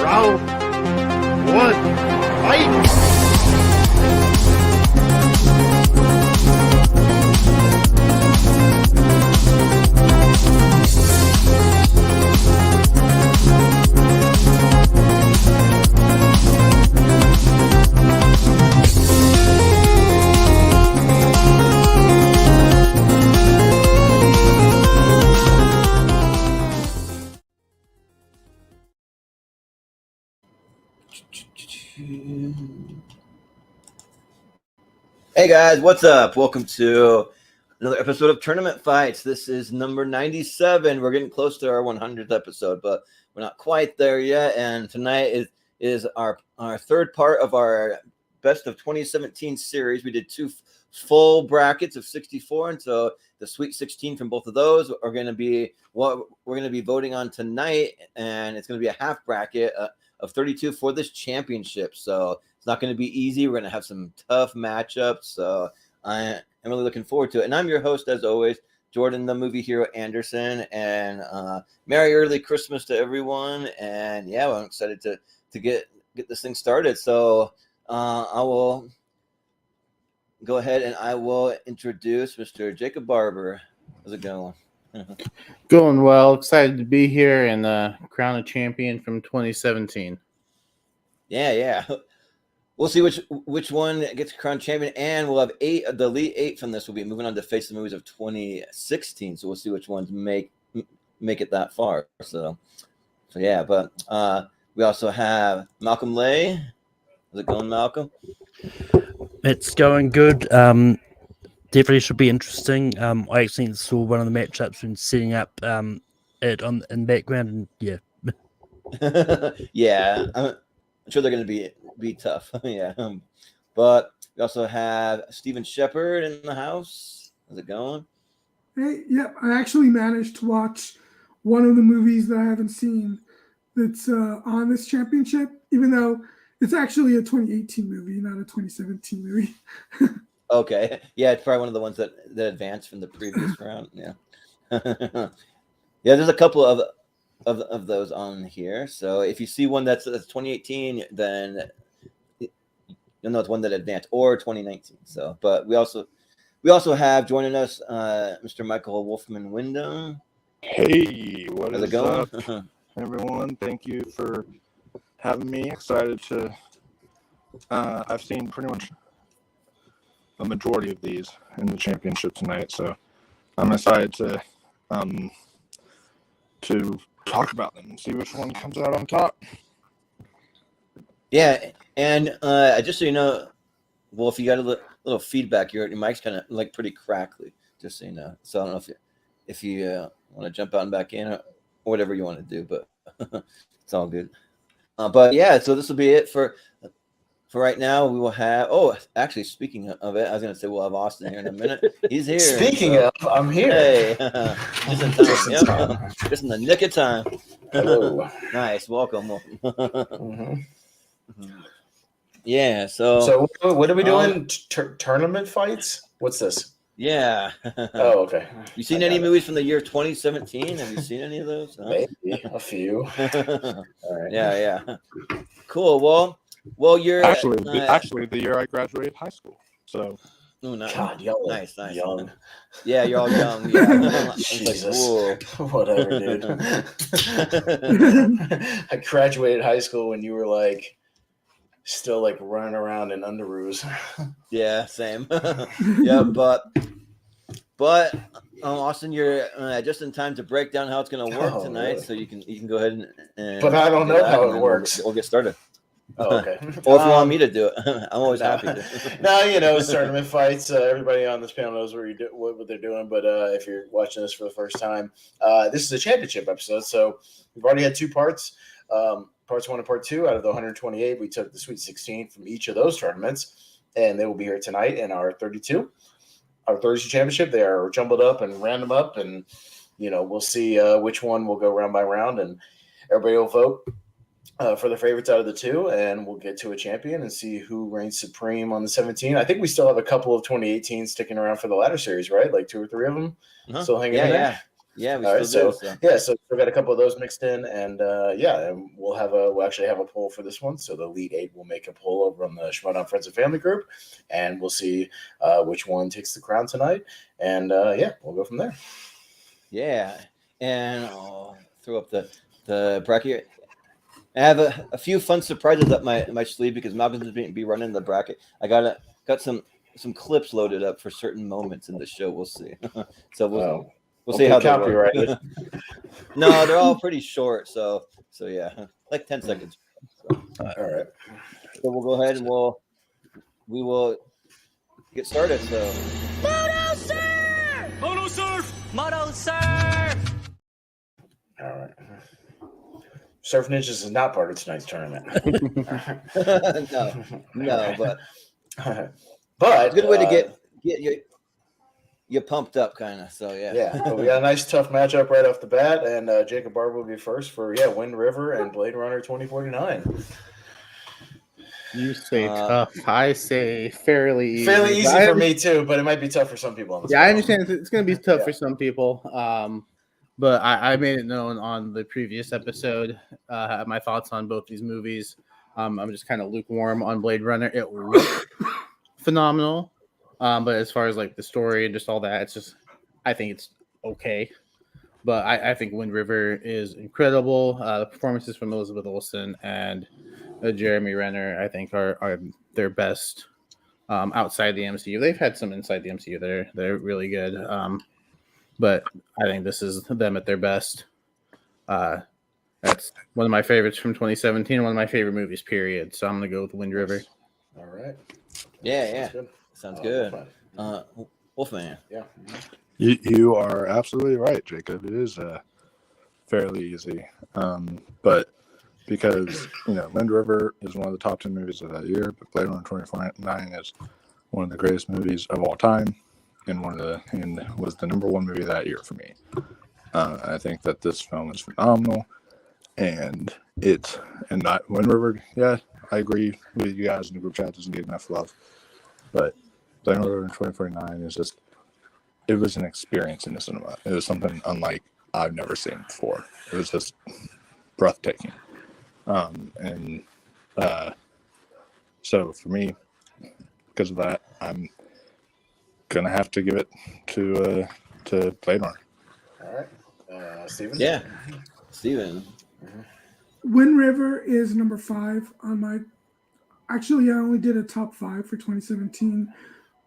Round one, fight! Hey guys, what's up? Welcome to another episode of Tournament Fights. This is number 97. We're getting close to our 100th episode, but we're not quite there yet. And tonight is our third part of our best of 2017 series. We did two full brackets of 64, and so the Sweet 16 from both of those are going to be what we're going to be voting on tonight, and it's going to be a half bracket of 32 for this championship. So it's not going to be easy. We're going to have some tough matchups. So I am really looking forward to it. And I'm your host, as always, Jordan, the movie hero Anderson. And Merry early Christmas to everyone. And yeah, I'm excited to get this thing started. So I will go ahead and I will introduce Mr. Jacob Barber. How's it going? Going well. Excited to be here and crown a champion from 2017. Yeah. We'll see which one gets crowned champion, and we'll have the elite 8 from this will be moving on to face the movies of 2016. So we'll see which ones make it that far. So yeah, but we also have Malcolm Lay. How's it going, Malcolm? It's going good. Definitely should be interesting. I actually saw one of the matchups and setting up it in background, and yeah. Yeah, I'm sure they're going to be tough. Yeah, but we also have Stephen Shepard in the house. How's it going? Hey, yep. I actually managed to watch one of the movies that I haven't seen that's on this championship, even though it's actually a 2018 movie, not a 2017 movie. Okay. Yeah, it's probably one of the ones that advanced from the previous round. Yeah. Yeah, there's a couple of those on here. So if you see one that's 2018, then you'll know it's one that advanced, or 2019. So, but we also have joining us Mr. Michael Wolfman Wyndham. Hey, what How's is it going? up, everyone? Thank you for having me. Excited to. I've seen pretty much a majority of these in the championship tonight, so I'm excited to talk about them and see which one comes out on top. Yeah, and just so you know, Wolf, you got a little feedback. Your mic's kind of like pretty crackly, just so you know. So I don't know if you want to jump out and back in or whatever you want to do, but it's all good. But yeah, so this will be it for right now. We will have. Oh, actually, speaking of it, I was going to say we'll have Austin here in a minute. He's here. Speaking of, I'm here. Hey, just in time. Just in the nick of time. Hello. Nice. Welcome. Mm-hmm. Yeah. So what are we doing? Tournament fights? What's this? Yeah. Oh, okay. You seen any movies from the year 2017? Have you seen any of those? Huh? Maybe a few. All right. Yeah. Cool. Well, you're actually the year I graduated high school. So. Ooh, nice. God, young. Nice. Young. Yeah, you're all young. Yeah. Jesus. Like, whatever, dude. I graduated high school when you were like still like running around in underoos. Yeah, same. Yeah, but Austin, you're just in time to break down how it's going to work tonight, really? So you can go ahead and. But I don't know how it works. We'll get started. Oh, okay. Or if you want me to do it, I'm always happy to. No, it's tournament fights. Everybody on this panel knows what they're doing. But if you're watching this for the first time, this is a championship episode. So we've already had two parts. Parts 1 and part 2 out of the 128. We took the Sweet 16 from each of those tournaments, and they will be here tonight in our 32. Our 32 championship. They are jumbled up and random up, and we'll see which one will go round by round, and everybody will vote for the favorites out of the two, and we'll get to a champion and see who reigns supreme on the 17. I think we still have a couple of 2018 sticking around for the ladder series, right? Like 2 or 3 of them still hanging in there. Yeah, we All right, still so do. So. so we got a couple of those mixed in, and and we'll actually have a poll for this one. So the Elite Eight will make a poll over on the Shoutout Friends and Family group, and we'll see which one takes the crown tonight, and we'll go from there. Yeah, and I'll throw up the bracket. I have a few fun surprises up my sleeve because Malcolm's going to be running the bracket. I got some clips loaded up for certain moments in the show. We'll see. So we'll see how they work. No, they're all pretty short. So yeah, like 10 seconds. So, all right. So we'll go ahead and we will get started. So. Moto surf! Moto surf! Moto surf! All right. Surf Ninjas is not part of tonight's tournament. no, but but good way to get you pumped up, kind of. So yeah. But we got a nice tough matchup right off the bat, and Jacob Barber will be first for Wind River and Blade Runner 2049. You say tough. I say fairly easy. Fairly easy for me too, but it might be tough for some people. I understand it's going to be tough for some people. But I made it known on the previous episode my thoughts on both these movies. I'm just kind of lukewarm on Blade Runner. It looked phenomenal, but as far as like the story and just all that, it's just I think it's okay. But I think Wind River is incredible. The performances from Elizabeth Olsen and Jeremy Renner, I think, are their best outside the MCU. They've had some inside the MCU. They're really good. But I think this is them at their best. That's one of my favorites from 2017, one of my favorite movies, period. So I'm going to go with Wind River. All right. Yeah. Sounds good. Wolfman. Yeah. You are absolutely right, Jacob. It is fairly easy. But because, Wind River is one of the top 10 movies of that year, but Blade Runner 2049 is one of the greatest movies of all time. And was the number one movie that year for me. I think that this film is phenomenal, and Wind River. Yeah, I agree with you guys in the group chat. Doesn't get enough love, but Blade Runner 2049 is just. It was an experience in the cinema. It was something unlike I've never seen before. It was just breathtaking, so for me, because of that, I'm gonna have to give it to Blade Runner. All right, Steven. Yeah, Steven. Wind River is number 5 on my. Actually, I only did a top 5 for 2017,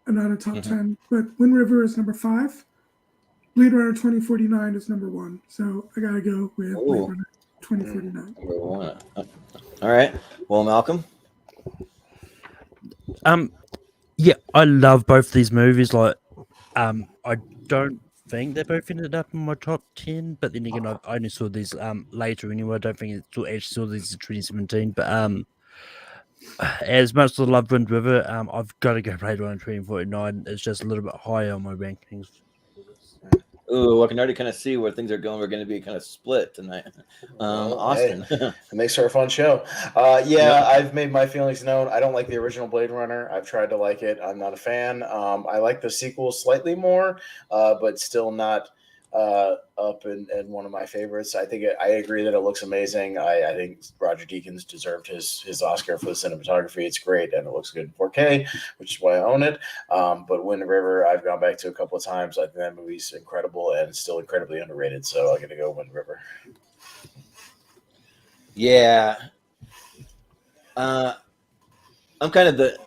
and not a top 10. But Wind River is number 5. Blade Runner 2049 is number 1. So I gotta go with Blade Runner 2049. Number 1. All right. Well, Malcolm. Yeah, I love both these movies. Like, I don't think they both ended up in my top 10, but then again, I only saw these later anyway. I don't think I actually saw these in 2017. But as much as I love Wind River, I've got to go Blade Runner 2049. It's just a little bit higher on my rankings. Ooh, I can already kind of see where things are going. We're going to be kind of split tonight. Austin. Hey, it makes for a fun show. I've made my feelings known. I don't like the original Blade Runner. I've tried to like it. I'm not a fan. I like the sequel slightly more, but still not up in one of my favorites. I agree that it looks amazing. I think Roger Deakins deserved his Oscar for the cinematography. It's great, and it looks good in 4K, which is why I own it. But Wind River, I've gone back to a couple of times. I think that movie's incredible and still incredibly underrated. So I'm gonna go Wind River. Yeah. I'm kind of the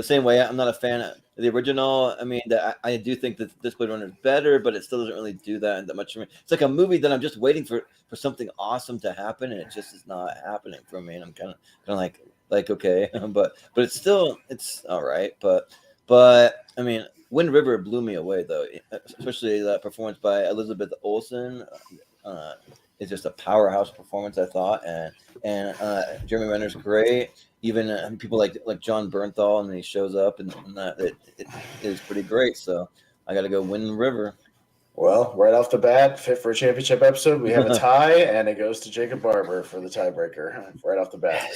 same way. I'm not a fan of the original. I mean, I do think that this Blade Runner is better, but it still doesn't really do that much for me. It's like a movie that I'm just waiting for something awesome to happen, and it just is not happening for me. And I'm kind of like okay, but it's all right. But I mean, Wind River blew me away though, especially that performance by Elizabeth Olsen. It's just a powerhouse performance, I thought, and Jeremy Renner's great. Even people like John Bernthal, and he shows up, and that it is pretty great. So I got to go Wind River. Well, right off the bat, fit for a championship episode, we have a tie, and it goes to Jacob Barber for the tiebreaker. Right off the bat.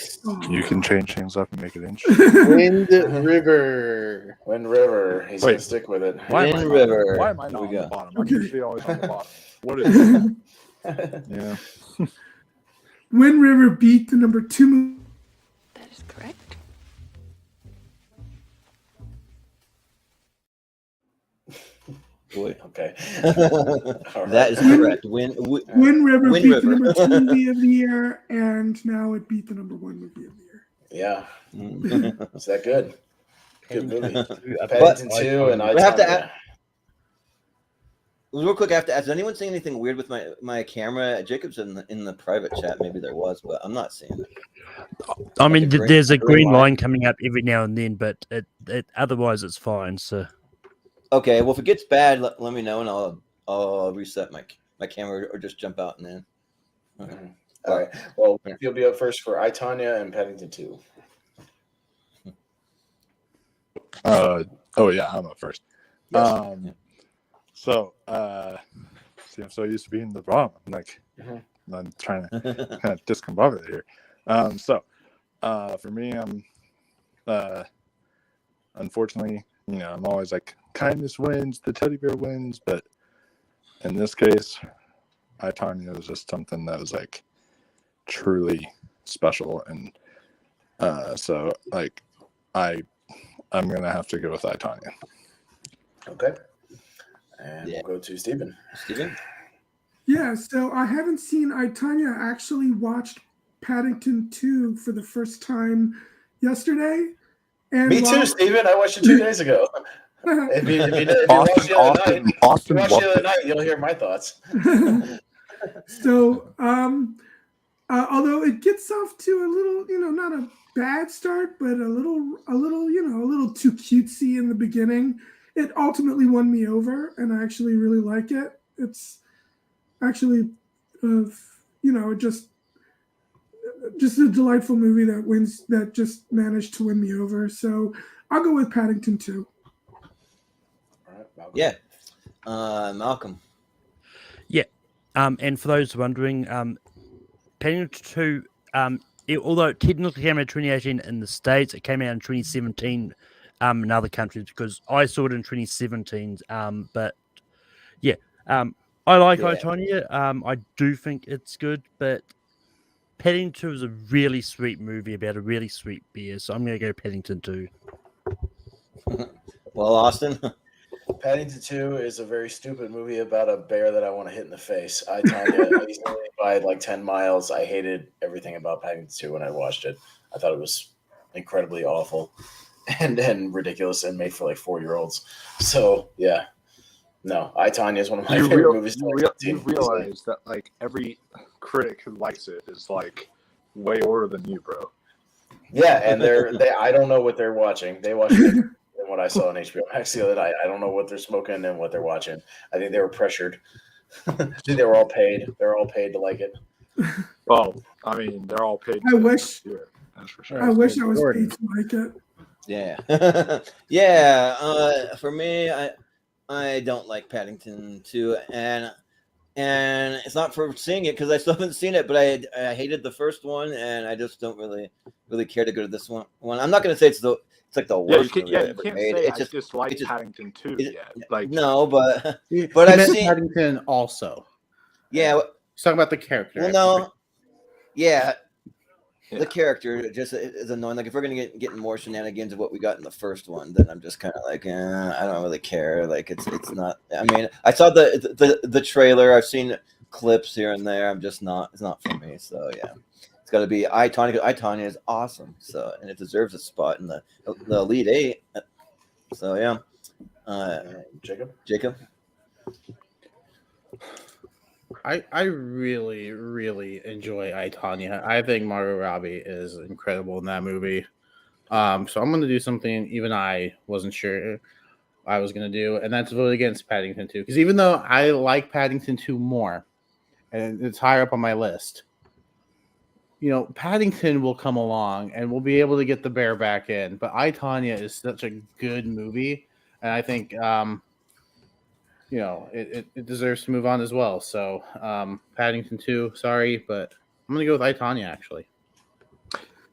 You can change things up and make it interesting. Wind River. Wind River. He's going to stick with it. Why am I Wind not, River. why am I Here not we on the go. bottom? I'm Okay. usually always on the bottom. What is it? Yeah. Wind River beat the number 2 movie. That is correct. Boy. Okay. That is correct. Wind River Wind beat River. the number 2 movie of the year, and now it beat the number 1 movie of the year. Yeah. Is that good? Good movie. But- Paddington 2 and I We have to add- Real quick, I have to ask, is anyone seeing anything weird with my camera? Jacob's in the private chat. Maybe there was, but I'm not seeing it. I mean, Like a there's a green green line. line coming up every now and then, but it otherwise it's fine. So Okay, well, if it gets bad, let me know, and I'll reset my camera or just jump out and in. Okay. All right. Well, you'll be up first for I, Tonya and Paddington 2. Oh yeah, I'm up first. Yes. So see, I'm so used to being the bottom. I'm like, Mhm. I'm trying to kind of discombobulate here. For me, I'm unfortunately, I'm always like kindness wins, the teddy bear wins, but in this case, I, Tonya was just something that was like truly special, and so like I'm gonna have to go with I, Tonya. Okay. And Yeah. we'll go to Stephen. Steven? Yeah, so I haven't seen I, Tonya actually watched Paddington 2 for the first time yesterday. And Me too, Stephen. I watched it 2 days ago. If you watch the other night, Austin watch loved the other it. night, you'll hear my thoughts. So, although it gets off to a little, not a bad start, but a little too cutesy in the beginning, it ultimately won me over, and I actually really like it. It's actually, just a delightful movie that just managed to win me over. So I'll go with Paddington 2. All right, Malcolm. Yeah. Malcolm. and for those wondering, Paddington 2, although it technically came out in 2018 in the States, it came out in 2017 in other countries because I saw it in 2017. But yeah, I like Yeah. I, Tonya. I do think it's good, but Paddington 2 is a really sweet movie about a really sweet bear, so I'm going to go Paddington 2. Well, Austin. Paddington 2 is a very stupid movie about a bear that I want to hit in the face. I Tonya easily by like 10 miles. I hated everything about Paddington 2 when I watched it. I thought it was incredibly awful and ridiculous and made for like 4-year-olds. So yeah, no, I, Tonya is one of my favorite movies. You realize that like every critic who likes it is like way older than you, bro. Yeah, and they I don't know what they're watching. They watch it than what I saw on HBO Max the other night. I don't know what they're smoking and what they're watching. I think they were pressured. I think they were all paid. They're all paid to like it. Well, I mean, they're all paid. I wish- do it. That's for sure. I wish I was paid to like it. Yeah. Yeah. For me, I don't like Paddington 2, and it's not for seeing it because I still haven't seen it, but I hated the first one, and I just don't really care to go to this one. I'm not going to say it's like the worst movie you I ever can't made. say It's I just dislike it's just- Paddington 2 it- yet. Like, no, but But I've meant seen. Paddington also. Yeah. He's talking about the character. Well, no. Yeah. Yeah. The character just is annoying. Like if we're gonna get more shenanigans of what we got in the first one, then I'm just kind of like, I don't really care. Like it's not. I mean, I saw the trailer. I've seen clips here and there. I'm just not. It's not for me. So yeah, it's got to be I, Tonya. I, Tonya is awesome. So and it deserves a spot in the Elite 8. So yeah, Jacob. I really, really enjoy I, Tonya. I think Margot Robbie is incredible in that movie. So I'm going to do something even I wasn't sure I was going to do, and that's vote against Paddington 2. Because even though I like Paddington 2 more, and it's higher up on my list, Paddington will come along and we'll be able to get the bear back in. But I, Tonya is such a good movie, and I think it deserves to move on as well. So Paddington 2, sorry, but I'm gonna go with I, Tonya, actually.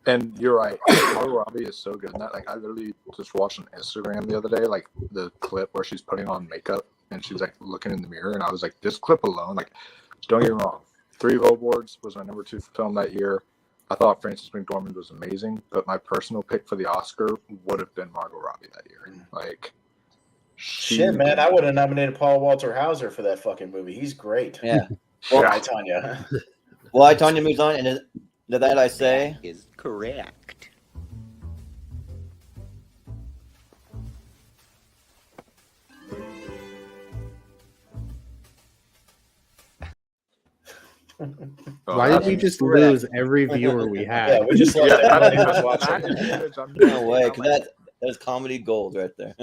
And you're right. Margot Robbie is so good in that. Like, I literally just watched on Instagram the other day, like the clip where she's putting on makeup and she's like looking in the mirror, and I was like, this clip alone, like, don't get me wrong, Three Billboards was my number 2 film that year. I thought Frances McDormand was amazing, but my personal pick for the Oscar would have been Margot Robbie that year. Like, Shit, man, I would have nominated Paul Walter Hauser for that fucking movie. He's great. Yeah. Well, Well, I, Tanya. well, I, Tonya moves on, and to that I say Is correct. Why did we just lose every viewer we had? Yeah, we just let everybody was watching. no way, because that's comedy gold right there.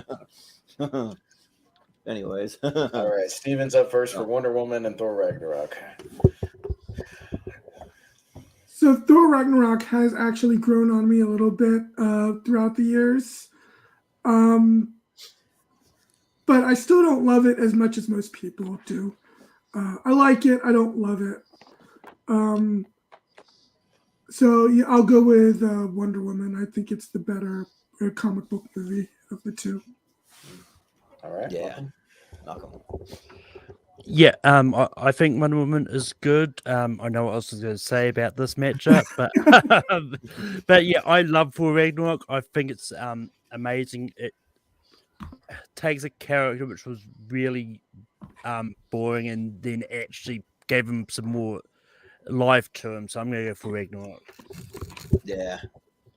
Anyways, All right, Steven's up first for Wonder Woman and Thor Ragnarok. So Thor Ragnarok has actually grown on me a little bit throughout the years. But I still don't love it as much as most people do. I like it. I don't love it. So yeah, I'll go with Wonder Woman. I think it's the better comic book movie of the two. All right. yeah. Malcolm. Yeah, I think Wonder Woman is good. I know what I was going to say about this matchup, but yeah, I love Thor Ragnarok. I think it's amazing. It takes a character which was really boring and then actually gave him some more life to him. So I'm going to go for Ragnarok. Yeah.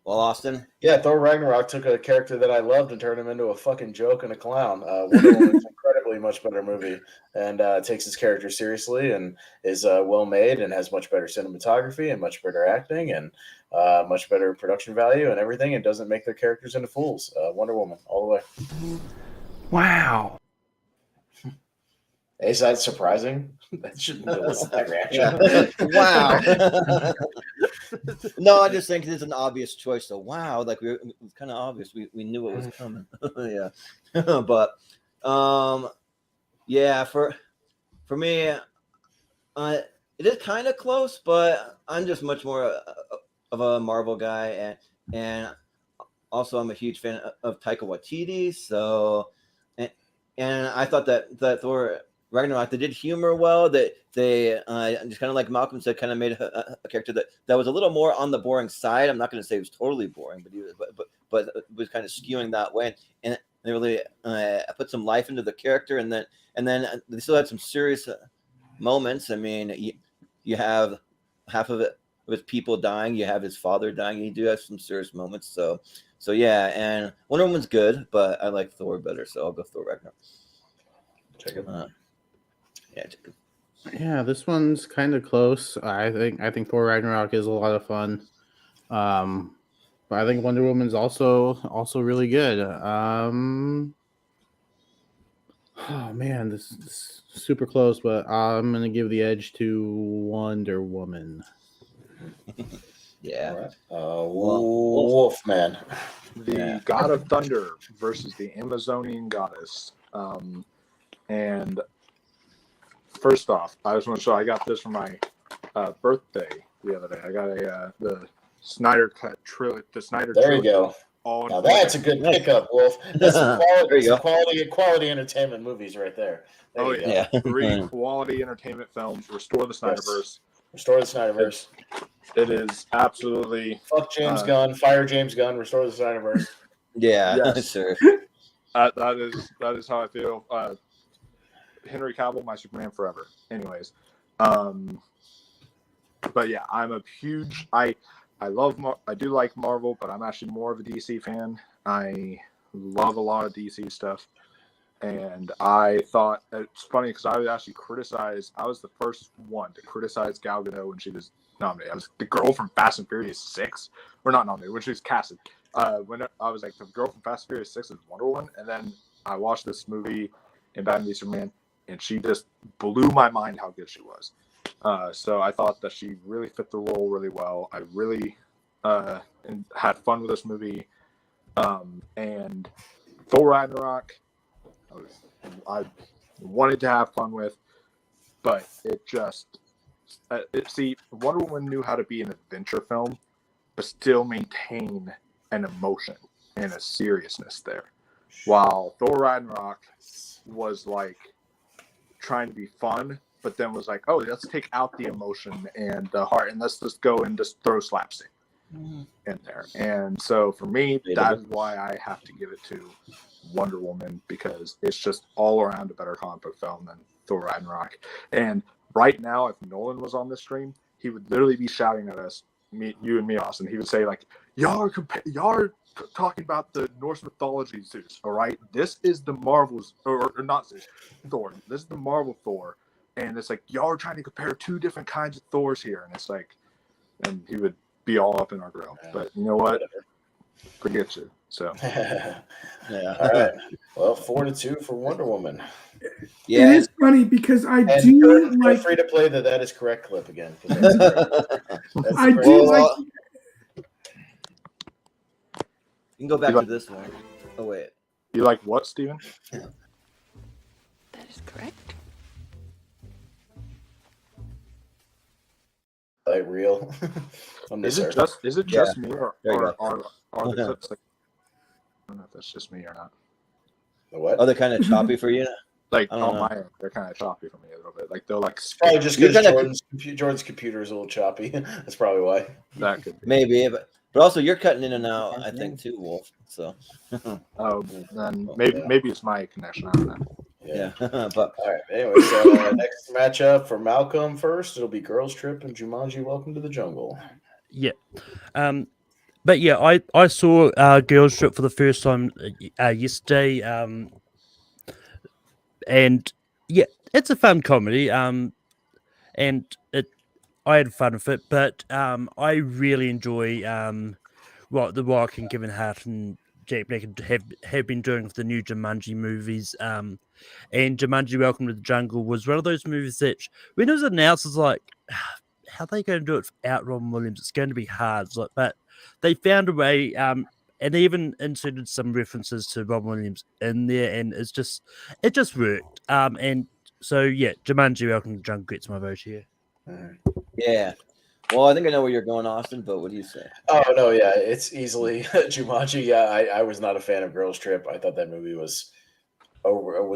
Well, Austin. Yeah, Thor Ragnarok took a character that I loved and turned him into a fucking joke and a clown. Wonder Woman's an incredibly much better movie and takes his character seriously and is well made and has much better cinematography and much better acting and much better production value and everything, and doesn't make their characters into fools. Wonder Woman, all the way. Wow. Is that surprising? That shouldn't elicit that reaction. Wow. No, I just think it's an obvious choice. So wow, like it's kind of obvious. We knew it was coming. Yeah, but yeah, for me, it is kind of close, but I'm just much more of a Marvel guy, and also I'm a huge fan of Taika Waititi. So, and I thought that Thor Ragnarok, they did humor well. That they just kind of like Malcolm said, kind of made a character that was a little more on the boring side. I'm not going to say it was totally boring, but it was kind of skewing that way, and they really put some life into the character, and then they still had some serious moments. I mean, you have half of it with people dying. You have his father dying. You do have some serious moments. So yeah, and Wonder Woman's good, but I like Thor better, so I'll go Thor Ragnarok. Check it out. Yeah, this one's kind of close. I think Thor Ragnarok is a lot of fun. But I think Wonder Woman's also really good. Oh man, this is super close, but I'm gonna give the edge to Wonder Woman. Yeah. Wolfman. The God of Thunder versus the Amazonian goddess. And first off, I just want to show I got this for my birthday the other day. I got the Snyder Cut trilogy. The Snyder. There you go. Now that's a good pickup, Wolf. That's some quality entertainment movies right there. Oh yeah, 3 quality entertainment films. Restore the Snyderverse. Restore the Snyderverse. It is absolutely fuck James Gunn. Fire James Gunn. Restore the Snyderverse. Yeah, yes. sure. That is how I feel. Henry Cavill, my Superman forever. Anyways, but yeah, I'm a huge. I do like Marvel, but I'm actually more of a DC fan. I love a lot of DC stuff, and I thought it's funny because I was actually criticized. I was the first one to criticize Gal Gadot when she was nominated. I was the girl from Fast and Furious 6, or not nominated when she was casted. When I was like the girl from Fast and Furious 6 is Wonder Woman, and then I watched this movie in Batman v Superman, and she just blew my mind how good she was. So I thought that she really fit the role really well. I really had fun with this movie. And Thor Ragnarok, wanted to have fun with, but it just Wonder Woman knew how to be an adventure film, but still maintain an emotion and a seriousness there, while Thor Ragnarok was like trying to be fun, but then was like, oh, let's take out the emotion and the heart and let's just go and just throw slapstick in there. And so for me, that's why I have to give it to Wonder Woman, because it's just all around a better comic book film than Thor Ragnarok. And right now, if Nolan was on this stream, he would literally be shouting at us, you and me, Austin. He would say like, y'all are talking about the Norse mythology, Zeus, all right? This is the Marvel's, or not Zeus, Thor. This is the Marvel Thor. And it's like, y'all are trying to compare two different kinds of Thors here. And it's like, and he would be all up in our grill. But you know what? Forget you. So. Yeah. All right. Well, 4-2 for Wonder Woman. Yeah. It is funny because I And do feel like. free to play the "That Is Correct" clip again. That's I do like. You can go back to this one. Oh wait. You like what, Steven? That is correct. Like real. Is it just me or There you go. are the clips like, I don't know if that's just me or not. The what? Oh, they're kind of choppy for you. Like I don't on know. my end, they're kind of choppy for me a little bit. Like they're like Probably just You're because kinda- Jordan's computer is a little choppy. That's probably why. that could be. Maybe, but also you're cutting in and out. I think too, Wolf. So Oh, then maybe it's my connection. I don't know. yeah, but All right. Anyway, so next matchup for Malcolm first. It'll be Girls Trip and Jumanji. Welcome to the Jungle. Yeah. But yeah, I saw Girls Trip for the first time yesterday. And yeah, it's a fun comedy. And I had fun with it, but I really enjoy what The Rock and Kevin Hart and Jack Black have been doing with the new Jumanji movies. And Jumanji: Welcome to the Jungle was one of those movies that when it was announced, it's like, how are they going to do it without Robin Williams? It's going to be hard. Like, but they found a way, and they even inserted some references to Robin Williams in there, and it just worked. And so yeah, Jumanji: Welcome to the Jungle gets my vote here. yeah. Well, I think I know where you're going, Austin. But what do you say? Oh no, yeah, it's easily Jumanji. Yeah, I was not a fan of Girls Trip. I thought that movie was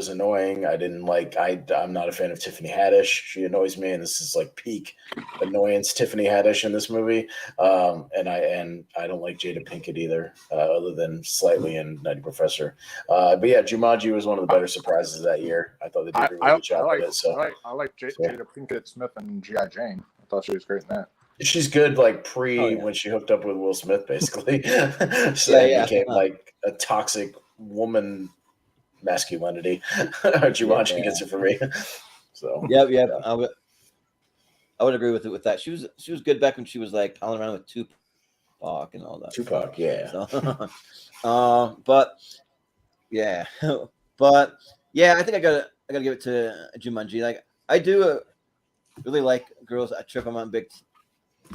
annoying. I didn't like. I'm not a fan of Tiffany Haddish. She annoys me, and this is like peak annoyance Tiffany Haddish in this movie. And I don't like Jada Pinkett either, other than slightly in Nutty Professor. But yeah, Jumanji was one of the better surprises that year. I thought they did a really good job with it. So I like Jada Pinkett Smith and G.I. Jane. I thought she was great in that. she's good like when she hooked up with Will Smith, basically. So Yeah. became like a toxic woman masculinity. Jumanji gets it for me. So Yep. I would agree with that. She was good back when she was like palling around with Tupac and all that. Tupac, yeah. So, but yeah, I think I gotta give it to Jumanji. Like I do really like Girls Trip. I'm a big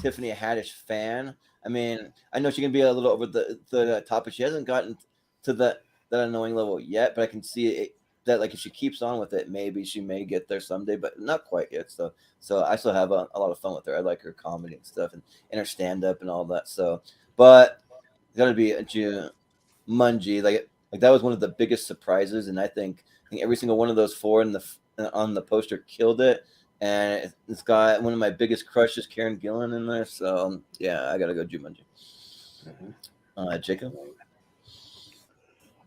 Tiffany Haddish fan. I mean, I know she can be a little over the top, but she hasn't gotten to that annoying level yet. But I can see that like if she keeps on with it, maybe she may get there someday, but not quite yet. So I still have a lot of fun with her. I like her comedy and stuff and her stand up and all that. So, but it's gotta be a Jumanji. Like that was one of the biggest surprises, and I think every single one of those four on the poster killed it. And it's got one of my biggest crushes, Karen Gillan, in there. So yeah, I gotta go Jumanji. Jacob.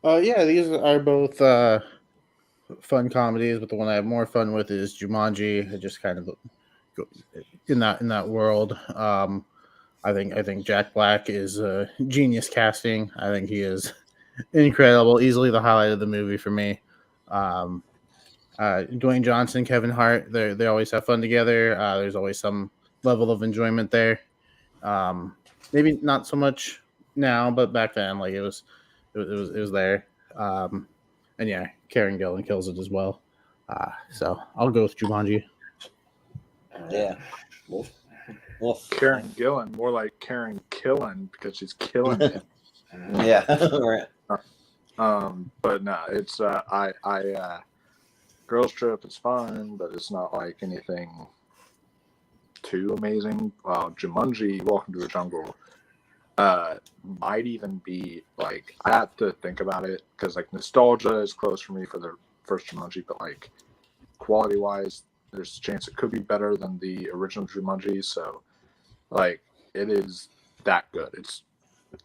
Yeah, these are both fun comedies, but the one I have more fun with is Jumanji. It just kind of in that world. I think Jack Black is genius casting. I think he is incredible. Easily the highlight of the movie for me. Dwayne Johnson, Kevin Hart, they always have fun together. There's always some level of enjoyment there. Maybe not so much now, but back then, like it was there. And yeah, Karen Gillan kills it as well. So I'll go with Jumanji. Yeah. Wolf. Karen Gillan, more like Karen Killen because she's killing it. Yeah. Right. But no, it's Girls Trip is fun, but it's not like anything too amazing. Jumanji: Welcome to the Jungle might even be like, I have to think about it because like nostalgia is close for me for the first Jumanji, but like quality wise, there's a chance it could be better than the original Jumanji. So like it is that good. It's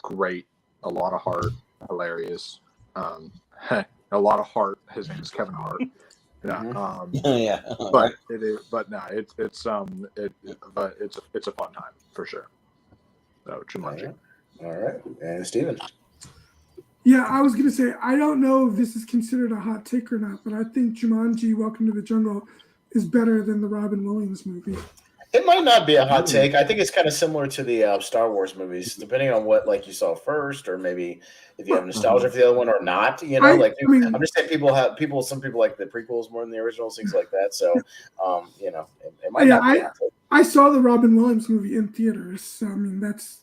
great. A lot of heart, hilarious. A lot of heart. His name is Kevin Hart. Yeah. Yeah. But it is. But no, it's a fun time for sure. So Jumanji. All right. And Steven. Yeah, I was gonna say I don't know if this is considered a hot take or not, but I think Jumanji: Welcome to the Jungle is better than the Robin Williams movie. It might not be a hot take. I think it's kind of similar to the Star Wars movies, depending on what like you saw first, or maybe if you have nostalgia for the other one or not. You know, I'm just saying some people like the prequels more than the originals, things like that. So, you know, it might not be a hot take. I saw the Robin Williams movie in theaters, so I mean that's.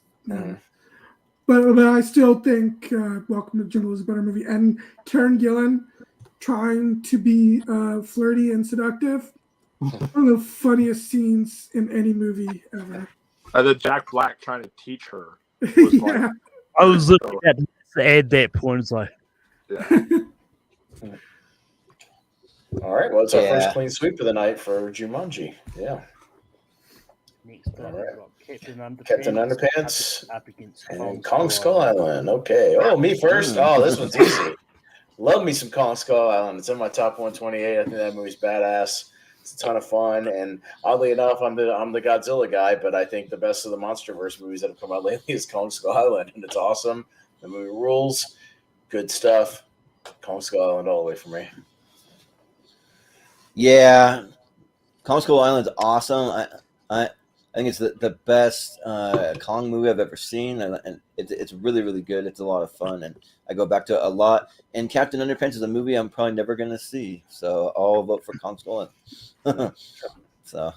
But I still think Welcome to the Jungle is a better movie, and Karen Gillan trying to be flirty and seductive. One of the funniest scenes in any movie ever. The Jack Black trying to teach her. Was yeah. I was looking at to add that point. It's like, yeah. All right. Well, it's our first clean sweep of the night for Jumanji. Yeah. next up, All right. Captain Underpants up against Kong Skull Island. Okay. Oh, me first. Oh, this one's easy. Love me some Kong Skull Island. It's in my top 128. I think that movie's badass. It's a ton of fun, and oddly enough, I'm the Godzilla guy, but I think the best of the MonsterVerse movies that have come out lately is Kong Skull Island, and it's awesome. The movie rules. Good stuff. Kong Skull Island all the way for me. Yeah, Kong Skull Island's awesome. I think it's the best Kong movie I've ever seen, and it's really, really good. It's a lot of fun, and I go back to it a lot. And Captain Underpants is a movie I'm probably never going to see, so I'll vote for Kong Skull Island. So,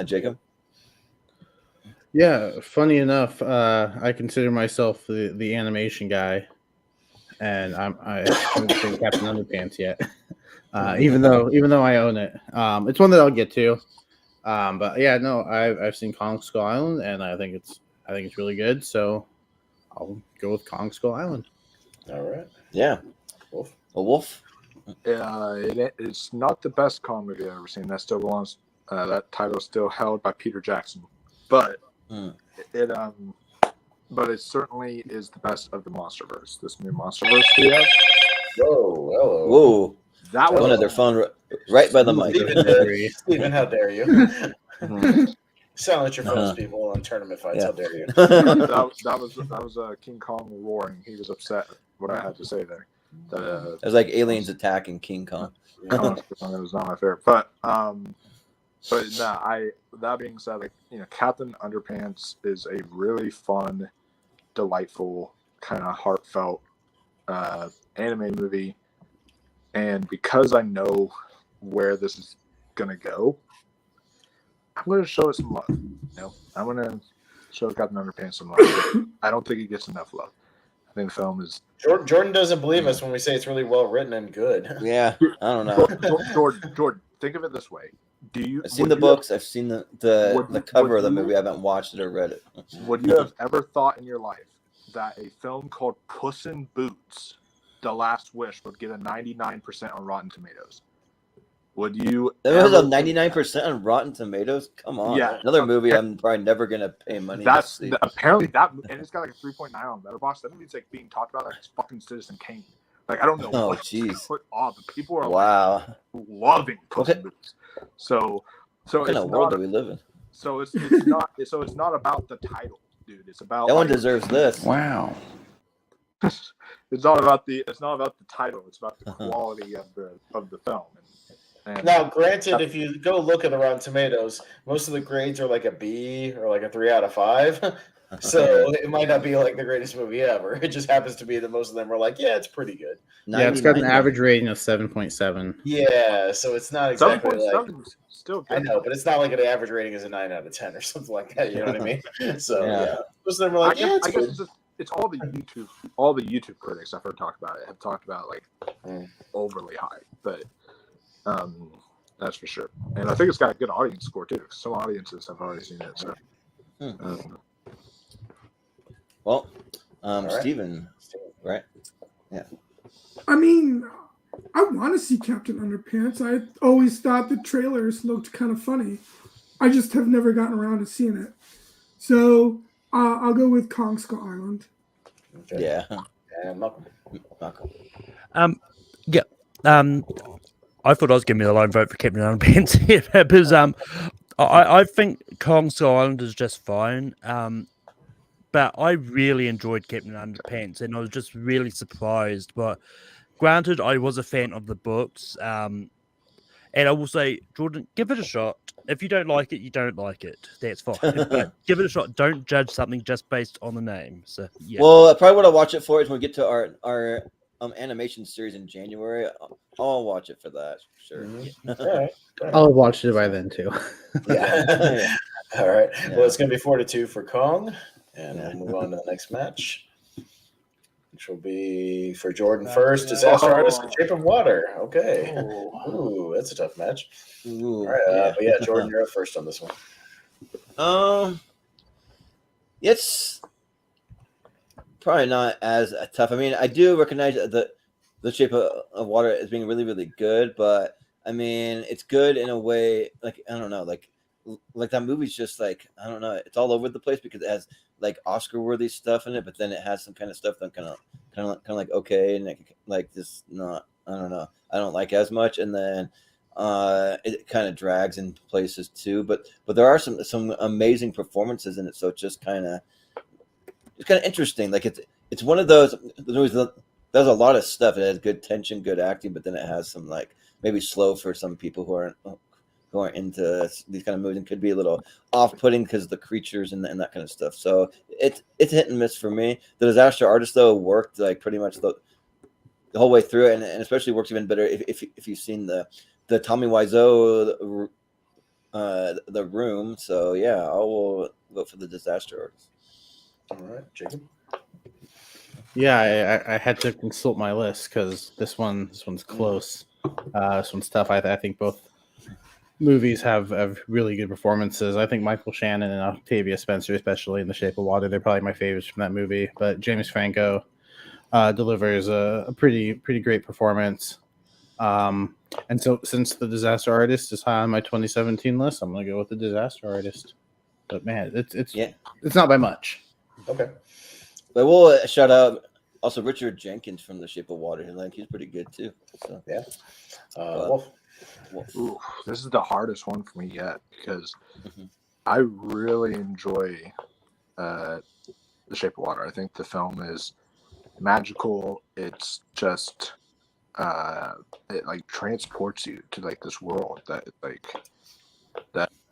Jacob? Yeah, funny enough, I consider myself the animation guy, and I haven't seen Captain Underpants yet. Even though I own it, it's one that I'll get to. But yeah, no, I've seen Kong Skull Island, and I think it's really good. So I'll go with Kong Skull Island. All right. Yeah. Wolf. A wolf. It's not the best Kong movie I've ever seen. That still belongs. That title is still held by Peter Jackson, but but it certainly is the best of the MonsterVerse. This new MonsterVerse we have. Whoa, hello. Whoa. That one of their phone right by the mic. Stephen, how dare you? Silence your phones, people, on tournament fights. Yeah. How dare you? that was King Kong roaring. He was upset at what I had to say there. It was like aliens attacking King Kong. It was not my favorite, but that being said, like, Captain Underpants is a really fun, delightful, kind of heartfelt anime movie. And because I know where this is gonna go, I'm gonna show it some love. I'm gonna show Captain Underpants some love. I don't think it gets enough love. I think the film is. Jordan doesn't believe us when we say it's really well written and good. Yeah, I don't know. Jordan, think of it this way. I've seen the books. I've seen the cover of the movie. I haven't watched it or read it. Would you have ever thought in your life that a film called Puss in Boots: The Last Wish would get a 99% on Rotten Tomatoes? Would you? It was a 99% on Rotten Tomatoes. Come on, yeah. Another movie I'm probably never gonna pay money. That's to see. Apparently that, and it's got like a 3.9 on Letterboxd. That movie's like being talked about like it's fucking Citizen Kane. Like I don't know. Oh jeez. But people are like, loving Puss in Boots. So what kind of world do we live in? So it's not about the title, dude. It's about that one deserves this. Wow. It's not about the title. It's about the quality of the film. And now, granted, if you go look at the Rotten Tomatoes, most of the grades are like a B or like a 3 out of 5. So it might not be like the greatest movie ever. It just happens to be that most of them are like, yeah, it's pretty good. Yeah, it's got an average rating of 7.7. Yeah, so it's not exactly like still good. I know, but it's not like an average rating is a 9 out of 10 or something like that. You know what I mean? So yeah, most of them are like, yeah, it's good. It's all the YouTube critics I've heard talk about it have talked about like overly high, but That's for sure. And I think it's got a good audience score too. Some audiences have already seen it. So, Well, right. Steven, right? Yeah. I mean, I want to see Captain Underpants. I always thought the trailers looked kind of funny. I just have never gotten around to seeing it. So I'll go with Kong Skull Island. Okay. Yeah. And Malcolm. Yeah. I thought I was giving me the lone vote for Captain Underpants here because I think Kong Skull Island is just fine. But I really enjoyed Captain Underpants, and I was just really surprised. But granted, I was a fan of the books. And I will say, Jordan, give it a shot. If you don't like it, you don't like it. That's fine. But give it a shot. Don't judge something just based on the name. So yeah. Well, probably what I'll watch it for is when we get to our animation series in January. I'll watch it for that. Sure. All right. I'll have watched it by then too. Yeah. All right. Yeah. Well, it's going to be 4-2 for Kong, and we'll move on to the next match, which will be for Jordan first. Disaster Artist in Shape of Water. Okay. Ooh, that's a tough match. Ooh, All right. But yeah, Jordan, you're up first on this one. It's probably not as tough. I mean, I do recognize the Shape of Water as being really, really good, but I mean, it's good in a way. Like, I don't know, like that movie's just like, I don't know, it's all over the place because it has like Oscar-worthy stuff in it, but then it has some kind of stuff that I'm kind of like okay, and like just not, I don't know, I don't like as much, and then it kind of drags in places too. But there are some amazing performances in it, so it's just kind of interesting. Like it's one of those movies that does a lot of stuff. It has good tension, good acting, but then it has some like maybe slow for some people who aren't into these kind of movies and could be a little off-putting because of the creatures and that kind of stuff. So it's hit and miss for me. The Disaster Artist though worked like pretty much the whole way through it, and especially works even better if you've seen the Tommy Wiseau the Room. So yeah, I will vote for the Disaster Artist. All right, Jacob. Yeah, I had to consult my list because this one's close. This one's tough. I think both movies have really good performances. I think Michael Shannon and Octavia Spencer, especially in The Shape of Water, they're probably my favorites from that movie. But James Franco delivers a pretty great performance. And so since the Disaster Artist is high on my 2017 list, I'm gonna go with the Disaster Artist. But man, it's not by much. Okay. But we'll shout out also Richard Jenkins from The Shape of Water. Like he's pretty good too. So Yeah. Wolf. Ooh, this is the hardest one for me yet because I really enjoy The Shape of Water. I think the film is magical. It's just it like transports you to like this world that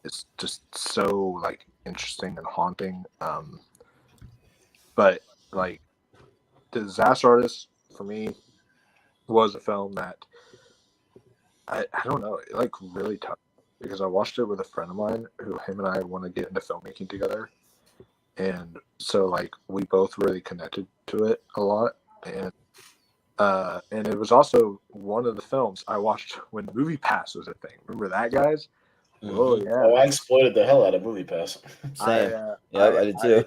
it's just so like interesting and haunting. But like the Disaster Artist for me was a film that I don't know, it like really tough because I watched it with a friend of mine who him and I want to get into filmmaking together, and so like we both really connected to it a lot, and it was also one of the films I watched when Movie Pass was a thing. Remember that, guys? Oh yeah. Oh, I exploited the hell out of Movie Pass. Same. I did too.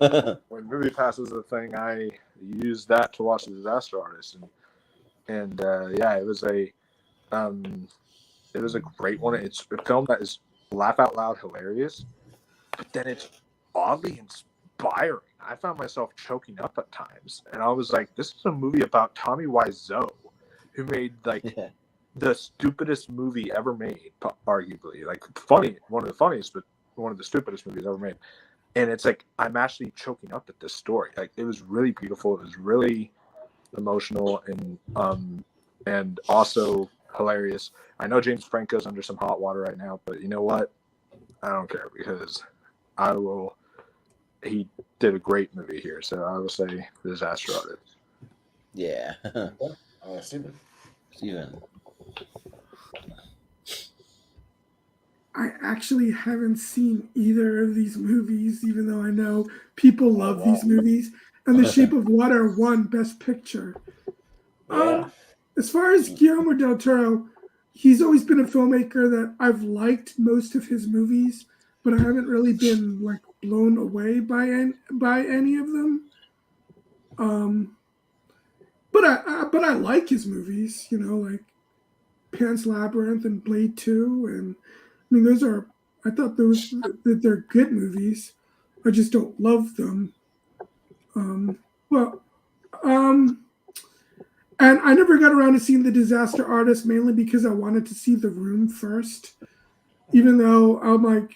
When Movie Pass was a thing, I used that to watch The Disaster Artist, and yeah, it was a great one. It's a film that is laugh out loud hilarious, but then it's oddly inspiring. I found myself choking up at times, and I was like, "This is a movie about Tommy Wiseau, who made like the stupidest movie ever made, arguably like funny, one of the funniest, but one of the stupidest movies ever made." And it's like I'm actually choking up at this story. Like it was really beautiful. It was really emotional and also hilarious. I know James Franco's under some hot water right now, but you know what? I don't care because he did a great movie here, so I will say The Disaster Artist. Yeah. Steven. I actually haven't seen either of these movies, even though I know people love these movies. And The Shape of Water won Best Picture. Yeah. As far as Guillermo del Toro, he's always been a filmmaker that I've liked most of his movies, but I haven't really been like blown away by any of them. But I like his movies, like Pan's Labyrinth and Blade 2, and I mean I thought that they're good movies. I just don't love them. Well, and I never got around to seeing The Disaster Artist, mainly because I wanted to see The Room first. Even though I'm like,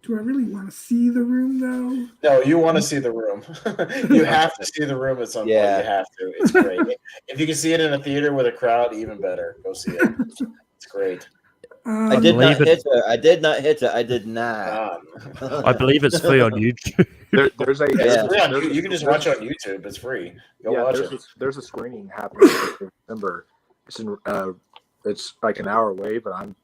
do I really want to see The Room though? No, you want to see The Room. You have to see The Room at some point. You have to. It's great. If you can see it in a theater with a crowd, even better. Go see it. It's great. I did not hit it. I did not hit it. I did not. I believe it's free on YouTube. There's a you can just watch it on YouTube. It's free. Go watch it. There's a screening happening in December. It's like an hour away, but I'm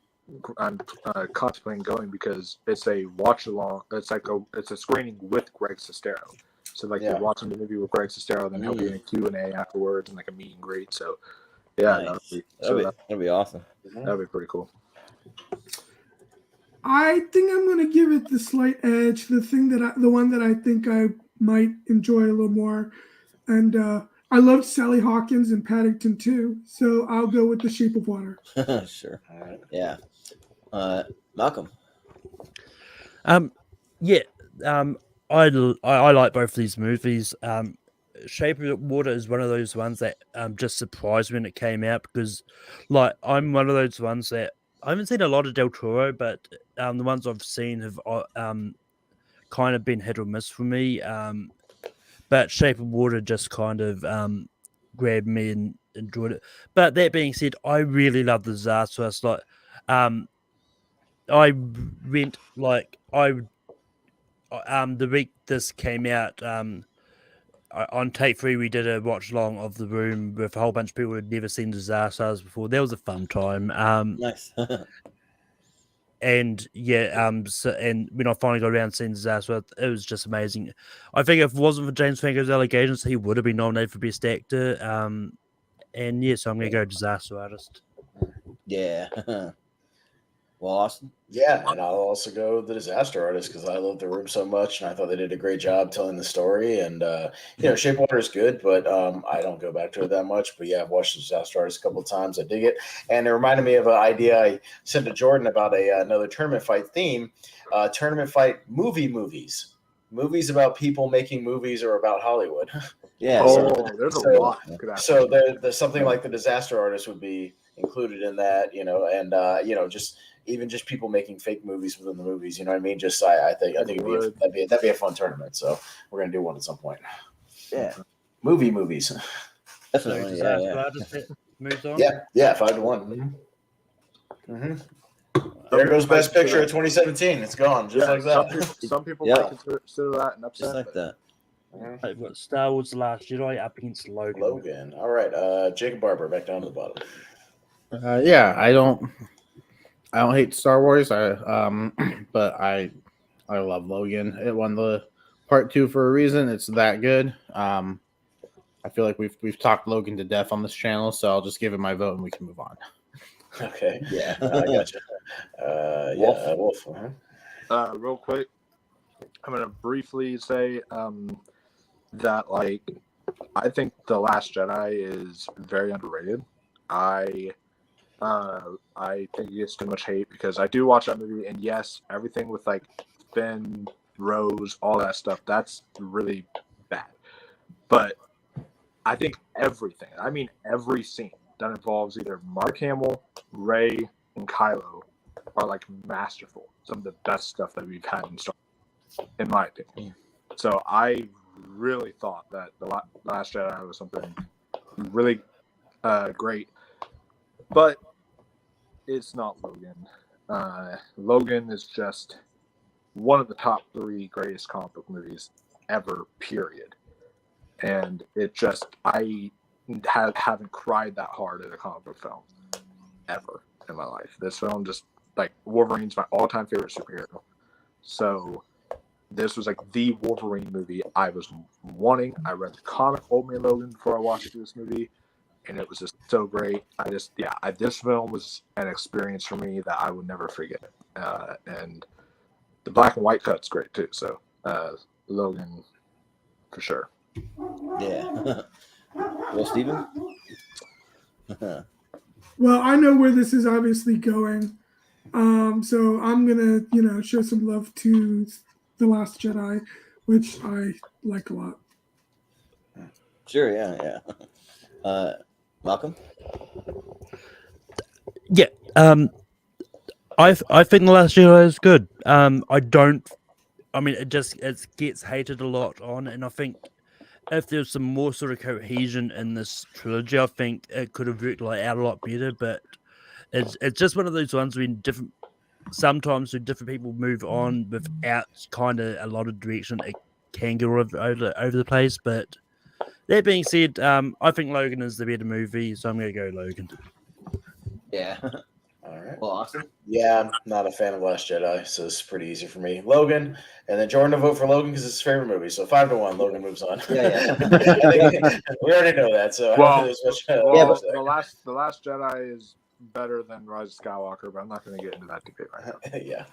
contemplating going because it's a watch along. It's a screening with Greg Sestero. So you're watching the movie with Greg Sestero, then he'll be in a Q&A afterwards and like a meet and greet. So that'd be awesome. That'd be pretty cool. I think I'm going to give it the slight edge. The one that I think I might enjoy a little more, and I loved Sally Hawkins in Paddington 2, so I'll go with The Shape of Water. Sure. Yeah. Malcolm. I like both of these movies. Shape of Water is one of those ones that just surprised me when it came out because, I'm one of those ones that I haven't seen a lot of Del Toro, but the ones I've seen have kind of been hit or miss for me. But Shape of Water just kind of grabbed me and enjoyed it. But that being said, I really love the disaster. It's I went the week this came out. On Take 3, we did a watch along of The Room with a whole bunch of people who had never seen Disasters before. That was a fun time. Nice. And and when I finally got around to seeing Disaster, it was just amazing. I think if it wasn't for James Franco's allegations, he would have been nominated for Best Actor. So I'm going to go Disaster Artist. Yeah. Well, Austin? Yeah, and I'll also go The Disaster Artist because I love The Room so much, and I thought they did a great job telling the story. And Shape of Water is good, but I don't go back to it that much. But yeah, I've watched The Disaster Artist a couple of times. I dig it, and it reminded me of an idea I sent to Jordan about another tournament fight theme. Tournament fight movies about people making movies or about Hollywood. Yeah. There's a lot. So there's something like The Disaster Artist would be included in that, just people making fake movies within the movies, you know what I mean? Just I think that'd be a fun tournament. So we're gonna do one at some point. Yeah, movies. Definitely. Moves on. Yeah, 5-1. Mm-hmm. There goes Best Picture of 2017. It's gone just like that. Some people might consider that an upset. Just like that. I've got Star Wars: The Last Jedi up against Logan. All right, Jacob Barber back down to the bottom. I don't hate Star Wars. But I love Logan. It won the part 2 for a reason. It's that good. I feel like we've talked Logan to death on this channel, so I'll just give it my vote and we can move on. Okay. Yeah, I gotcha. Wolf. Real quick, I'm gonna briefly say that I think The Last Jedi is very underrated. I think it gets too much hate because I do watch that movie, and yes, everything with Finn, Rose, all that stuff, that's really bad. But I think everything, every scene that involves either Mark Hamill, Rey, and Kylo are masterful. Some of the best stuff that we've had in Star Wars, in my opinion. So I really thought that The Last Jedi was something really great. But it's not Logan. Logan is just one of the top 3 greatest comic book movies ever, period. And it just, I haven't cried that hard at a comic book film ever in my life. This film just, Wolverine's my all-time favorite superhero. So this was the Wolverine movie I was wanting. I read the comic Old Man Logan before I watched this movie. and it was just so great. This film was an experience for me that I would never forget. And the black and white cut's great too. So Logan, for sure. Yeah. Well, Steven? Well, I know where this is obviously going. So I'm gonna, show some love to The Last Jedi, which I like a lot. Sure, yeah. Malcolm? Yeah. I think The Last Jedi is good. It gets hated a lot on, and I think if there's some more sort of cohesion in this trilogy, I think it could have worked out a lot better. But it's just one of those ones when sometimes when different people move on without kind of a lot of direction, it can go over the place. But that being said, I think Logan is the better movie, so I'm going to go Logan. Yeah. All right. Well, Austin? Yeah, I'm not a fan of Last Jedi, so it's pretty easy for me. Logan, and then Jordan will vote for Logan because it's his favorite movie. So 5-1, Logan moves on. Yeah. We already know that. So Well, I don't think there's much. the Last Jedi is better than Rise of Skywalker, but I'm not going to get into that debate right now. Yeah.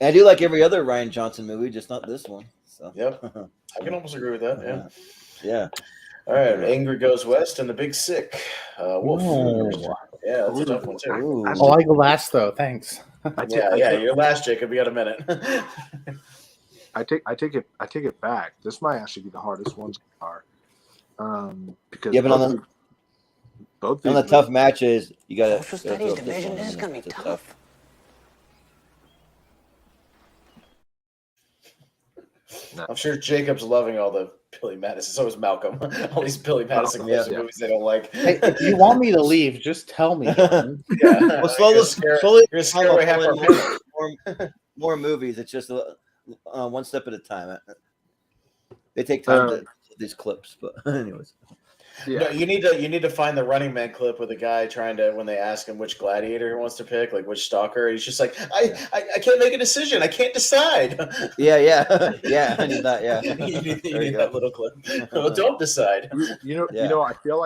I do like every other Rian Johnson movie, just not this one. So. Yep. I can almost agree with that. Yeah. Yeah. All right. Anger Goes West and The Big Sick. Wolf. Ooh. Yeah, that's a tough one too. Ooh. Oh, I go last though. Thanks. Yeah. You're last, Jacob. You got a minute. I take it back. This might actually be the hardest one so far. Because But on the tough matches, you got Social studies division, this is gonna be tough. I'm sure Jacob's loving all the Billy Madison. So is Malcolm. All these Billy Madison clips of movies they don't like. Hey, if you want me to leave, just tell me. John. Yeah. Well, slowly You're scare away half our panel. more movies. It's just one step at a time. They take time to these clips, but anyways. Yeah. No, you need to find the Running Man clip with the guy trying to, when they ask him which gladiator he wants to pick, like which stalker, he's just like, I can't make a decision. I can't decide. Yeah. I need that. Yeah, you need that little clip. Well, don't decide. I feel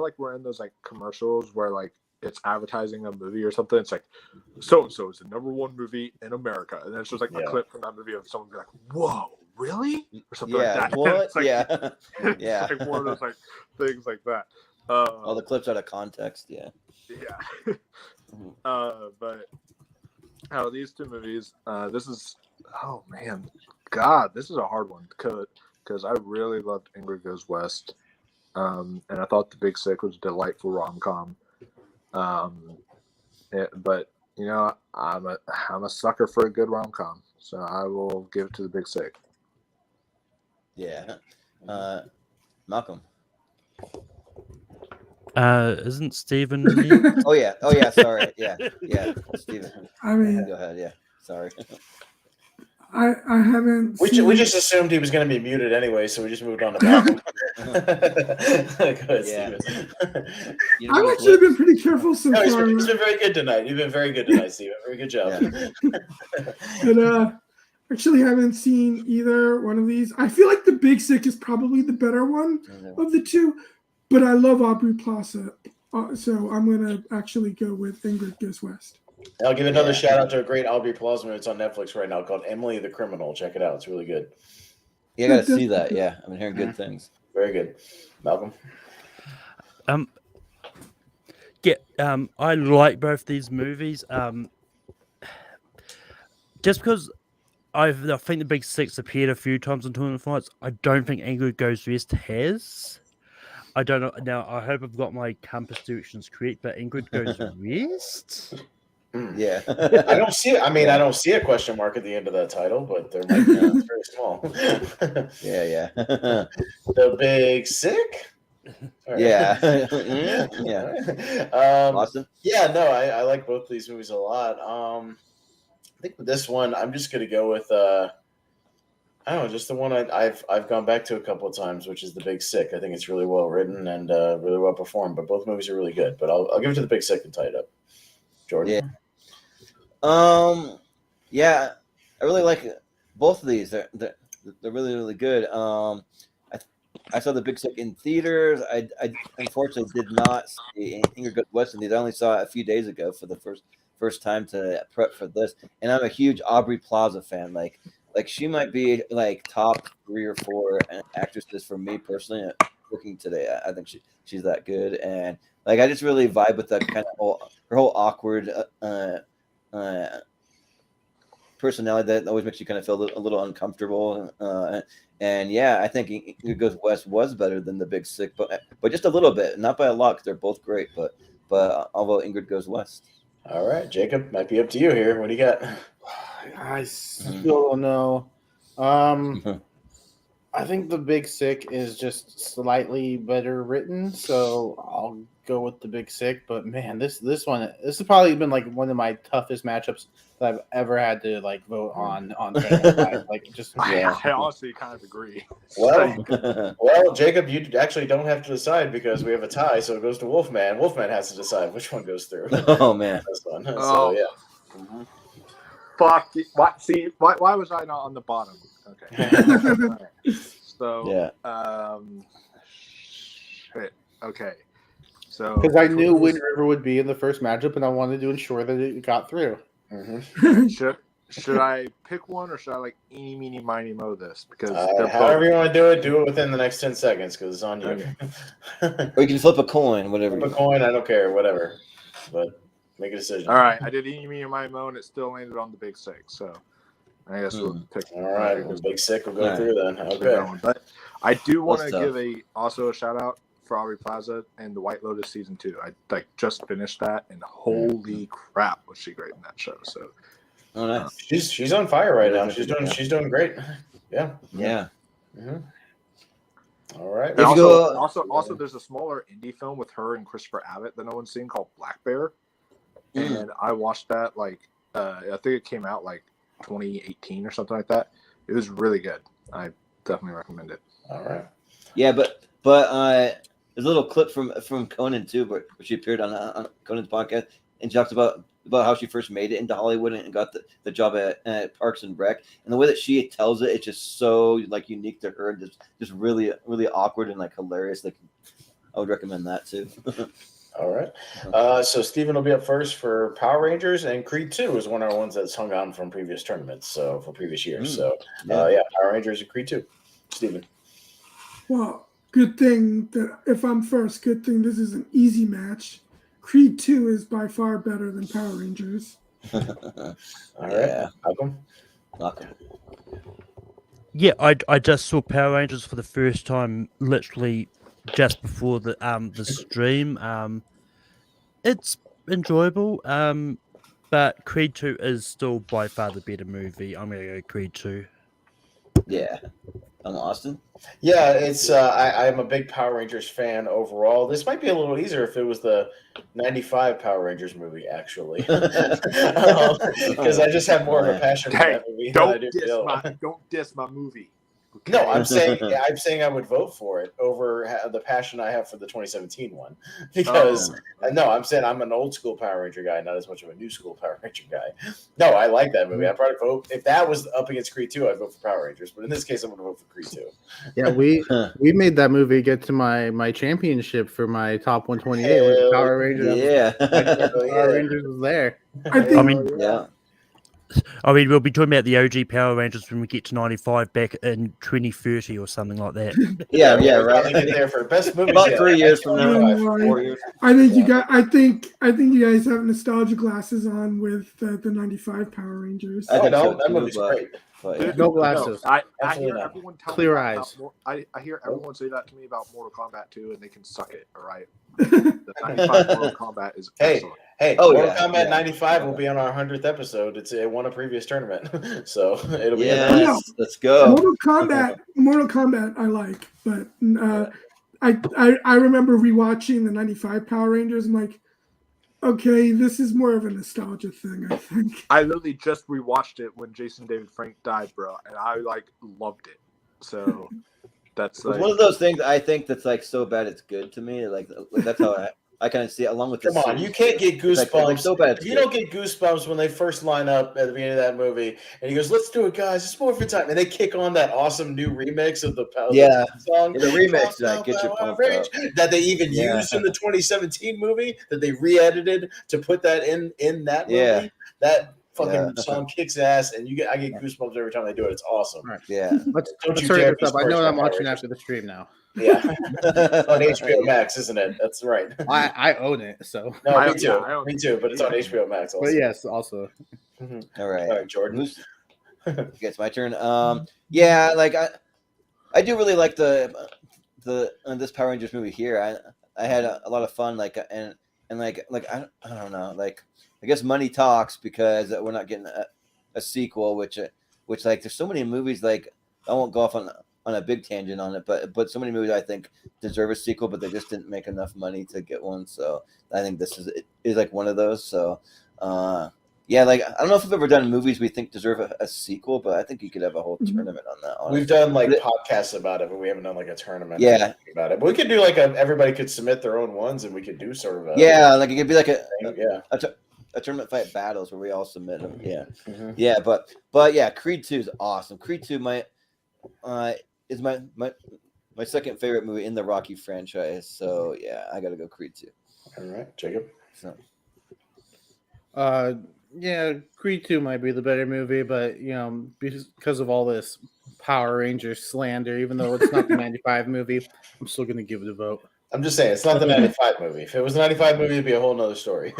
like we're in those like commercials where like it's advertising a movie or something. It's like so is the #1 movie in America, and then it's just like a clip from that movie of someone being like, "Whoa, really?" or something like that. What? Like, Yeah. it's like one of those like things like that. All the clips out of context. Yeah. Yeah. But these two movies. This is this is a hard one because I really loved Ingrid Goes West, and I thought The Big Sick was a delightful rom-com. But I'm a sucker for a good rom-com, so I will give it to The Big Sick. Yeah. Malcolm. Isn't Steven here? Oh yeah. Sorry. Yeah. Steven. I mean, Go ahead. Yeah. Sorry. I haven't. We just assumed he was going to be muted anyway, so we just moved on to Malcolm. Go ahead, Yeah. Steven. I've actually been pretty careful so No, far. he's been very good tonight. You've been very good tonight, Steven. Very good job. And actually haven't seen either one of these. I feel like The Big Sick is probably the better one of the two, but I love Aubrey Plaza, so I'm gonna actually go with Ingrid Goes West. I'll give another shout out to a great Aubrey Plaza movie. It's on Netflix right now called Emily the Criminal. Check it out. It's really good. Yeah, I gotta see that. Yeah, I've been hearing good things. Very good. Malcolm? I like both these movies. Just because I think The Big Sick's appeared a few times in tournament fights, I don't think Ingrid Goes West has. I don't know. Now, I hope I've got my compass directions correct, but Ingrid Goes West? Yeah. I don't see it. I mean, I don't see a question mark at the end of that title, but there might be. It's very small. Yeah. The Big Sick? Right. Yeah. Yeah. Austin? Yeah, no, I like both of these movies a lot. I think with this one, I'm just going to go with, I don't know, just the one I've gone back to a couple of times, which is The Big Sick. I think it's really well written and really well performed, but both movies are really good. But I'll give it to The Big Sick and tie it up. Jordan? Yeah. I really like both of these. They're really, really good. I saw the Big Sick in theaters. I unfortunately did not see Ingrid Goes West in these. I only saw it a few days ago for the first time to prep for this. And I'm a huge Aubrey Plaza fan. Like she might be like top 3 or 4 actresses for me personally. Looking today, I think she's that good, and like I just really vibe with that kind of her whole awkward personality that always makes you kind of feel a little uncomfortable. And yeah, I think Ingrid Goes West was better than the Big Sick, but just a little bit, not by a lot, because they're both great. But although Ingrid Goes West. All right, Jacob, might be up to you here. What do you got? I still don't know. I think the Big Sick is just slightly better written, so I'll go with the Big Sick. But man, this has probably been like one of my toughest matchups that I've ever had to like vote on. Like just I honestly kind of agree. Well, Jacob, you actually don't have to decide because we have a tie, so it goes to Wolfman. Wolfman has to decide which one goes through. Oh man, this one. Oh. So yeah. Mm-hmm. Fuck. Why was I not on the bottom? Okay. So yeah. Shit. Okay. So because I knew Wind River would be in the first matchup, and I wanted to ensure that it got through. Mm-hmm. Should I pick one, or should I like eeny, meeny, miny, mo this? Because however you want to do it within the next 10 seconds because it's on you. Okay. Or you can flip a coin, whatever. Flip a coin, I don't care, whatever. But make a decision. All right, I did eeny, meeny, miny, mo, and it still landed on the Big Sick. So I guess we'll pick. All right, the Big Sick will go through then. Okay. But I do want to give also a shout out for Aubrey Plaza and the White Lotus season 2. I like just finished that, and holy crap, was she great in that show! So, oh nice. She's on fire right now. She's doing great. Yeah. Yeah. Mm-hmm. All right. And also, there's a smaller indie film with her and Christopher Abbott that no one's seen called Black Bear, and I watched that I think it came out like 2018 or something like that. It was really good. I definitely recommend it. All right. Yeah, but there's a little clip from Conan too, where she appeared on Conan's podcast, and she talks about how she first made it into Hollywood and got the job at Parks and Rec, and the way that she tells it, it's just so like unique to her, and just really really awkward and like hilarious. Like I would recommend that too. All right. So Steven will be up first for Power Rangers, and Creed 2 is one of our ones that's hung on from previous tournaments, so from previous years. So Power Rangers and Creed 2. Steven. Well, good thing that if I'm first, good thing this is an easy match. Creed 2 is by far better than Power Rangers. All right. Malcolm. Yeah, I just saw Power Rangers for the first time literally just before the stream. It's enjoyable, but Creed 2 is still by far the better movie. I'm gonna go Creed 2. Yeah. Austin? Yeah, it's I'm a big Power Rangers fan overall. This might be a little easier if it was the 95 Power Rangers movie, actually. Because I just have more of a passion for that movie than I do Don't diss my movie. Okay. No, I'm saying I would vote for it over the passion I have for the 2017 one. Because I'm saying I'm an old school Power Ranger guy, not as much of a new school Power Ranger guy. No, I like that movie. I'd probably vote if that was up against Creed 2. I'd vote for Power Rangers, but in this case, I'm going to vote for Creed 2. Yeah, we made that movie get to my championship for my top 128 with Power Rangers. Yeah, Power Rangers was there. I mean, we'll be talking about the OG Power Rangers when we get to 95 back in 2030 or something like that. yeah, right. Get there for best movie. About 3 years from now, 4 years. I think you guys have nostalgia glasses on with the 95 Power Rangers. That movie's great. No glasses. I hear everyone tell clear me eyes. I hear everyone say that to me about Mortal Kombat 2, and they can suck it. All right. The 95 Mortal Kombat is excellent. Hey, Mortal Kombat 95 will be on our 100th episode. It won a previous tournament, so it'll be. Let's go. Mortal Kombat, I like, but I remember rewatching the 95 Power Rangers. I'm like, okay, this is more of a nostalgia thing, I think. I literally just rewatched it when Jason David Frank died, bro, and I loved it. So that's it's one of those things I think that's like so bad it's good to me. Like that's how I kind of see it along with the Come on, series. you can't get It's like, they're goosebumps. so bad. You don't get goosebumps when they first line up at the beginning of that movie, and he goes, "Let's do it, guys. It's more for time." And they kick on that awesome new remix of the Yeah. song, The remix that gets you pumped up. that they even Yeah. used in the 2017 movie that they re-edited to put that in that movie. Yeah. That fucking song kicks ass, and I get goosebumps every time they do it. It's awesome. Right. Yeah. Let's you hurry dare this up. I be know what I'm Power watching Rangers. after the stream now. Yeah, it's on HBO Max, isn't it? That's right. I own it, so. No, me too. Yeah, Me too. But it's on HBO Max also. But yes, also. All right. All right, Jordan. I guess my turn. Yeah, like I do really like this Power Rangers movie here. I had a lot of fun, like and like I don't know, like I guess money talks because we're not getting a sequel, which like there's so many movies, like I won't go off on a big tangent on it, but so many movies I think deserve a sequel, but they just didn't make enough money to get one. So I think this is like one of those. So yeah, like I don't know if we've ever done movies we think deserve a sequel, but I think you could have a whole tournament on that. Honestly. We've done like podcasts about it, but we haven't done like a tournament. Yeah. About it. But we could do like everybody could submit their own ones, and we could do sort of a yeah, like it could be like a tournament fight battles where we all submit them. Yeah, yeah, but yeah, Creed 2 is awesome. Creed 2 is my second favorite movie in the Rocky franchise. So yeah, I gotta go Creed 2. All right, Jacob. So. Yeah, Creed 2 might be the better movie, but because of all this Power Rangers slander, even though it's not the 95 movie, I'm still gonna give it a vote. I'm just saying it's not the 95 movie. If it was the 95 movie, it'd be a whole nother story.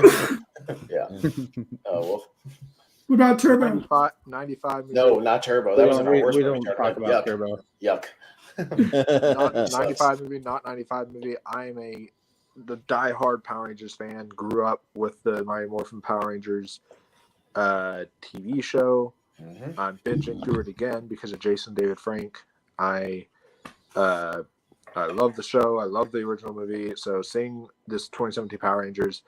Yeah. Wolf. What about Turbo? 95 movie. No, not Turbo. That was in our worst we movie don't tournament. talk about Yuck. Turbo. Yuck. Not 95 movie, not 95 movie. I am the diehard Power Rangers fan. Grew up with the Mighty Morphin Power Rangers TV show. I'm binging through it again because of Jason David Frank. I love the show. I love the original movie. So seeing this 2017 Power Rangers,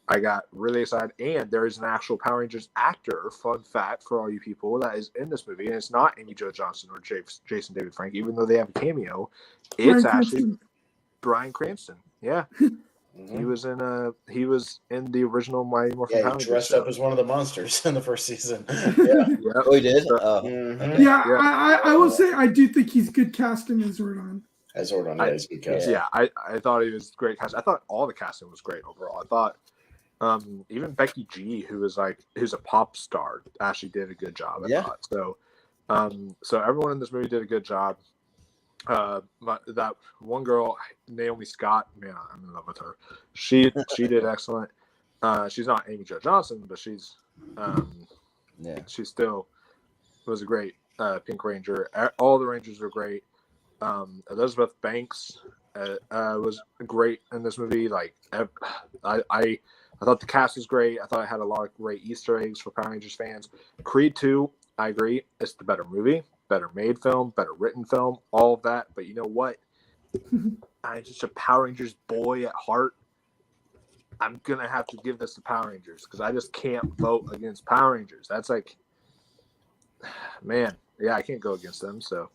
I got really excited. And there is an actual Power Rangers actor, fun fact for all you people, that is in this movie. And it's not Amy Jo Johnson or Jason David Frank, even though they have a cameo. It's actually Bryan Cranston. Yeah. He was in the original Mighty Morphin Power Rangers. He dressed up as one of the monsters in the first season. Yeah. Oh, he did? Yeah, I will say I do think he's good casting as Zordon. As Zordon, he's good casting. Yeah, I thought he was great casting. I thought all the casting was great overall. I thought even Becky G, who's a pop star, actually did a good job. I thought. So everyone in this movie did a good job. That one girl, Naomi Scott, man, I'm in love with her. She did excellent. She's not Amy Jo Johnson, but she's she still was a great Pink Ranger. All the Rangers were great. Elizabeth Banks was great in this movie. Like I thought the cast was great. I thought it had a lot of great Easter eggs for Power Rangers fans. Creed 2, I agree, it's the better movie, better made film, better written film, all of that. But you know what? I'm just a Power Rangers boy at heart. I'm gonna have to give this to Power Rangers because I just can't vote against Power Rangers. That's like, man, yeah, I can't go against them. So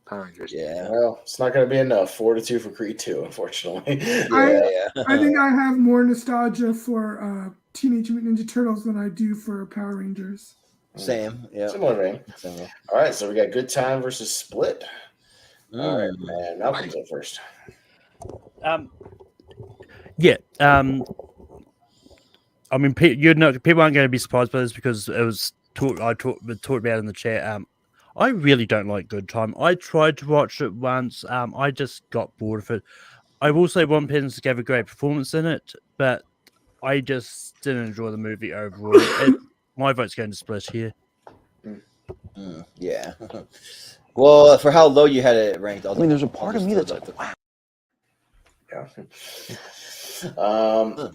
Power Rangers. Yeah. Well, it's not going to be enough. 4-2 for Creed 2, unfortunately. I think I have more nostalgia for Teenage Mutant Ninja Turtles than I do for Power Rangers. Same. Yeah. Similar vein. All right, so we got Good Time versus Split. All right, man. Malcolm's up first. Yeah. I mean, people aren't going to be surprised by this because it was talked about in the chat. I really don't like Good Time. I tried to watch it once. I just got bored of it. I will say One Piece gave a great performance in it, but I just didn't enjoy the movie overall. My vote's going to Split here. Yeah. Well, for how low you had it ranked, I mean, there's a part of me that's like, wow.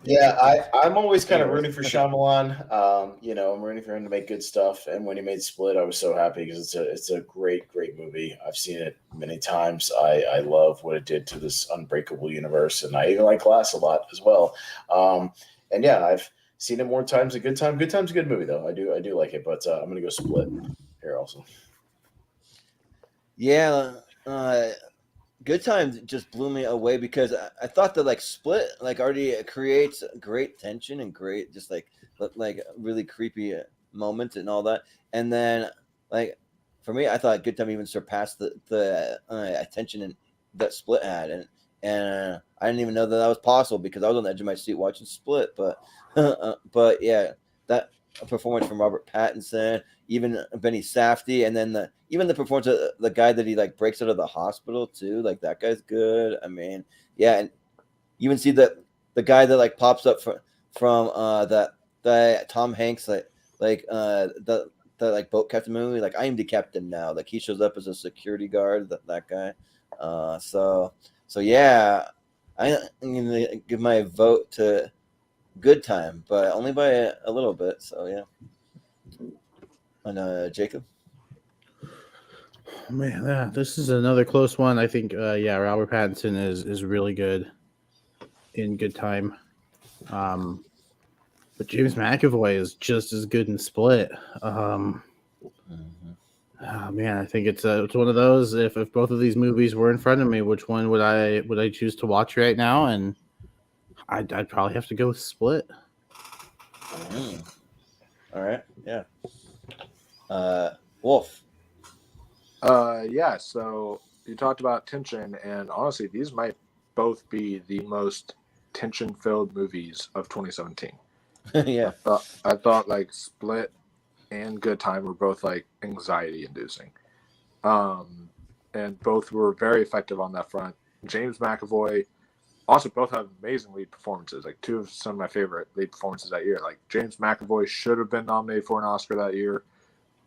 Yeah. I'm always kind of rooting for Shyamalan. I'm rooting for him to make good stuff. And when he made Split, I was so happy because it's a great, great movie. I've seen it many times. I love what it did to this unbreakable universe, and I even like Glass a lot as well. And yeah, I've seen it more times than Good Time. Good Time's a good movie though. I do like it, but I'm gonna go Split here also. Yeah. Good Time just blew me away because I thought that like Split like already creates great tension and great just like really creepy moments and all that, and then like for me I thought Good Time even surpassed the attention that Split had, and I didn't even know that was possible because I was on the edge of my seat watching Split, but yeah, that performance from Robert Pattinson, even Benny Safdie, and then even the performance of the guy that he like breaks out of the hospital too, like that guy's good. I mean, yeah, and you even see the guy that like pops up from that Tom Hanks the like boat captain movie, like I am the captain now. Like he shows up as a security guard, that guy. So yeah, I'm gonna give my vote to Good Time, but only by a little bit. So yeah. And Jacob. Man, yeah, this is another close one. I think, Robert Pattinson is really good in Good Time. But James McAvoy is just as good in Split. Oh man, I think it's one of those. If both of these movies were in front of me, which one would I choose to watch right now? And I'd probably have to go with Split. All right, yeah. Wolf. Yeah. So you talked about tension, and honestly, these might both be the most tension-filled movies of 2017. Yeah. I thought like Split and Good Time were both like anxiety-inducing, and both were very effective on that front. James McAvoy also both have amazing lead performances, like two of some of my favorite lead performances that year. Like James McAvoy should have been nominated for an Oscar that year.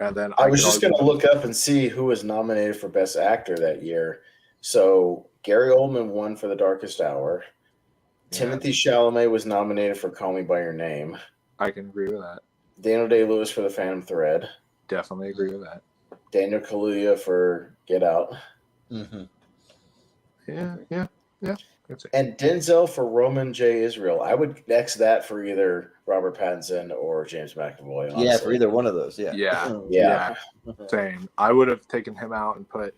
And then I was just going to look up and see who was nominated for Best Actor that year. So Gary Oldman won for The Darkest Hour. Yeah. Timothée Chalamet was nominated for Call Me by Your Name. I can agree with that. Daniel Day-Lewis for The Phantom Thread. Definitely agree with that. Daniel Kaluuya for Get Out. Mm-hmm. Yeah. And Denzel for Roman J. Israel. I would X that for either Robert Pattinson or James McAvoy. Honestly. Yeah, for either one of those. Yeah. Yeah. Same. I would have taken him out and put.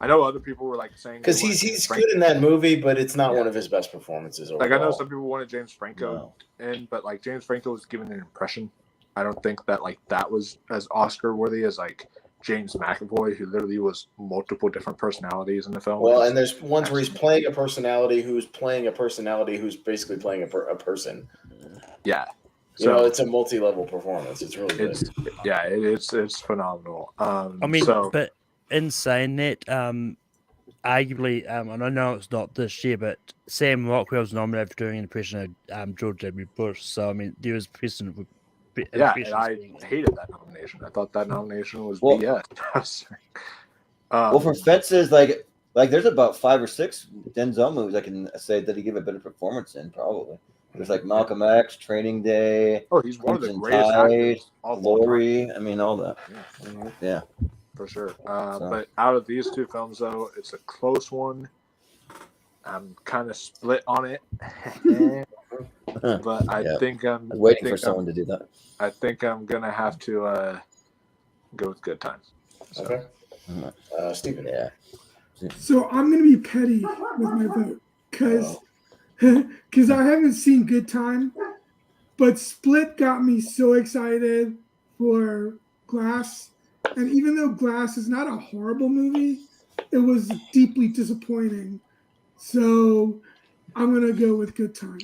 I know other people were like saying because he's good in that movie, but it's not one of his best performances. Overall. Like I know some people wanted James Franco in, but like James Franco was given an impression. I don't think that like that was as Oscar worthy as like James McAvoy, who literally was multiple different personalities in the film. Well, and there's ones where he's playing a personality who's playing a personality who's basically playing a person. Yeah. You know, it's a multi-level performance. It's really good. It's phenomenal. But in saying that, arguably, and I know it's not this year, but Sam Rockwell was nominated for doing an impression of George W. Bush. So, I mean, there was precedent with. Yeah, and I hated that nomination. I thought that nomination was BS. Well, for Fences, like there's about 5 or 6 Denzel movies I can say that he gave a better performance in, probably. There's like Malcolm X, Training Day. Oh, he's one of the greatest actors. Glory. I mean, all that. Yeah. For sure. But out of these two films, though, it's a close one. I'm kind of split on it. But I think I'm waiting for someone to do that. I think I'm going to have to go with Good Time. So. Okay. Stephen. Yeah. So I'm going to be petty with my vote because I haven't seen Good Time, but Split got me so excited for Glass. And even though Glass is not a horrible movie, it was deeply disappointing. So I'm going to go with Good Time.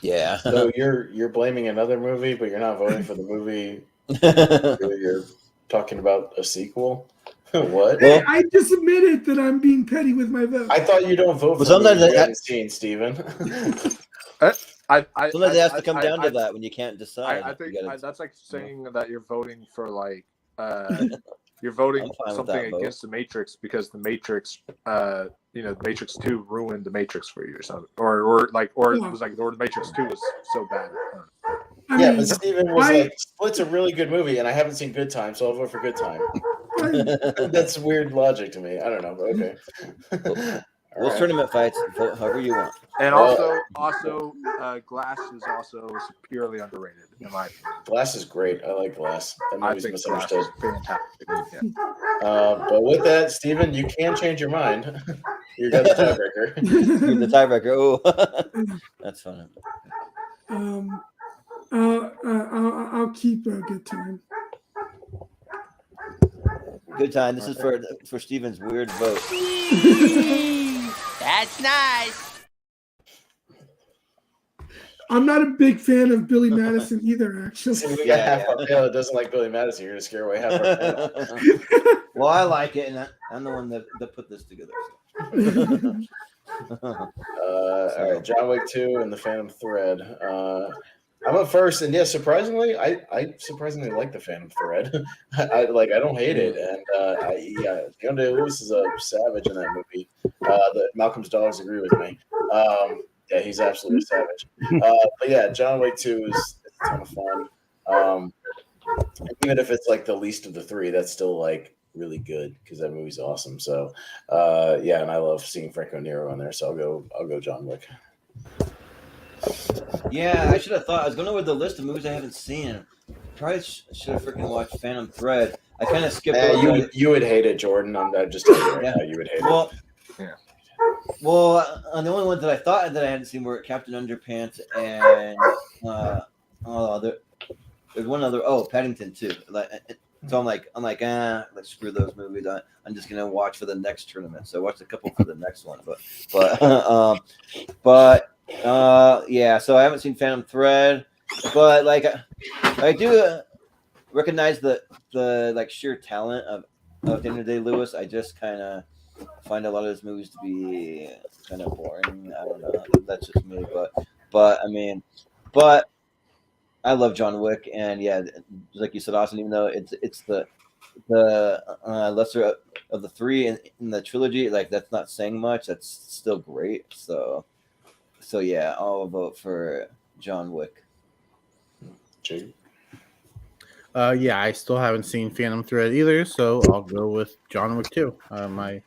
Yeah. So you're blaming another movie, but you're not voting for the movie. You're talking about a sequel. What? Hey, I just admitted that I'm being petty with my vote. I thought you don't vote for sometimes movies you haven't seen, Steven. Sometimes it has to come down to that when you can't decide. I think that's like saying that you're voting for like you're voting something against the Matrix because the Matrix, the Matrix 2 ruined the Matrix for you or something, or it was like, or the Matrix 2 was so bad. But Steven was like, Split's a really good movie, and I haven't seen Good Time, so I'll vote for Good Time. That's weird logic to me. I don't know, but okay. Those tournament fights, vote however you want. And also, Glass is also purely underrated, in my opinion. Glass is great. I like Glass. That movie's misunderstood. Glass is fantastic. Yeah. But with that, Steven, you can change your mind. You got the tiebreaker. You're the tiebreaker. Oh, that's funny. I'll keep a good time. Good time. This is for Steven's weird vote. That's nice. I'm not a big fan of Billy Madison either, actually. See, we got half our panel that doesn't like Billy Madison. You're gonna scare away half our panel. Well, I like it, and I'm the one that put this together. All right, John Wick 2 and the Phantom Thread. I'm up first, and yeah, surprisingly, I surprisingly like the Phantom Thread. I don't hate it, and Daniel Day-Lewis is a savage in that movie. Malcolm's dogs agree with me. Yeah, he's absolutely a savage. But yeah, John Wick 2 is a ton of fun. Even if it's like the least of the three, that's still like really good because that movie's awesome. So yeah, and I love seeing Franco Nero on there. So I'll go John Wick. Yeah, I should have thought. I was going over the list of movies I haven't seen. Probably should have freaking watched Phantom Thread. I kind of skipped over. You would hate it, Jordan. I'm just telling you right now, you would hate it. Well, the only ones that I thought that I hadn't seen were Captain Underpants and there's one other. Oh, Paddington 2. So I'm like, screw those movies. I'm just gonna watch for the next tournament. So I watched a couple for the next one, yeah. So I haven't seen Phantom Thread, but like I do recognize the like sheer talent of Daniel Day-Lewis. I just kind of find a lot of his movies to be kind of boring. I don't know. That's just me, but I love John Wick, and yeah, like you said, Austin. Even though it's the lesser of the three in the trilogy, like that's not saying much. That's still great. So yeah, I'll vote for John Wick. Jake? Yeah, I still haven't seen Phantom Thread either, so I'll go with John Wick 2. You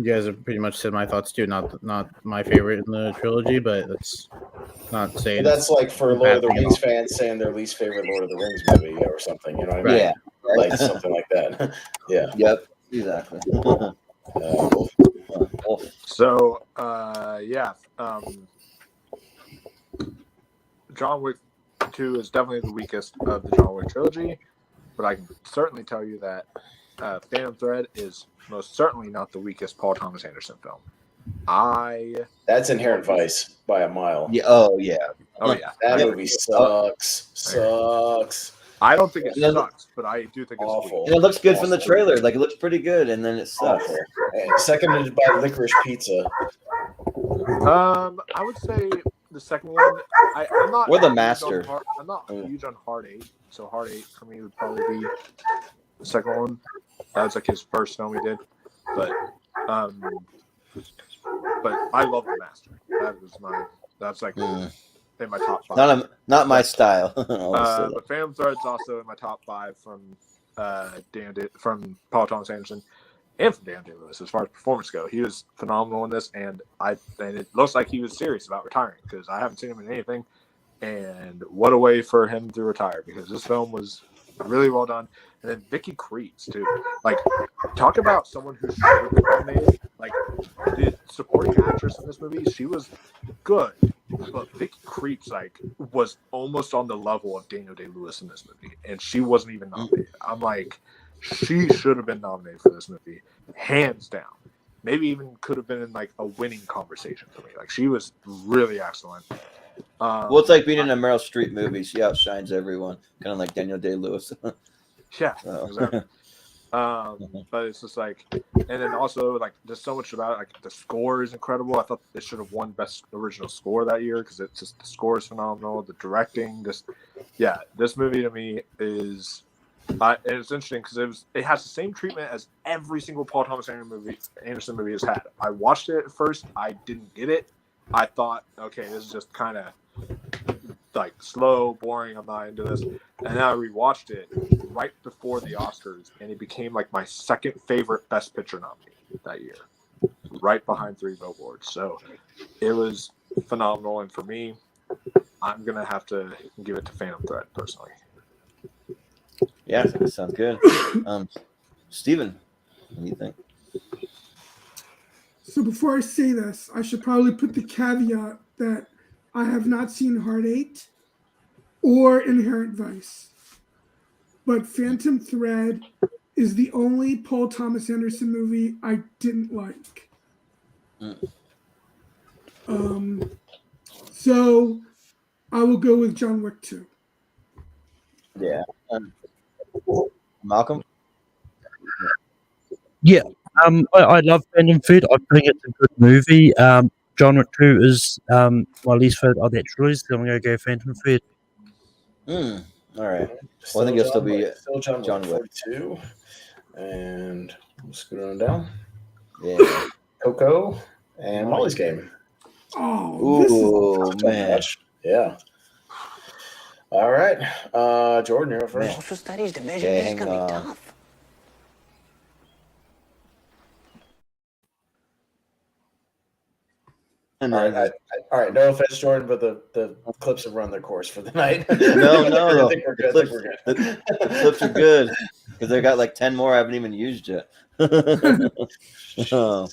guys have pretty much said my thoughts too. Not my favorite in the trilogy, but that's not saying that's like for Lord of the Rings fans saying their least favorite Lord of the Rings movie or something. You know what I mean? Yeah, like something like that. Yeah. Yep. Exactly. So, John Wick 2 is definitely the weakest of the John Wick trilogy, but I can certainly tell you that Phantom Thread is most certainly not the weakest Paul Thomas Anderson film. That's Inherent Vice by a mile. Yeah. Oh yeah. That movie sucks. I don't think it sucks, but I do think it's awful. And it looks good from the trailer. Like it looks pretty good, and then it sucks. Seconded by Licorice Pizza. I would say the second one. I'm not. Or The Master. I'm not huge on Hard 8, so Hard 8 for me would probably be the second one. That was like his first film he did, but I love The Master. That's like in my top 5. Not my style. But Phantom Thread's also in my top 5 from Paul Thomas Anderson and from Daniel Day-Lewis as far as performance go. He was phenomenal in this, and it looks like he was serious about retiring because I haven't seen him in anything. And what a way for him to retire, because this film was really well done. And then Vicky Krieps too. Like, talk about someone who should have been nominated. Like, the supporting actress in this movie, she was good, but Vicky Krieps was almost on the level of Daniel Day-Lewis in this movie, and she wasn't even nominated. I'm like, she should have been nominated for this movie, hands down. Maybe even could have been in like a winning conversation for me. Like, she was really excellent. Well, it's like being in a Meryl Streep movie. She outshines everyone, kind of like Daniel Day-Lewis. Yeah, exactly. But it's just like, and then also like there's so much about it. Like the score is incredible. I thought it should have won Best Original Score that year because it's just the score is phenomenal. The directing, this movie to me is, and it's interesting because it has the same treatment as every single Paul Thomas Anderson movie has had. I watched it at first, I didn't get it. I thought, okay, this is just kind of like slow, boring. I'm not into this. And then I rewatched it right before the Oscars, and it became like my second favorite Best Picture nominee that year, right behind Three Billboards. So it was phenomenal. And for me, I'm going to have to give it to Phantom Thread personally. Yeah, that sounds good. Steven, what do you think? So before I say this, I should probably put the caveat that I have not seen Heart 8 or Inherent Vice. But Phantom Thread is the only Paul Thomas Anderson movie I didn't like. So I will go with John Wick 2. Yeah. Malcolm? Yeah, I love Phantom Thread. I think it's a good movie. John Wick 2 is my least favorite of that trilogy, so I'm going to go Phantom Thread. All right. Well, I think it'll still be still John Wick. 42. And we'll scoot on down. Yeah. Coco and Molly's Game. Oh, Ooh, man. Yeah. All right. Jordan, you're up first. Social studies division, Okay, this is hang going to be on. tough. And All then, right. No offense, Jordan, but the clips have run their course for the night. no. I think we're good. The clips are good because they got like 10 more I haven't even used yet. Yeah.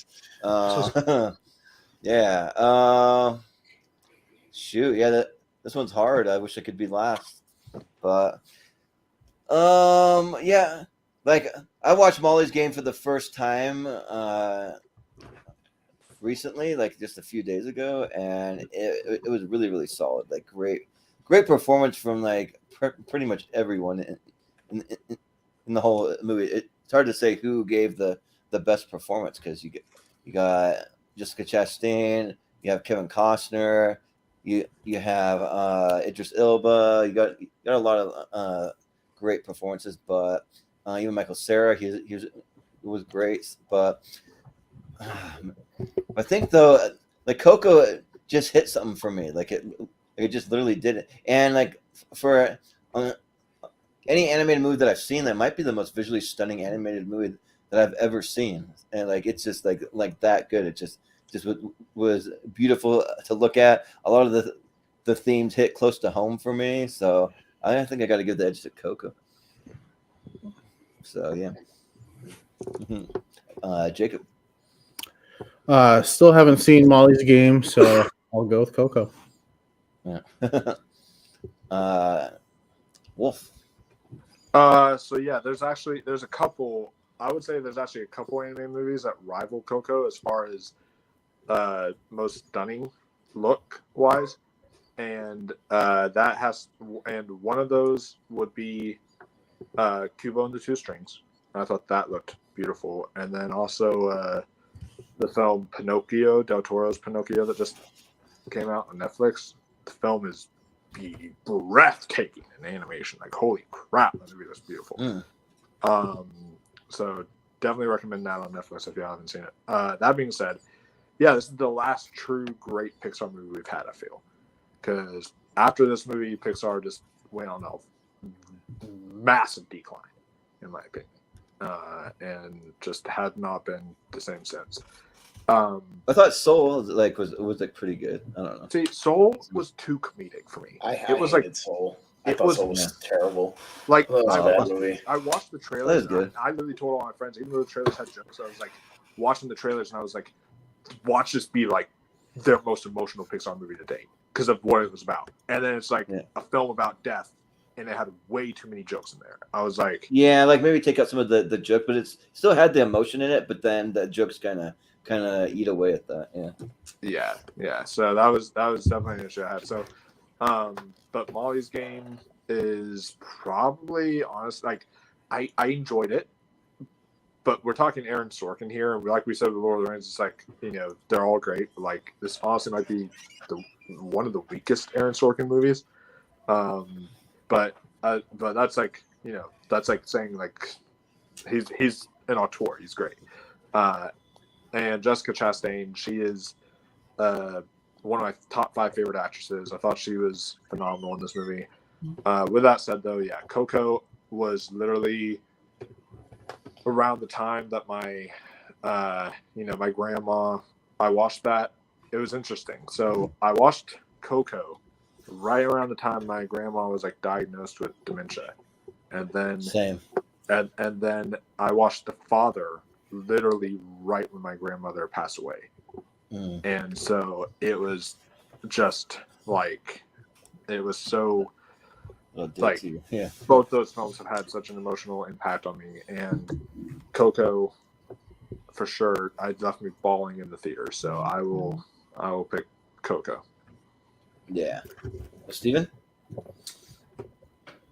Shoot. Yeah. This one's hard. I wish I could be last, but yeah. Like I watched Molly's Game for the first time recently, like just a few days ago, and it was really, really solid. Like great performance from like pretty much everyone in the whole movie. It's hard to say who gave the best performance because you got Jessica Chastain, you have Kevin Costner, you have Idris Elba, you got a lot of great performances, but even Michael Cera, he was great, but I think though, like Coco just hit something for me. Like it just literally did it. And like for any animated movie that I've seen, that might be the most visually stunning animated movie that I've ever seen. And like it's just like that good. It just was beautiful to look at. A lot of the themes hit close to home for me. So I think I got to give the edge to Coco. So yeah, Jacob. Still haven't seen Molly's Game, so I'll go with Coco. Yeah. Wolf. So yeah, there's a couple. I would say there's actually a couple anime movies that rival Coco as far as most stunning look wise, and one of those would be Kubo and the Two Strings. I thought that looked beautiful, and then also the film Pinocchio, Del Toro's Pinocchio that just came out on Netflix. The film is breathtaking in animation. Like holy crap, that movie was beautiful. So definitely recommend that on Netflix if you haven't seen it. That being said, yeah, this is the last true great Pixar movie we've had, I feel, because after this movie, Pixar just went on a massive decline, in my opinion, and just had not been the same since. I thought Soul was like pretty good. I don't know. See, Soul was too comedic for me. I it was hated like Soul. I thought Soul was terrible. Like That was a bad movie. I watched the That trailers. was good. I literally told all my friends, even though the trailers had jokes, I was like watching the trailers and I was like, watch this be like their most emotional Pixar movie to date because of what it was about. And then it's like a film about death, and it had way too many jokes in there. I was like, yeah, like maybe take out some of the joke, but it's still had the emotion in it. But then the jokes kind of eat away at that. Yeah. So that was definitely an issue I had. So, but Molly's Game is probably honest. Like, I enjoyed it, but we're talking Aaron Sorkin here, and like we said with Lord of the Rings, it's like they're all great. But like this honestly might be one of the weakest Aaron Sorkin movies. But that's like that's like saying like he's an auteur. He's great. And Jessica Chastain, she is one of my top 5 favorite actresses. I thought she was phenomenal in this movie. With that said, though, yeah, Coco was literally around the time that my grandma. I watched that. It was interesting. So I watched Coco right around the time my grandma was like diagnosed with dementia, and then Same. and then I watched The Father literally right when my grandmother passed away. And so it was just like, it was so, like, yeah. both those films have had such an emotional impact on me. And Coco, for sure, I left me bawling in the theater. So I will pick Coco. Yeah. Steven?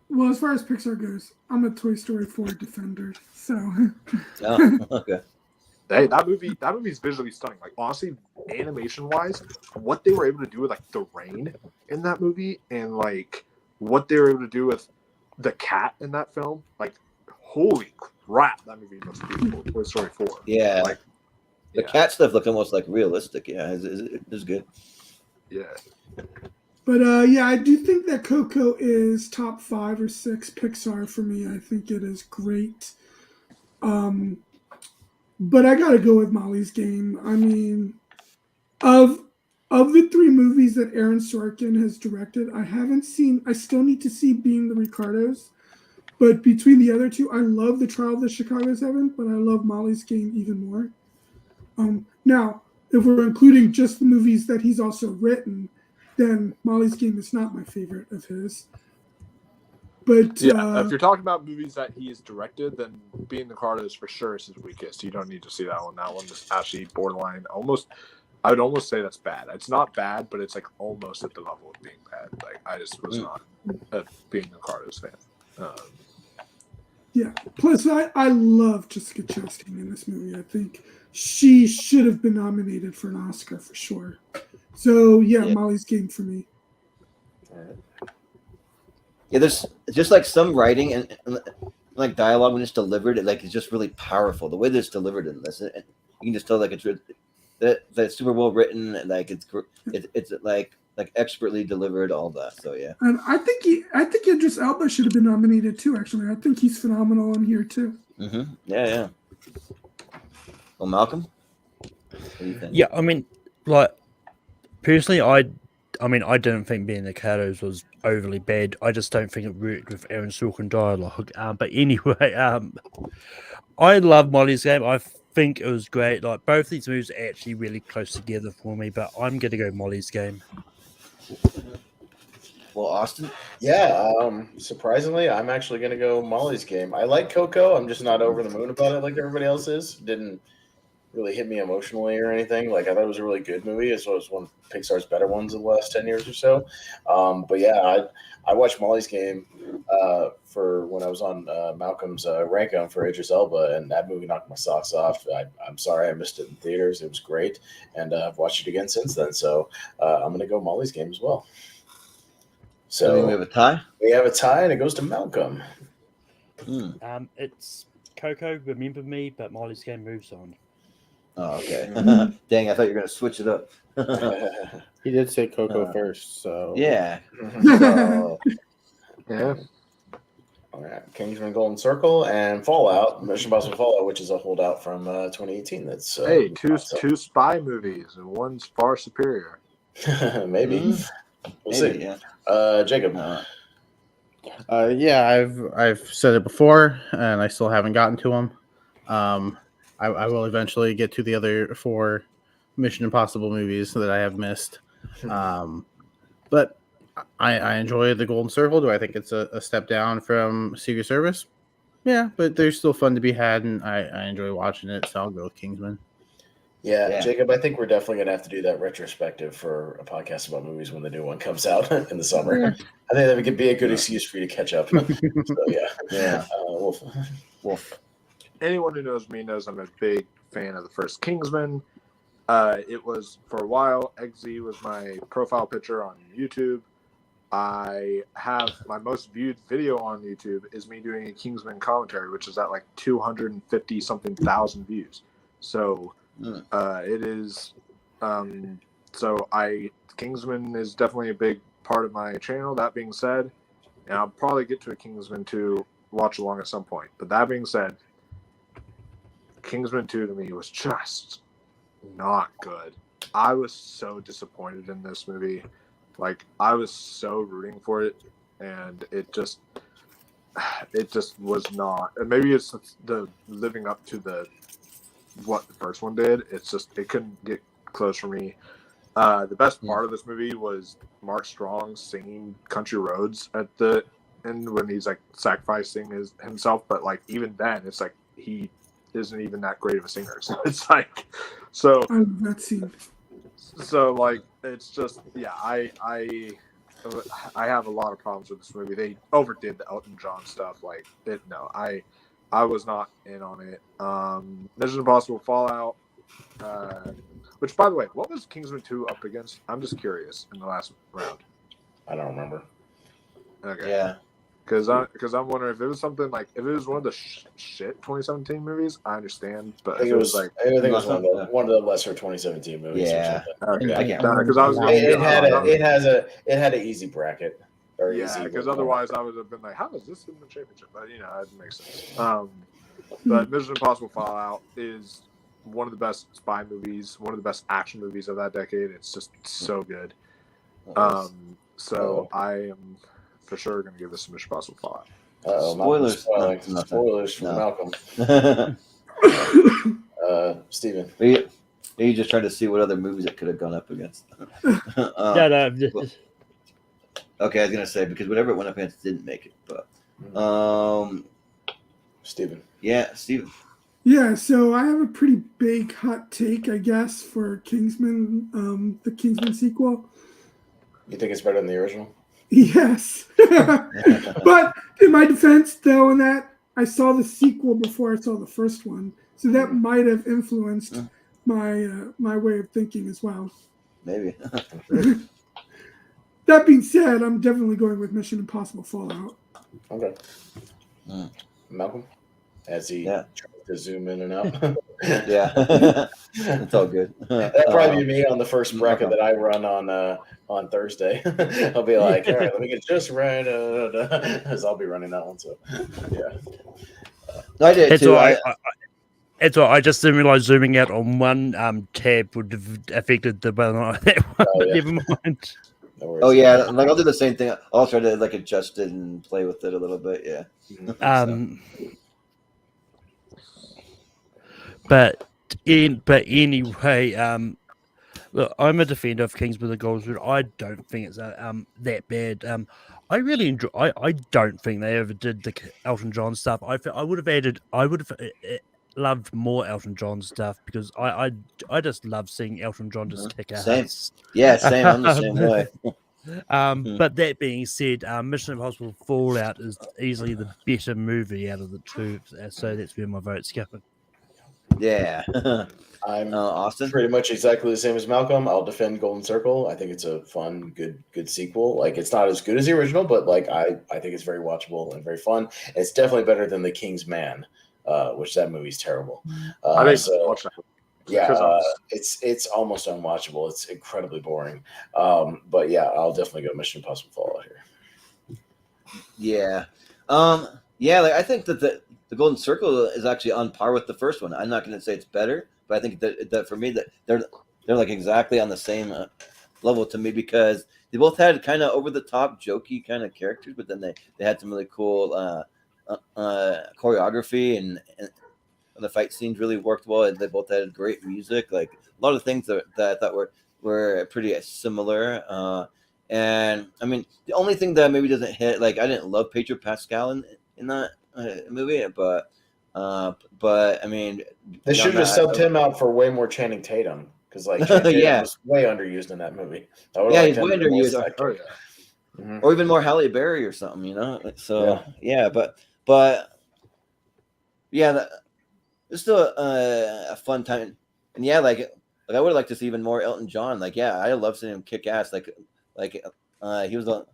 Well, as far as Pixar goes, I'm a Toy Story 4 defender. So Oh, okay. Hey, that movie is visually stunning. Like, honestly, animation wise, what they were able to do with like the rain in that movie, and like what they were able to do with the cat in that film, like, holy crap, that movie looks beautiful. Toy Story 4. Yeah. Like, The cat stuff looked almost like realistic. Yeah, it's good. Yeah. But yeah, I do think that Coco is top 5 or 6 Pixar for me. I think it is great. But I gotta go with Molly's Game. I mean, of the 3 movies that Aaron Sorkin has directed, I still need to see Being the Ricardos. But between the other 2, I love The Trial of the Chicago 7, but I love Molly's Game even more. Now, if we're including just the movies that he's also written, then Molly's Game is not my favorite of his. But yeah, if you're talking about movies that he has directed, then Being the Ricardos for sure is his weakest. You don't need to see that one. That one is actually borderline. I would almost say that's bad. It's not bad, but it's like almost at the level of being bad. Like, I just was not a Being the Ricardos fan. Yeah. Plus, I love Jessica Chastain in this movie. I think she should have been nominated for an Oscar for sure. So yeah, Molly's Game for me. Yeah, there's just like some writing and like dialogue when it's delivered, it's just really powerful. The way that it's delivered in this, you can just tell like that's super well written. Like it's like expertly delivered, all that. So yeah. And I think Idris Elba should have been nominated too. Actually, I think he's phenomenal in here too. Mm-hmm. Yeah. Well, Malcolm, what do you think? Yeah, I mean, like, personally, I didn't think Being the Ricardos was overly bad. I just don't think it worked with Aaron Sorkin dialogue. But anyway, I love Molly's Game. I think it was great. Like, both these movies are actually really close together for me, but I'm going to go Molly's Game. Well, Austin? Yeah, surprisingly, I'm actually going to go Molly's Game. I like Coco. I'm just not over the moon about it like everybody else is. Didn't really hit me emotionally or anything. Like, I thought it was a really good movie. It was one of Pixar's better ones in the last 10 years or so. But yeah, I watched Molly's Game for when I was on Malcolm's rank on for Idris Elba, and that movie knocked my socks off. I'm sorry I missed it in theaters. It was great, and I've watched it again since then. So I'm going to go Molly's Game as well. So we have a tie? We have a tie, and it goes to Malcolm. It's Coco, Remember Me, but Molly's Game moves on. Oh, okay. Dang, I thought you were going to switch it up. He did say Coco first, so yeah. So, Yeah. all right, Kingsman Golden Circle and Fallout, Mission Impossible Fallout, which is a holdout from 2018. That's Hey, two spy movies, and one's far superior. maybe. We'll see. Yeah. Jacob. yeah, I've said it before, and I still haven't gotten to them. I will eventually get to the other 4 Mission Impossible movies that I have missed. But I enjoy the Golden Circle. Do I think it's a step down from Secret Service? Yeah, but they're still fun to be had, and I enjoy watching it, so I'll go with Kingsman. Yeah, Jacob, I think we're definitely going to have to do that retrospective for a podcast about movies when the new one comes out in the summer. Yeah. I think that could be a good excuse for you to catch up. So, yeah. Wolf. Anyone who knows me knows I'm a big fan of the first Kingsman. It was, for a while, Eggsy was my profile picture on YouTube. I have my most viewed video on YouTube is me doing a Kingsman commentary, which is at like 250 something thousand views. So it is. Kingsman is definitely a big part of my channel. That being said, and I'll probably get to a Kingsman 2 watch along at some point. But that being said, Kingsman 2 to me was just not good. I was so disappointed in this movie. Like, I was so rooting for it, and it just was not. And maybe it's the living up to the what the first one did. It's just it couldn't get close for me. The best part of this movie was Mark Strong singing "Country Roads" at the end when he's like sacrificing himself. But like even then, it's like he isn't even that great of a singer. So it's like I love that scene. So like it's just I have a lot of problems with this movie. They overdid the Elton John stuff. Like I was not in on it. Mission Impossible Fallout. Which, by the way, what was Kingsman 2 up against? I'm just curious in the last round. I don't remember. Okay. Yeah. Because I'm wondering if it was something like if it was one of the shit 2017 movies, I understand. But I think if it was like I think it was one of the lesser 2017 movies. Yeah. Or something. okay, I can't because I was gonna It say, had an easy bracket. Or yeah, easy because one. otherwise I would have been like, how is this in the championship? But that makes sense. But Mission Impossible Fallout is one of the best spy movies, one of the best action movies of that decade. It's just so good. So I am for sure going to give this a Mission Impossible Fallout. Spoilers. Spoilers for No. Malcolm. Steven. You just tried to see what other movies it could have gone up against. No. Okay, I was gonna say because whatever it went up against didn't make it, but Steven. Yeah, Steven. Yeah, so I have a pretty big hot take, I guess, for Kingsman, the Kingsman sequel. You think it's better than the original? Yes. But in my defense, though, in that I saw the sequel before I saw the first one, so that might have influenced my way of thinking as well. Maybe. That being said, I'm definitely going with Mission Impossible Fallout. Okay. Malcolm, as he tries to zoom in and out. Yeah, it's all good. That'll probably be me on the first bracket that I run on Thursday. I'll be like, all right, let me get just right, as I'll be running that one. So, yeah. I did too. It's all. I just didn't realize zooming out on one tab would have affected the one. Never mind. Oh yeah, like I'll do the same thing. I'll try to like adjust it and play with it a little bit. Yeah. But anyway, look, I'm a defender of Kings with the Gold Root. I don't think it's that bad. I really enjoy. I don't think they ever did the Elton John stuff. I would have loved more Elton John stuff because I just love seeing Elton John just kick ass. Same. Yeah, same. I'm the same way. But that being said, Mission Impossible Fallout is easily the better movie out of the two, so that's where my vote's going. Yeah. I'm Austin? pretty much exactly the same as Malcolm. I'll defend Golden Circle. I think it's a fun, good sequel. Like it's not as good as the original, but like I think it's very watchable and very fun. It's definitely better than The King's Man, which that movie's terrible. I didn't watch that. Yeah, it's almost unwatchable. It's incredibly boring. But yeah, I'll definitely go Mission Impossible Fallout here. Yeah. Yeah, like I think that the Golden Circle is actually on par with the first one. I'm not going to say it's better, but I think that for me that they're like exactly on the same level to me because they both had kind of over the top jokey kind of characters, but then they had some really cool choreography and the fight scenes really worked well. And they both had great music, like a lot of things that I thought were pretty similar. And I mean, the only thing that maybe doesn't hit, like I didn't love Pedro Pascal in that movie, but I mean, they should have subbed him out for way more Channing Tatum because like Channing Tatum was way underused in that movie. Yeah, he's way underused. Or even more Halle Berry or something, you know. So yeah, but yeah, it's still a fun time, and yeah, like I would like to see even more Elton John. Like yeah, I love seeing him kick ass. Like he was a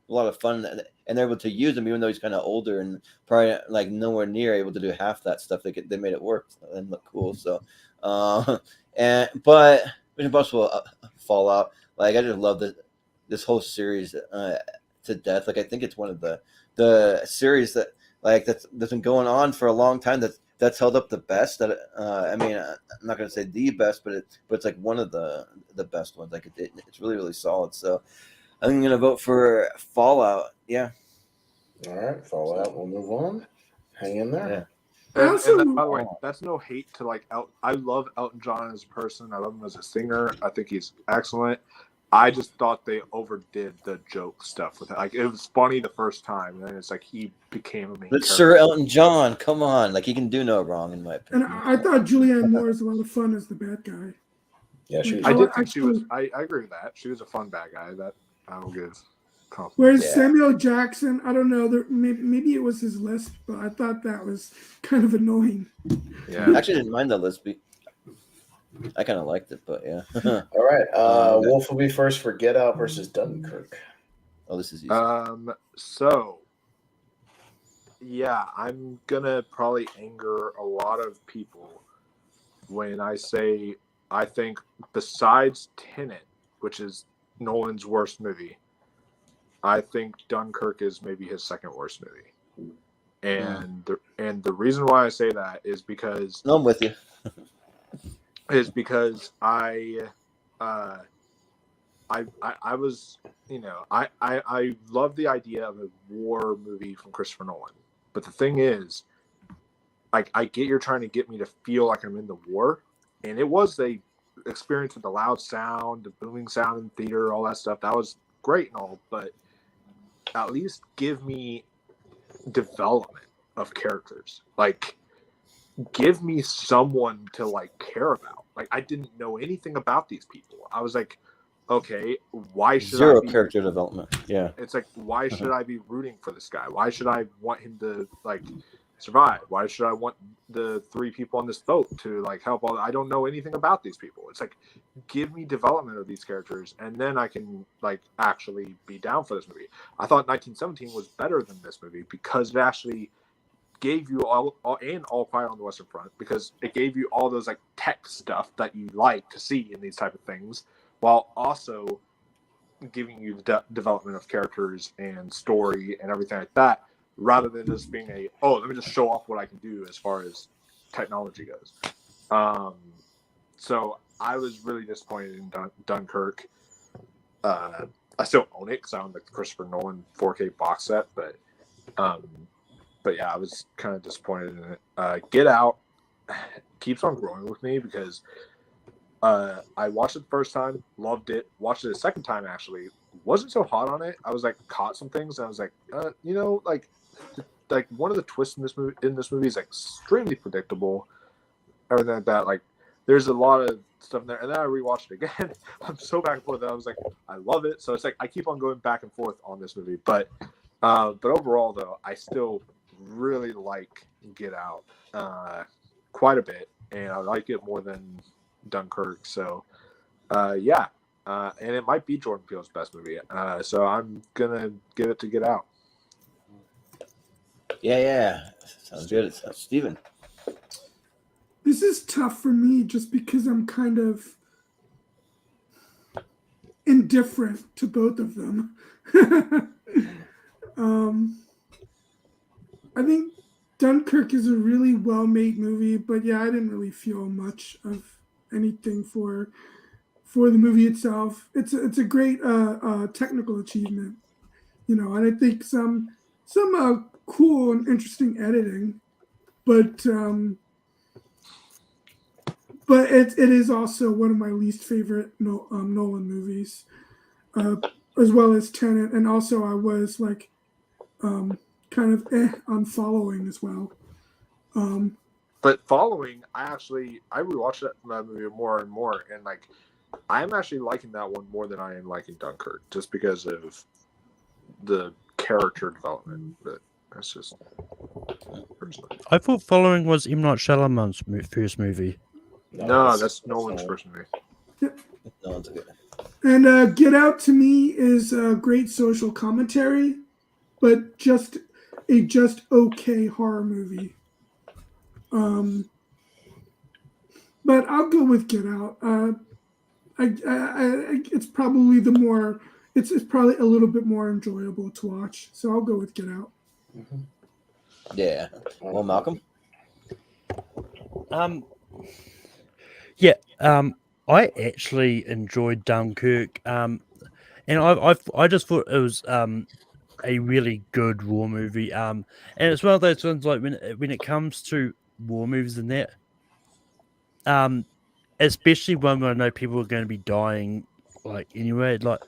lot of fun, and they're able to use him even though he's kind of older and probably like nowhere near able to do half that stuff. They made it work and look cool. So, but Mission Impossible Fallout, like I just love this whole series to death. Like I think it's one of the series that like that's been going on for a long time. That's held up the best. That I mean, I'm not going to say the best, but it's like one of the best ones. Like it's really really solid. So I'm going to vote for Fallout. Yeah. All right, Fallout. We'll move on. Hang in there. By the way, that's no hate to like I love Elton John as a person. I love him as a singer. I think he's excellent. I just thought they overdid the joke stuff with it. Like, it was funny the first time, and then it's like he became a main But character. Sir Elton John, come on, like he can do no wrong in my And opinion. I thought Julianne Moore is a lot of fun as the bad guy. Yeah, she was. I did think she was. I agree with that. She was a fun bad guy. That I will give compliment. Whereas Yeah. Samuel Jackson, I don't know, maybe it was his lisp, but I thought that was kind of annoying. Yeah. I actually didn't mind the list. I kind of liked it, but yeah. All right. Wolf will be first for Get Out versus Dunkirk. Oh, this is easy. So, yeah, I'm gonna probably anger a lot of people when I say I think besides Tenet, which is Nolan's worst movie, I think Dunkirk is maybe his second worst movie. And the reason why I say that is because No, I'm with you. I was, I love the idea of a war movie from Christopher Nolan, but the thing is, like, I get you're trying to get me to feel like I'm in the war, and it was a experience with the loud sound, the booming sound in the theater, all that stuff. That was great and all, but at least give me development of characters. Like, give me someone to like care about. Like, I didn't know anything about these people. I was like, okay, why should Zero I be character development. Yeah. It's like, why should I be rooting for this guy? Why should I want him to like survive? Why should I want the three people on this boat to like help all? I don't know anything about these people. It's like, give me development of these characters, and then I can like actually be down for this movie. I thought 1917 was better than this movie because it actually gave you all Quiet on the Western Front, because it gave you all those like tech stuff that you like to see in these type of things, while also giving you the development of characters and story and everything like that, rather than just being let me just show off what I can do as far as technology goes. So I was really disappointed in Dunkirk. I still own it because I own the Christopher Nolan 4K box set, but yeah, I was kind of disappointed in it. Get Out keeps on growing with me because I watched it the first time, loved it. Watched it a second time, actually wasn't so hot on it. I was like, caught some things, and I was like, like one of the twists in this movie is like extremely predictable. Everything like that. Like, there's a lot of stuff in there, and then I rewatched it again. I'm so back and forth that I was like, I love it. So it's like I keep on going back and forth on this movie, but overall though, I still really like Get Out quite a bit, and I like it more than Dunkirk. So and it might be Jordan Peele's best movie. So I'm gonna give it to Get Out. Yeah. Sounds good. Steven. This is tough for me just because I'm kind of indifferent to both of them. I think Dunkirk is a really well-made movie, but yeah, I didn't really feel much of anything for the movie itself. It's a great technical achievement, and I think some cool and interesting editing, but it is also one of my least favorite Nolan movies, as well as Tenet, and also I was like kind of on Following as well. But Following, I rewatched that movie more and more, and like I'm actually liking that one more than I am liking Dunkirk, just because of the character development. But that's just personally. I thought Following was M. Night Shyamalan's first movie. No, that's Nolan's first movie. Yep. No, it's okay. And Get Out to me is a great social commentary, but just okay horror movie. But I'll go with Get Out. It's probably it's probably a little bit more enjoyable to watch. So I'll go with Get Out. Mm-hmm. Yeah. Well, Malcolm. I actually enjoyed Dunkirk. And I just thought it was a really good war movie. And it's one of those ones like when it comes to war movies and that, especially when I know people are going to be dying, like anyway, like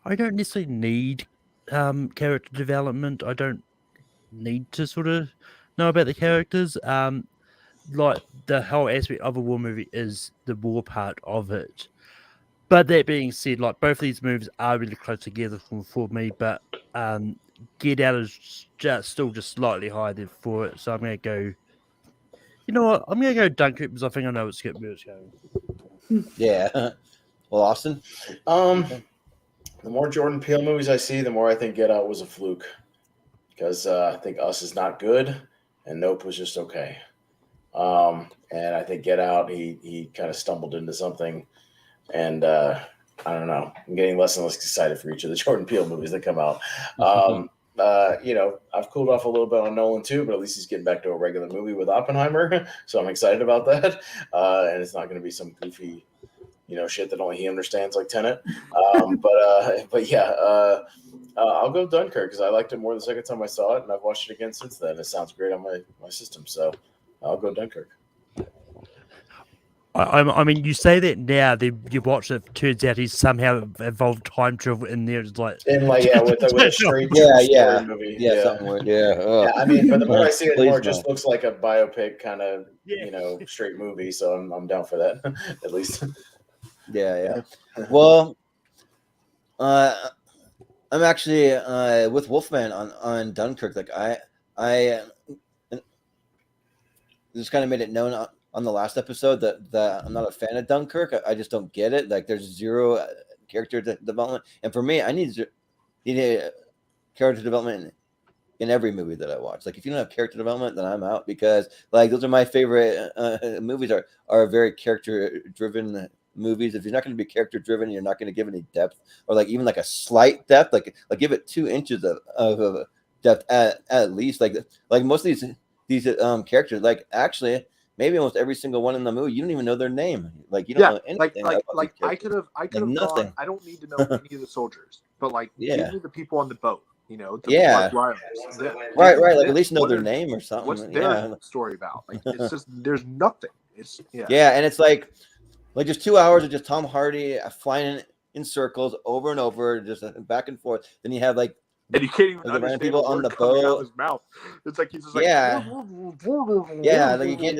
I don't necessarily need character development. I don't need to sort of know about the characters. Like the whole aspect of a war movie is the war part of it. But that being said, like both of these movies are really close together for me, but Get Out is still just slightly higher than for it. So I'm gonna go. You know what? I'm gonna go Dunkirk because I think I know where it's going. Yeah. Well, Austin. The more Jordan Peele movies I see, the more I think Get Out was a fluke. Because I think Us is not good, and Nope was just okay. And I think Get Out, he kind of stumbled into something, and I don't know. I'm getting less and less excited for each of the Jordan Peele movies that come out. I've cooled off a little bit on Nolan too, but at least he's getting back to a regular movie with Oppenheimer, so I'm excited about that. And it's not going to be some goofy, shit that only he understands, like Tenet. But yeah, I'll go Dunkirk because I liked it more the second time I saw it, and I've watched it again since then. It sounds great on my system, so I'll go Dunkirk. I mean, you say that now. Then you watch it. Turns out he's somehow evolved time travel in there. It's like, with a straight story movie. Yeah, something weird. Yeah. I mean, but the more I see it, the more it just no. looks like a biopic kind of, straight movie. So I'm down for that, at least. Yeah. Well, I'm actually with Wolfman on Dunkirk. Like I just kind of made it known on the last episode that I'm not a fan of Dunkirk. I just don't get it. Like there's zero character development, and for me, I need character development in every movie that I watch. Like if you don't have character development, then I'm out, because like those are my favorite movies are very character driven movies. If you're not going to be character driven, you're not going to give any depth, or like even like a slight depth, like give it 2 inches of depth at least. Like most of these characters, like actually maybe almost every single one in the movie, you don't even know their name. Like you don't know anything. Like I could have nothing. gone, I don't need to know any of the soldiers, but like give me the people on the boat. Right. Like at least know their name or something. What's their story about? Like it's just there's nothing. It's and it's like just 2 hours of just Tom Hardy flying in circles over and over, just back and forth. Then you have like, and you can't even the understand people on the out boat. of his mouth. It's like he's just like like you can't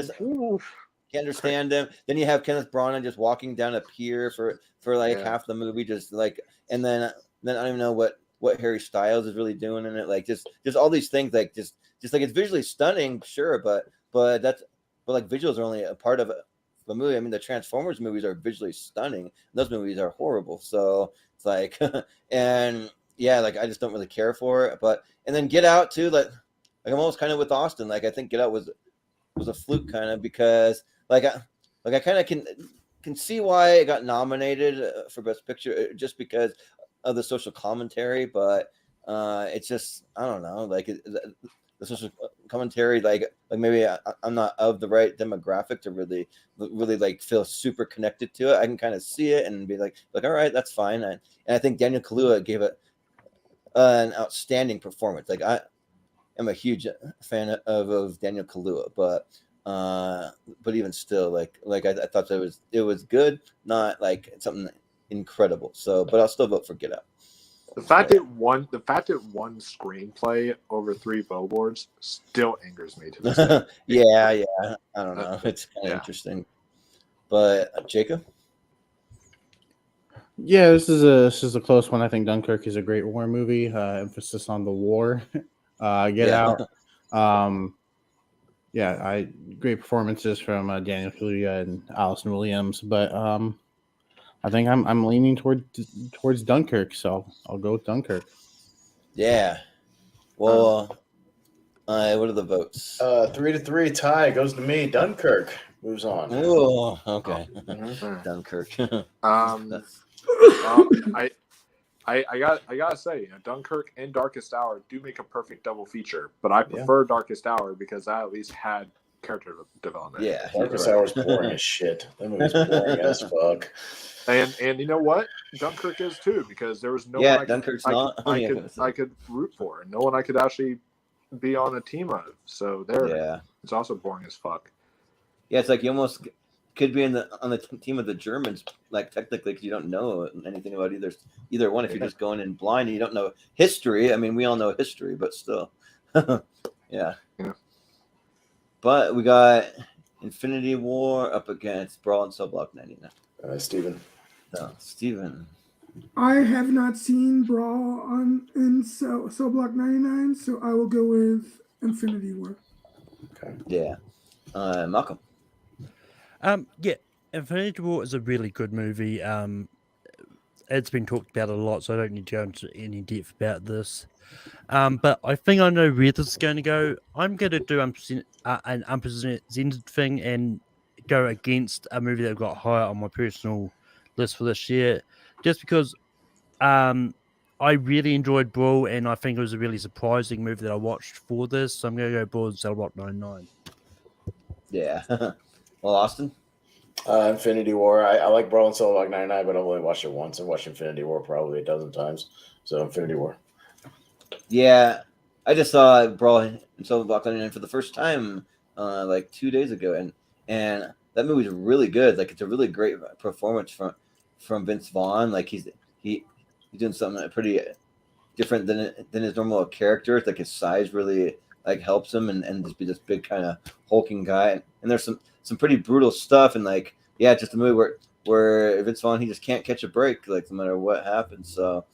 understand him. Then you have Kenneth Branagh just walking down a pier for like half the movie, just like, and then I don't even know what Harry Styles is really doing in it. Like just all these things, like just like it's visually stunning, sure, but like visuals are only a part of the movie. I mean, the Transformers movies are visually stunning. Those movies are horrible. So it's like, and yeah, like I just don't really care for it. And then Get Out too. Like I'm almost kind of with Austin. Like I think Get Out was a fluke kind of, because I kind of can see why it got nominated for Best Picture, just because of the social commentary. But it's just, I don't know, like the social commentary, like maybe I'm not of the right demographic to really like feel super connected to it. I can kind of see it and be like all right, that's fine. And I think Daniel Kaluuya gave it an outstanding performance. Like I am a huge fan of Daniel Kaluuya, but even still, like I thought that it was good, not like something incredible. So, but I'll still vote for Get Out. The fact that one screenplay over 3 billboards still angers me to this day. yeah. I don't know. It's kind of interesting. But Jacob? Yeah, this is a close one. I think Dunkirk is a great war movie. Emphasis on the war. Get Out. Great performances from Daniel Kaluuya and Allison Williams. But I think I'm leaning towards Dunkirk, so I'll go with Dunkirk. Yeah. Well, what are the votes? 3-3 tie goes to me. Dunkirk moves on. Oh, okay. Dunkirk. I gotta say, Dunkirk and Darkest Hour do make a perfect double feature, but I prefer Darkest Hour because I at least had character development. Yeah, Darkest Hour is boring as shit. That movie's boring as fuck. And you know what? Dunkirk is too, because there was no Yeah, one Dunkirk's I not. I could root for, and no one I could actually be on a team of. So there, Yeah. it's also boring as fuck. Yeah, it's like you almost could be on the team of the Germans, like technically, because you don't know anything about either one. If you're just going in blind and you don't know history, I mean, we all know history, but still, yeah. But we got Infinity War up against Brawl and Cell Block 99. Steven. So, Steven. I have not seen Brawl in Cell Block 99, so I will go with Infinity War. Okay. Yeah. Malcolm. Yeah, Infinity War is a really good movie. It's been talked about a lot, so I don't need to go into any depth about this. But I think I know where this is going to go. I'm going to do an unpresented thing and go against a movie that got higher on my personal list for this year, just because I really enjoyed Brawl, and I think it was a really surprising movie that I watched for this. So I'm going to go Brawl and Cell Block 99. Yeah. Well, Austin. Infinity War. I like Brawl and Cell Block 99, but I've only watched it once. I've watched Infinity War probably a dozen times. So Infinity War. Yeah, I just saw Brawl and Cell Block 99 for the first time like 2 days ago, and that movie's really good. Like, it's a really great performance from Vince Vaughn. Like, he's doing something pretty different than his normal character. Like, his size really like helps him and just be this big kind of hulking guy. And there's some pretty brutal stuff, and like, yeah, just a movie where Vince Vaughn, he just can't catch a break, like, no matter what happens. So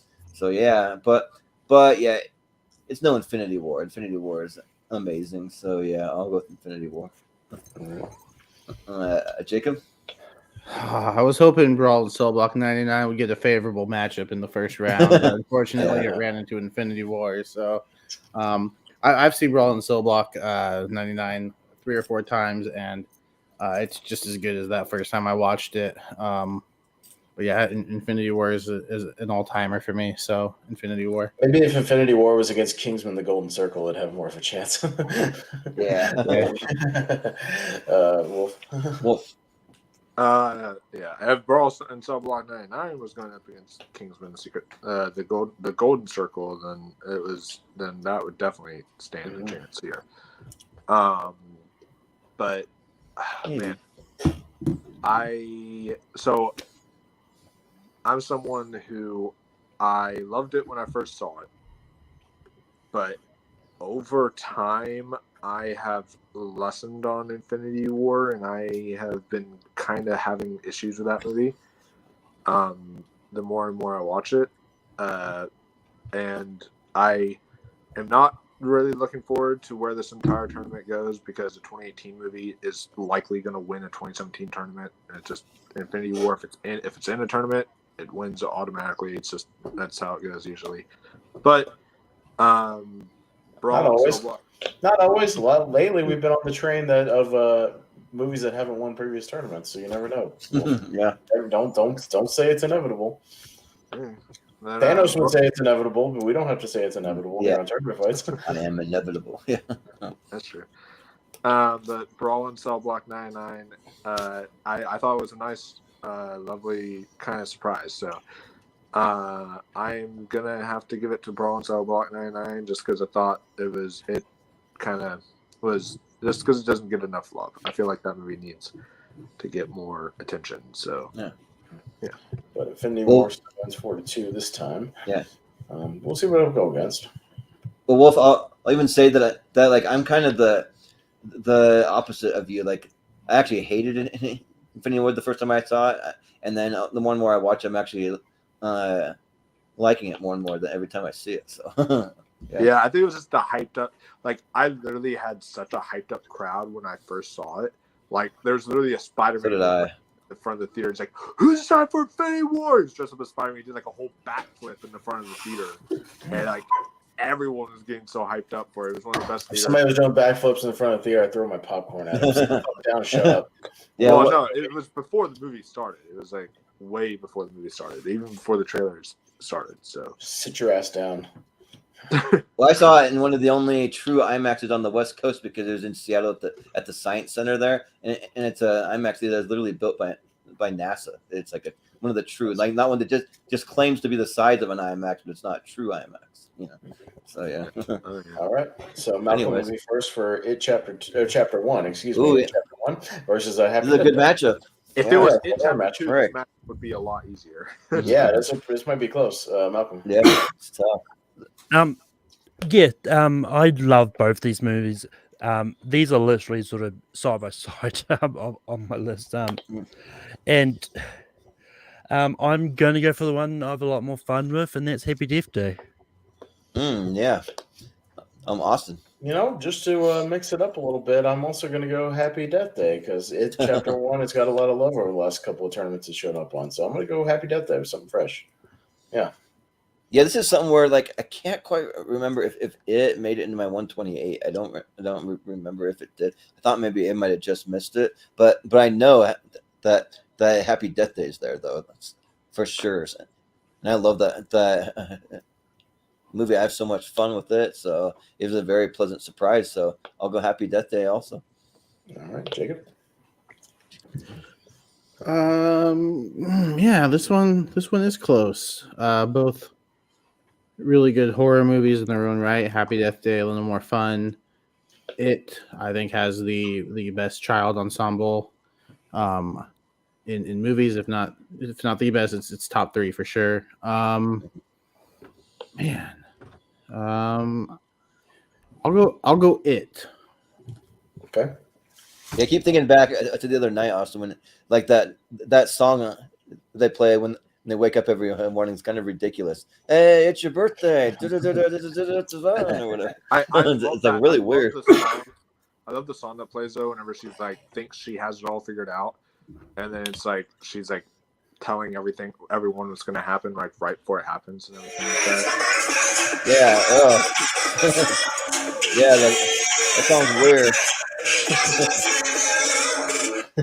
yeah, but yeah, it's no Infinity War. Infinity War is amazing. So yeah, I'll go with Infinity War. Jacob. I was hoping Brawl and Cell Block 99 would get a favorable matchup in the first round, but unfortunately, it ran into Infinity War. So, I've seen Brawl and Cell Block 99 3 or 4 times, and it's just as good as that first time I watched it. But yeah, Infinity War is an all-timer for me. So Infinity War. Maybe if Infinity War was against Kingsman: The Golden Circle, it'd have more of a chance. Yeah. Wolf. Yeah. If Brawl and Cell Block 99 was going up against Kingsman: the Golden Circle, then that would definitely stand a chance here. But man, I'm someone who I loved it when I first saw it, but over time I have lessened on Infinity War, and I have been kind of having issues with that movie. The more and more I watch it, and I am not really looking forward to where this entire tournament goes, because the 2018 movie is likely going to win a 2017 tournament. And it's just Infinity War. If it's in a tournament, it wins automatically. It's just, that's how it goes usually. But Brawl, not always. Lately, we've been on the train of movies that haven't won previous tournaments, so you never know. Yeah. Don't say it's inevitable. Thanos would say it's inevitable, but we don't have to say it's inevitable. Yeah. We're on tournament fights. I am inevitable. Yeah. That's true. But Brawl and Cell Block 99, I thought it was a nice, lovely kind of surprise. So I'm gonna have to give it to Brawl and Cell Block 99 just because I thought it kind of was just because it doesn't get enough love. I feel like that movie needs to get more attention. So yeah. But Infinity War wins 4-2 this time. Yeah. We'll see what it'll go against. Well, Wolf, I'll even say that like I'm kind of the opposite of you. Like, I actually hated it. Infinity War the first time I saw it, and then the one more I watch, I'm actually liking it more and more than every time I see it. So yeah, I think it was just the hyped up. Like, I literally had such a hyped up crowd when I first saw it. Like, there's literally a Spider-Man. So did I. In front of the theater. It's like, who's time for Infinity War? He's dressed up as Spider-Man. He did like a whole backflip in the front of the theater, and like everyone was getting so hyped up for it. It was one of the best. If somebody was doing backflips in the front of the theater, I'd throw my popcorn at him. Down, shut up. Yeah, well, no, it was before the movie started. It was like way before the movie started, even before the trailers started. So sit your ass down. Well, I saw it in one of the only true IMAXs on the West Coast because it was in Seattle at the Science Center there, and it's a IMAX that's literally built by by NASA. It's like one of the true, like not one that just claims to be the size of an IMAX, but it's not true IMAX. So yeah. All right. So Malcolm will be first for it chapter 1. Excuse me. Ooh, It chapter 1 versus Happy This is a good Death Day. matchup. If Yeah, it was yeah, it chapter match. 2, Right. this match would be a lot easier. Yeah, this might be close, Malcolm. Yeah, it's tough. I love both these movies. These are literally sort of side by side on my list. And I'm going to go for the one I have a lot more fun with, and that's Happy Death Day. Yeah. Austin. Just to mix it up a little bit, I'm also going to go Happy Death Day because it's chapter 1. It's got a lot of love over the last couple of tournaments it showed up on. So I'm going to go Happy Death Day with something fresh. Yeah. Yeah, this is something where like I can't quite remember if it made it into my 128. I don't remember if it did. I thought maybe it might have just missed it, but I know that Happy Death Day is there though. That's for sure. And I love that movie. I have so much fun with it, so it was a very pleasant surprise. So I'll go Happy Death Day also. All right, Jacob. Yeah, this one is close. Both really good horror movies in their own right. Happy Death Day, a little more fun. It, I think, has the best child ensemble in movies, if not the best, it's top 3 for sure. I'll go It. Okay. Yeah, I keep thinking back to the other night, Austin, when like that song they play when they wake up every morning. It's kind of ridiculous. Hey, it's your birthday, or whatever. It's like really weird. I love the song that plays though. Whenever she's like thinks she has it all figured out, and then it's like she's like telling everyone what's going to happen like right before it happens and everything like that. Yeah. Yeah, that sounds weird.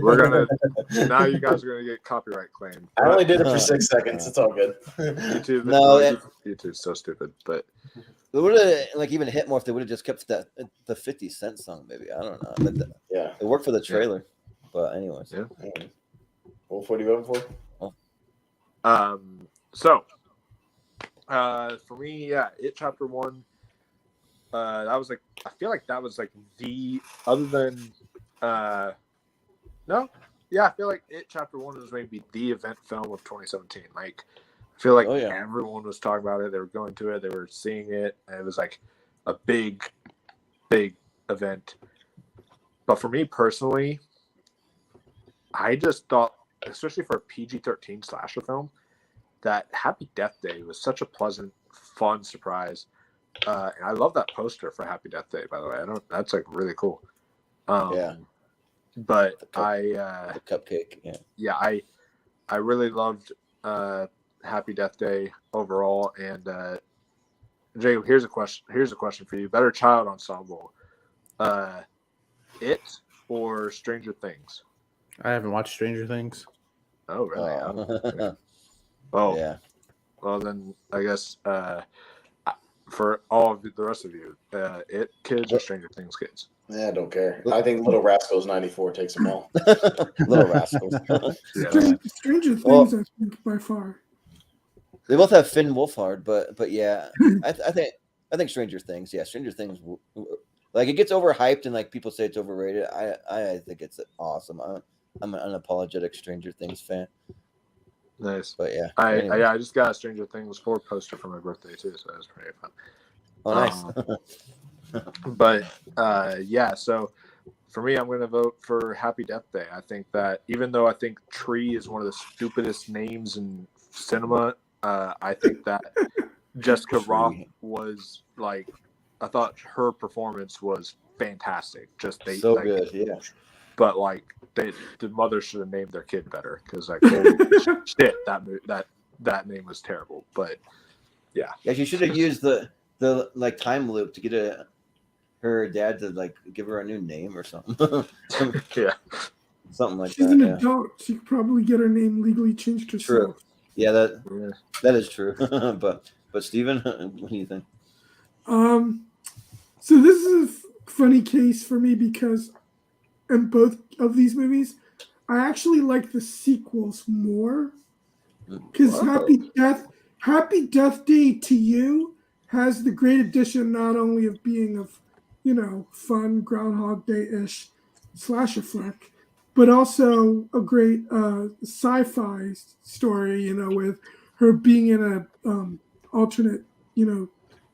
We're gonna now. You guys are gonna get copyright claimed. I only did it for 6 seconds. It's all good. YouTube, YouTube's so stupid, but it would have like even hit more if they would have just kept the 50 Cent song. Maybe I don't know. Yeah, it worked for the trailer, but anyways. Yeah. What are you voting for? So, for me, yeah, It Chapter 1. That was like I feel like that was like the other than no, yeah, I feel like It Chapter 1 was maybe the event film of 2017. Like, I feel like everyone was talking about it. They were going to it. They were seeing it. And it was like a big, big event. But for me personally, I just thought, especially for a PG-13 slasher film, that Happy Death Day was such a pleasant, fun surprise. And I love that poster for Happy Death Day, by the way. That's like really cool. Yeah. But the cupcake, yeah, I really loved Happy Death Day overall. And Jacob, here's a question for you: better child ensemble, It or Stranger Things? I haven't watched Stranger Things. Oh, really? Yeah. Well, then I guess for all of the rest of you, It kids or Stranger Things kids? Yeah, I don't care. I think Little Rascals 94 takes them all. Little Rascals. Stranger Things, I think, by far. They both have Finn Wolfhard, but yeah, I think Stranger Things. Yeah, Stranger Things. Like it gets overhyped and like people say it's overrated. I think it's awesome. I'm an unapologetic Stranger Things fan. Nice. But yeah, I just got a Stranger Things 4 poster for my birthday too, so that was pretty fun. Oh, nice. But yeah, so for me, I'm going to vote for Happy Death Day. I think that even though I think Tree is one of the stupidest names in cinema, I think that Jessica Roth was like, I thought her performance was fantastic. Just good, yeah. But like, the mother should have named their kid better because like, holy shit, that name was terrible. But yeah, she should have used the like time loop to get her dad to like give her a new name or something. Yeah, something like She's that. an adult. She could probably get her name legally changed herself. True. Yeah, that is true. but Steven, what do you think? So this is a funny case for me because in both of these movies, I actually like the sequels more because Whoa. Happy Death Day to You has the great addition not only of being of, fun Groundhog Day-ish slasher flick, but also a great sci-fi story, with her being in a alternate,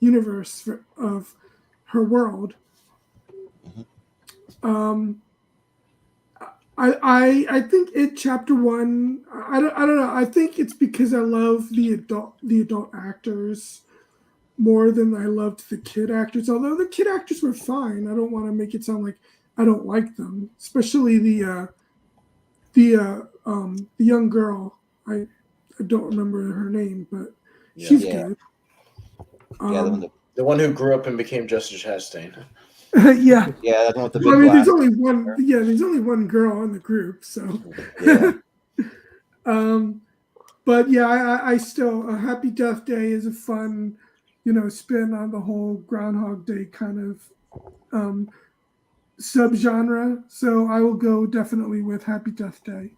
universe of her world. Um, I think it chapter one. I don't know. I think it's because I love the adult actors more than I loved the kid actors. Although the kid actors were fine. I don't want to make it sound like I don't like them, especially the young girl. I don't remember her name, but she's Yeah. good. The one who grew up and became Justice Chastain. Yeah. Yeah, that's one with the big Well, I mean, there's glasses. only one. Yeah, there's only one girl in the group, so. Yeah. But yeah, I still Happy Death Day is a fun, spin on the whole Groundhog Day kind of subgenre. So I will go definitely with Happy Death Day.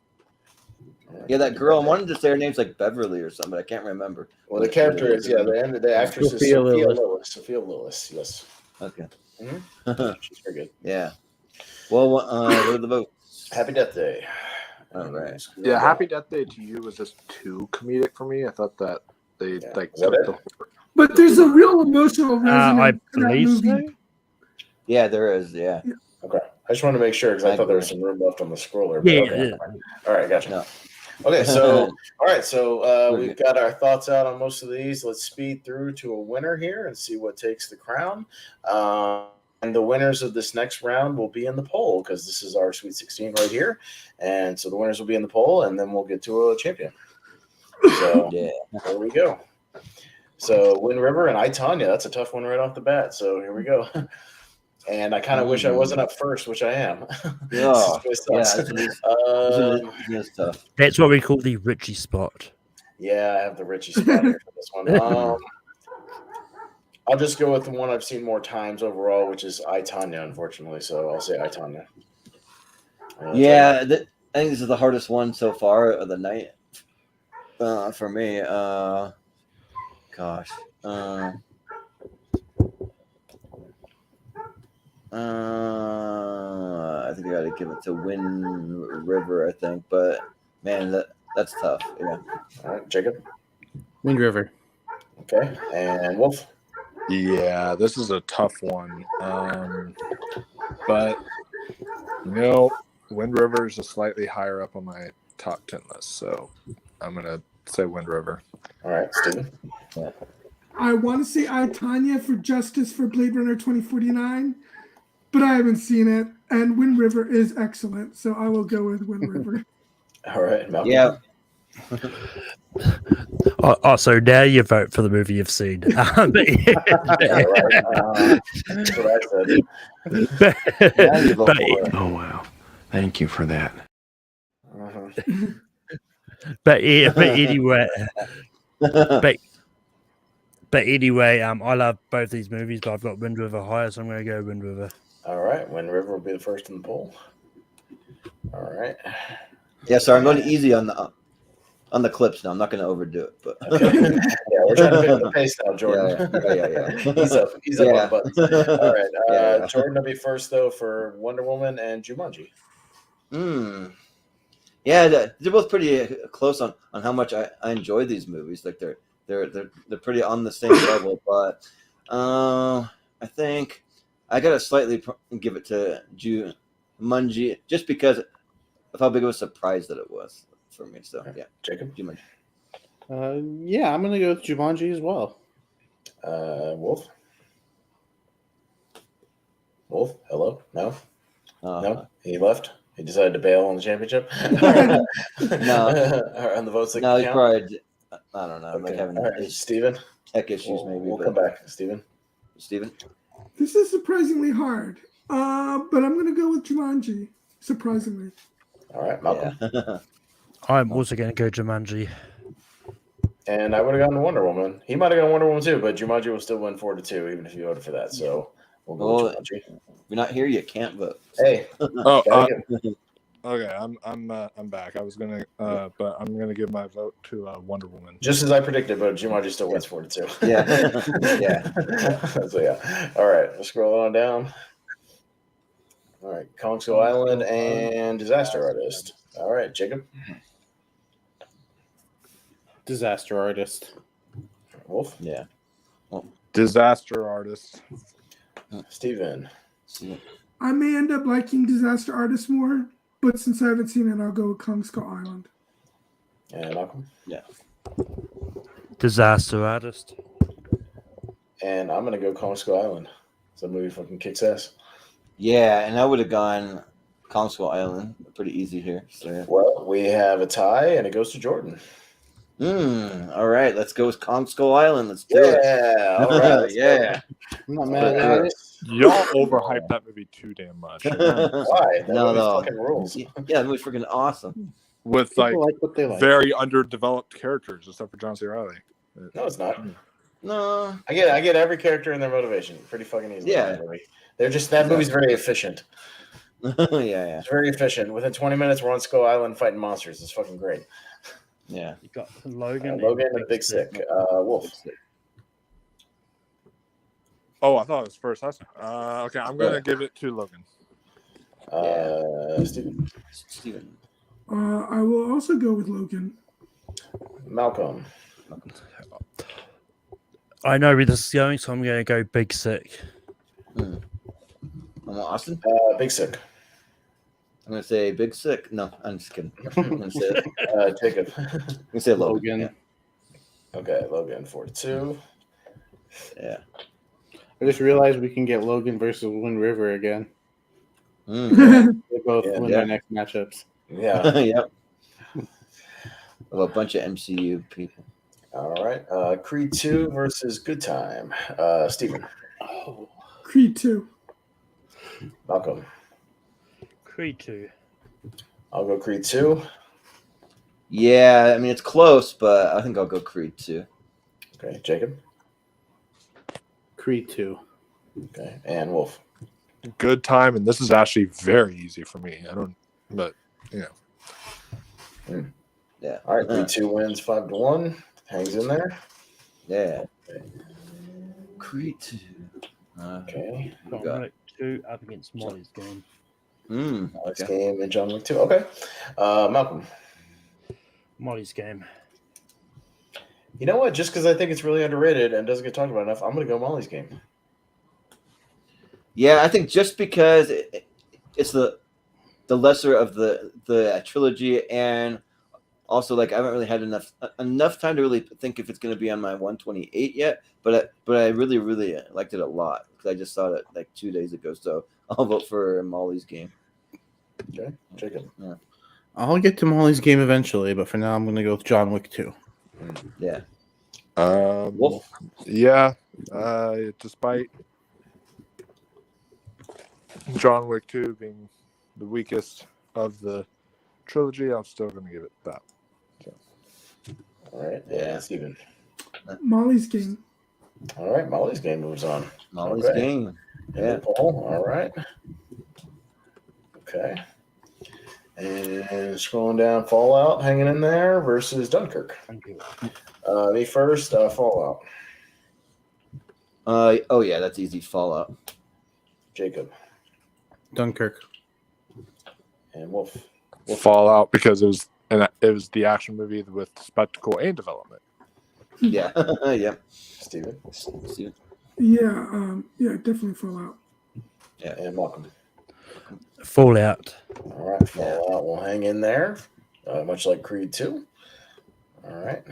Yeah, that girl. I wanted to say her name's like Beverly or something, but I can't remember. Well, the character is the actress is Sophia Sophia Lillis. Yes. Okay. She's very good. Yeah. Well, what are the votes? Happy Death Day. All right. Yeah, Happy Death Day to You was just too comedic for me. I thought that they Is took that the it? But there's a real emotional resonance I to that believe movie. so. Yeah, there is. Yeah. Okay. I just wanted to make sure because I I thought there agree. was some room left on the scroller. But Yeah, okay. All right, gotcha. No. Okay, so all right, so We're we've good. got our thoughts out on most of these. Let's speed through to a winner here and see what takes the crown. And the winners of this next round will be in the poll because this is our Sweet 16 right here. And so the winners will be in the poll, and then we'll get to a champion. So Yeah. there we go. So Wind River and I, Tanya, that's a tough one right off the bat. So here we go. And I kind of wish I wasn't up first, which I am. Oh, This yeah. sucks. This is tough. That's what we call the Richie spot. Yeah, I have the Richie spot here for this one. I'll just go with the one I've seen more times overall, which is I, Tanya, unfortunately. So I'll say I, Tanya. Yeah, I think this is the hardest one so far of the night for me. Gosh. I think I got to give it to Wind River, I think. But, man, that's tough. Yeah. All right, Jacob. Wind River. Okay. And Wolf. Yeah, this is a tough one. But Wind River is just slightly higher up on my top 10 list, so I'm gonna say Wind River. All right, Steven. Yeah. I want to say I, Tanya for Justice for Blade Runner 2049, but I haven't seen it. And Wind River is excellent, so I will go with Wind River. All right, Malcolm. Yeah. So now you vote for the movie you've seen. Yeah, right. That's what I said. Now you vote for it. Oh, wow. Thank you for that. Uh-huh. But anyway, but anyway, I love both these movies, but I've got Wind River higher, so I'm going to go Wind River. All right, Wind River will be the first in the poll. All right. Yeah, sorry, I'm going easy on the clips now. I'm not going to overdo it, but Okay. Yeah, we're trying to pick up the pace now, Jordan. Yeah. He's up on buttons. All right, Yeah. Jordan will be first though for Wonder Woman and Jumanji. Yeah, they're both pretty close on how much I enjoy these movies. Like they're pretty on the same level, but I think I gotta slightly give it to Jumanji just because of how big of a surprise that it was for me. So yeah, Jacob. Jumanji. Yeah, I'm gonna go with Jumanji as well. Wolf. Wolf. Hello. No. No. He left. He decided to bail on the championship. No. On the votes that No, he count. probably. I don't know. Okay. Like having All right, Steven. tech issues, maybe. We'll but- come back, Steven. Steven? This is surprisingly hard, but I'm going to go with Jumanji, surprisingly. All right, Malcolm. Yeah. I'm also going to go Jumanji. And I would have gone to Wonder Woman. He might have gone Wonder Woman too, but Jumanji will still win 4-2, even if you voted for that. So we'll go with Jumanji. If you're not here, you can't vote. Hey, Okay, I'm back. I was gonna, but I'm gonna give my vote to Wonder Woman. Just as I predicted, but Jumanji still wins 42. Yeah. Yeah. So yeah. All right, let's scroll on down. All right, Kong Skull Island and Disaster Artist. All right, Jacob. Disaster Artist. Wolf. Yeah. Disaster Artist. Steven. I may end up liking Disaster Artist more, but since I haven't seen it, I'll go with Kong Skull Island. And Malcolm. Disaster Artist. And I'm gonna go Kong Skull Island. So that movie fucking kicks ass. Yeah, and I would have gone Kong Skull Island. Pretty easy here. So, yeah. Well, we have a tie, and it goes to Jordan. All right, let's go with Kong Skull Island. Let's do it. Yeah, all right. let's go. Yeah. I'm not mad at it. Y'all overhyped that movie too damn much. Why? That No, movie no. fucking rules. Yeah, that movie's freaking awesome. With People like what they like. very underdeveloped characters, except for John C. Reilly. No, it's not. No. I get every character and their motivation pretty fucking easily. Yeah. In that movie. They're just that movie's very efficient. Yeah. It's very efficient. Within 20 minutes, we're on Skull Island fighting monsters. It's fucking great. Yeah. You got Logan. Logan and Big Sick. Wolf. Oh, I thought it was first. Okay, I'm gonna give it to Logan. Steven. I will also go with Logan. Malcolm. I know where this is going, so I'm going to go Big Sick. I'm Austin. Big Sick. I'm gonna say Big Sick. No, I'm just kidding. I'm gonna say Jacob. I'm gonna say Logan. Logan. Okay, Logan 42. Yeah. I just realized we can get Logan versus Wind River again. Mm. They both Yeah, win yeah. their next matchups. Yeah. Yep. Of a bunch of MCU people. All right. Creed 2 versus Good Time. Steven. Oh. Creed 2. Malcolm. Creed 2. I'll go Creed 2. Yeah, I mean it's close, but I think I'll go Creed 2. Okay, Jacob. Creed 2. Okay, and Wolf. Good Time, and this is actually very easy for me. But Yeah. All right, Creed 2 wins 5-1. Hangs in there. Yeah. Creed 2. Okay. We got- John Wick 2 up against Molly's game. Alex Okay. Game and John Wick 2. Okay. Malcolm. Molly's game. You know what? Just because I think it's really underrated and doesn't get talked about enough, I'm going to go Molly's Game. Yeah, I think just because it's the lesser of the trilogy, and also like I haven't really had enough time to really think if it's going to be on my 128 yet. But I really liked it a lot because I just saw it like 2 days ago. So I'll vote for Molly's Game. Okay. Jacob. I'll get to Molly's game eventually, but for now I'm going to go with John Wick 2. Yeah. Wolf. Yeah. Despite John Wick 2 being the weakest of the trilogy, I'm still going to give it that. All right. Yeah. Steven. Molly's Game. All right. Molly's Game moves on. Molly's Okay. Game. Yeah. Paul. All right. Okay. And scrolling down, Fallout hanging in there versus Dunkirk. Thank you. Me first, Fallout. Oh yeah, that's easy. Fallout. Jacob. Dunkirk. And Wolf. Fallout, because it was the action movie with spectacle and development. Yeah. Yeah. Steven. Steven. Yeah, definitely Fallout. And Malcolm. Fallout. All right. Fallout will hang in there, much like Creed 2. All right.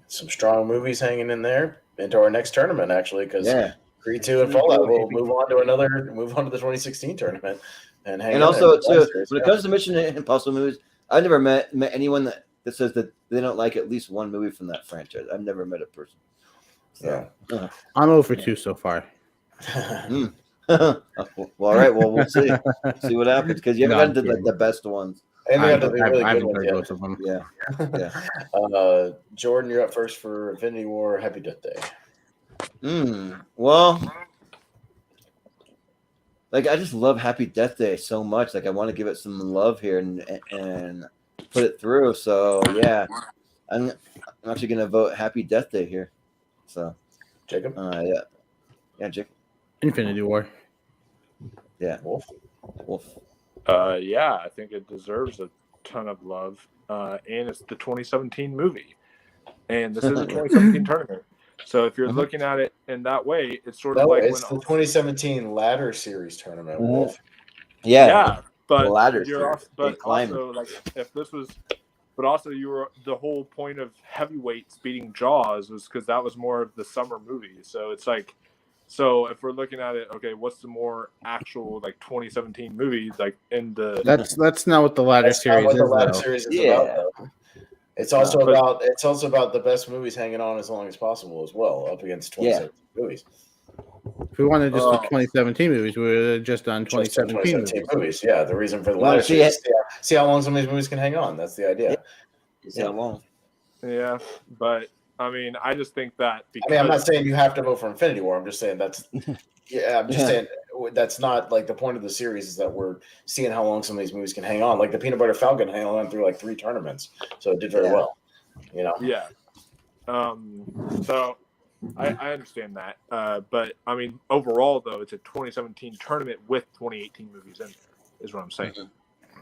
Some strong movies hanging in there into our next tournament, actually, because Yeah. Creed 2 and Fallout will move on to the 2016 tournament. And hang And in also, there. too, when it comes to Mission Impossible movies, I've never met anyone that says that they don't like at least one movie from that franchise. I've never met a person. So, I'm over 2 so far. well, all right. Well, we'll see what happens because you haven't No, had the best ones. And they have to be really I good haven't ones heard yet. both of them. Yeah. Jordan, you're up first for Infinity War. Happy Death Day. Well, like I just love Happy Death Day so much. Like I want to give it some love here and put it through. So yeah, I'm actually gonna vote Happy Death Day here. So Jacob, yeah, Jacob, Infinity War. yeah, Wolf. Yeah, I think it deserves a ton of love. And it's the 2017 movie. And this is a 2017 tournament. So if you're looking at it in that way, it's sort of like it's when the 2017 Ladder Series tournament, Wolf. yeah. but Ladder you're series, also, but climbing. also like if this was, but also you were the whole point of heavyweights beating Jaws was because that was more of the summer movie. So it's like, so if we're looking at it, okay, what's the more actual like 2017 movie like in the? That's not what the Ladder That's series not what the is, Ladder though. Series is Yeah. about, though. It's also But- about the best movies hanging on as long as possible as well, up against 2017 movies. If we wanted just the Oh. 2017 movies, we would have just done 2017 movies. Yeah, the reason for the Well, Ladder see, Series is see how long some of these movies can hang on. That's the idea. See how long? Yeah, but I mean, I just think that because I'm not saying you have to vote for Infinity War. I'm just saying that's saying that's not like the point of the series is that we're seeing how long some of these movies can hang on. Like the Peanut Butter Falcon hang on through like 3 tournaments, so it did very well. You know. Yeah. So I understand that, but I mean, overall though, it's a 2017 tournament with 2018 movies in there. Is what I'm saying.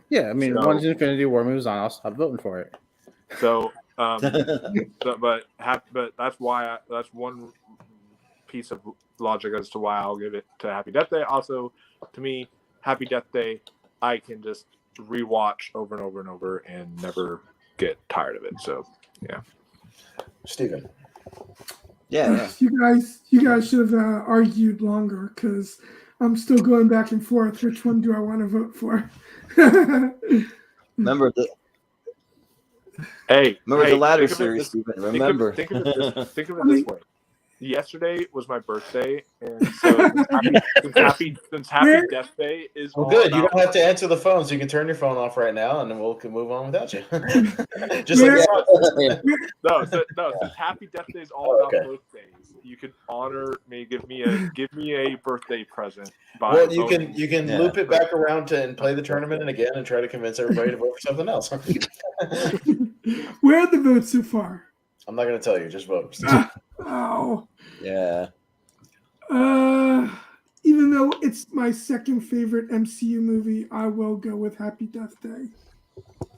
Yeah, I mean, So- once Infinity War moves on, I'll stop voting for it. So, but that's why that's one piece of logic as to why I'll give it to Happy Death Day. Also, to me, Happy Death Day, I can just rewatch over and over and over and never get tired of it. So, yeah. Steven. Yeah. You guys should have argued longer because I'm still going back and forth. Which one do I want to vote for? Remember the Remember Ladder series, Stephen. Remember. Think of it this way. Yesterday was my birthday, and so since Happy Death Day is Well, all good. You about- don't have to answer the phone, so you can turn your phone off right now, and then we'll can move on without you. Just Yeah. like No, since Happy Death Day is all about birthdays, you could honor me, give me a birthday present. By well, you voting. can loop it back around to and play the tournament and again and try to convince everybody to vote for something else. Where are the votes so far? I'm not going to tell you. Just vote. Oh. Yeah. Even though it's my second favorite MCU movie, I will go with Happy Death Day.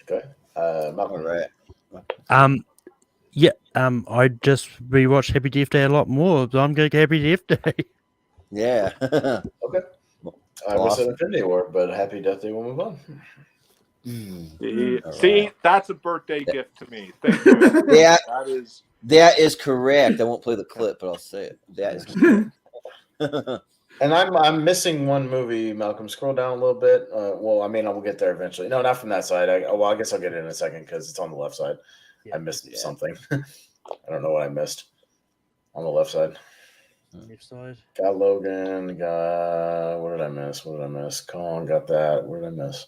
Okay. Malcolm. All right. I just rewatched Happy Death Day a lot more, so I'm going to go Happy Death Day. Yeah. Okay. I was said Infinity War, but Happy Death Day will move on. See, that's a birthday gift to me. Thank you. Yeah. That is correct. I won't play the clip, but I'll say it. That is correct. And I'm missing one movie, Malcolm. Scroll down a little bit. Well, I mean, I will get there eventually. No, not from that side. I guess I'll get it in a second because it's on the left side. I missed something. I don't know what I missed on the left side. Left side. Got Logan. Got what did I miss? What did I miss? Kong. Got that. What did I miss?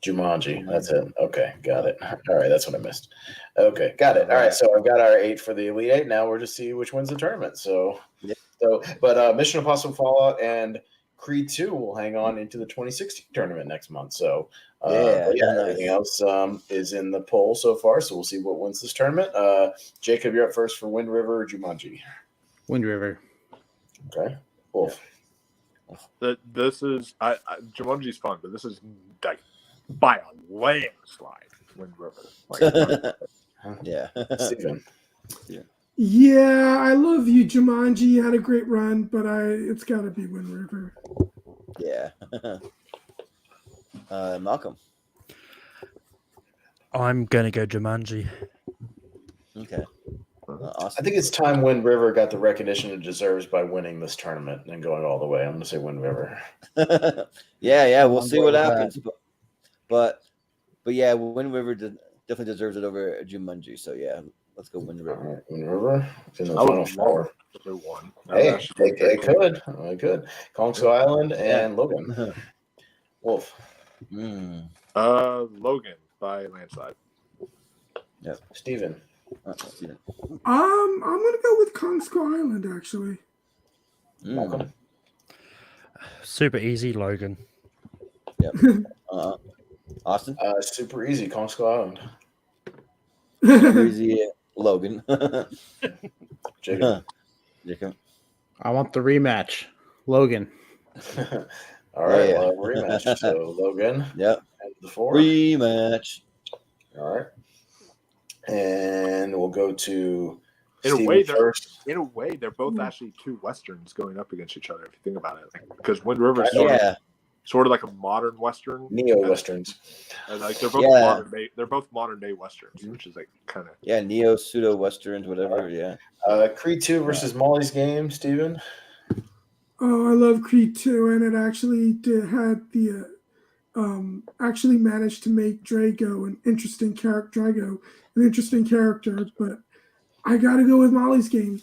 Jumanji. That's it. Okay, got it. All right, that's what I missed. Okay, got it. All right, so I've got our 8 for the Elite 8. Now we're just see which wins the tournament. But Mission Impossible Fallout and Creed 2 will hang on into the 2016 tournament next month. So everything else is in the poll so far. So we'll see what wins this tournament. Jacob, you're up first for Wind River or Jumanji. Wind River. Okay. Wolf. this is Jumanji's fun, but this is like by a landslide Wind River. Like, Yeah. Steven. Yeah, I love you, Jumanji. You had a great run, but it's got to be Wind River. Yeah. Malcolm. I'm going to go Jumanji. Okay. Awesome. I think it's time Wind River got the recognition it deserves by winning this tournament and going all the way. I'm going to say Wind River. yeah, we'll see what with that. happens. But yeah, Wind River definitely deserves it over Jumanji. So yeah, let's go Wind All River. right, Wind River. It's in the I would final love four. to one. Hey, it could. It could. Kong Skull Island and Logan. Wolf. Logan by landslide. Yeah. Steven. Steven. I'm gonna go with Kong Skull Island actually. Malcolm. Super easy, Logan. Yep. Austin. Super easy, Kong Skull Island. Super easy, Logan. Jacob. Jacob. I want the rematch, Logan. All right, Yeah. well, rematch. So Logan. Yep. And the 4. Rematch. All right. And we'll go to In a Steven way, first. they're both actually two westerns going up against each other. If you think about it, because Wind River is sort of like a modern western, Neo-westerns. and like they're both modern day. They're both modern day westerns, which is like kind of neo pseudo westerns, whatever. Yeah. Creed 2 versus Molly's Game, Steven. Oh, I love Creed 2, and it actually had the actually managed to make Drago an interesting character. But I got to go with Molly's Game.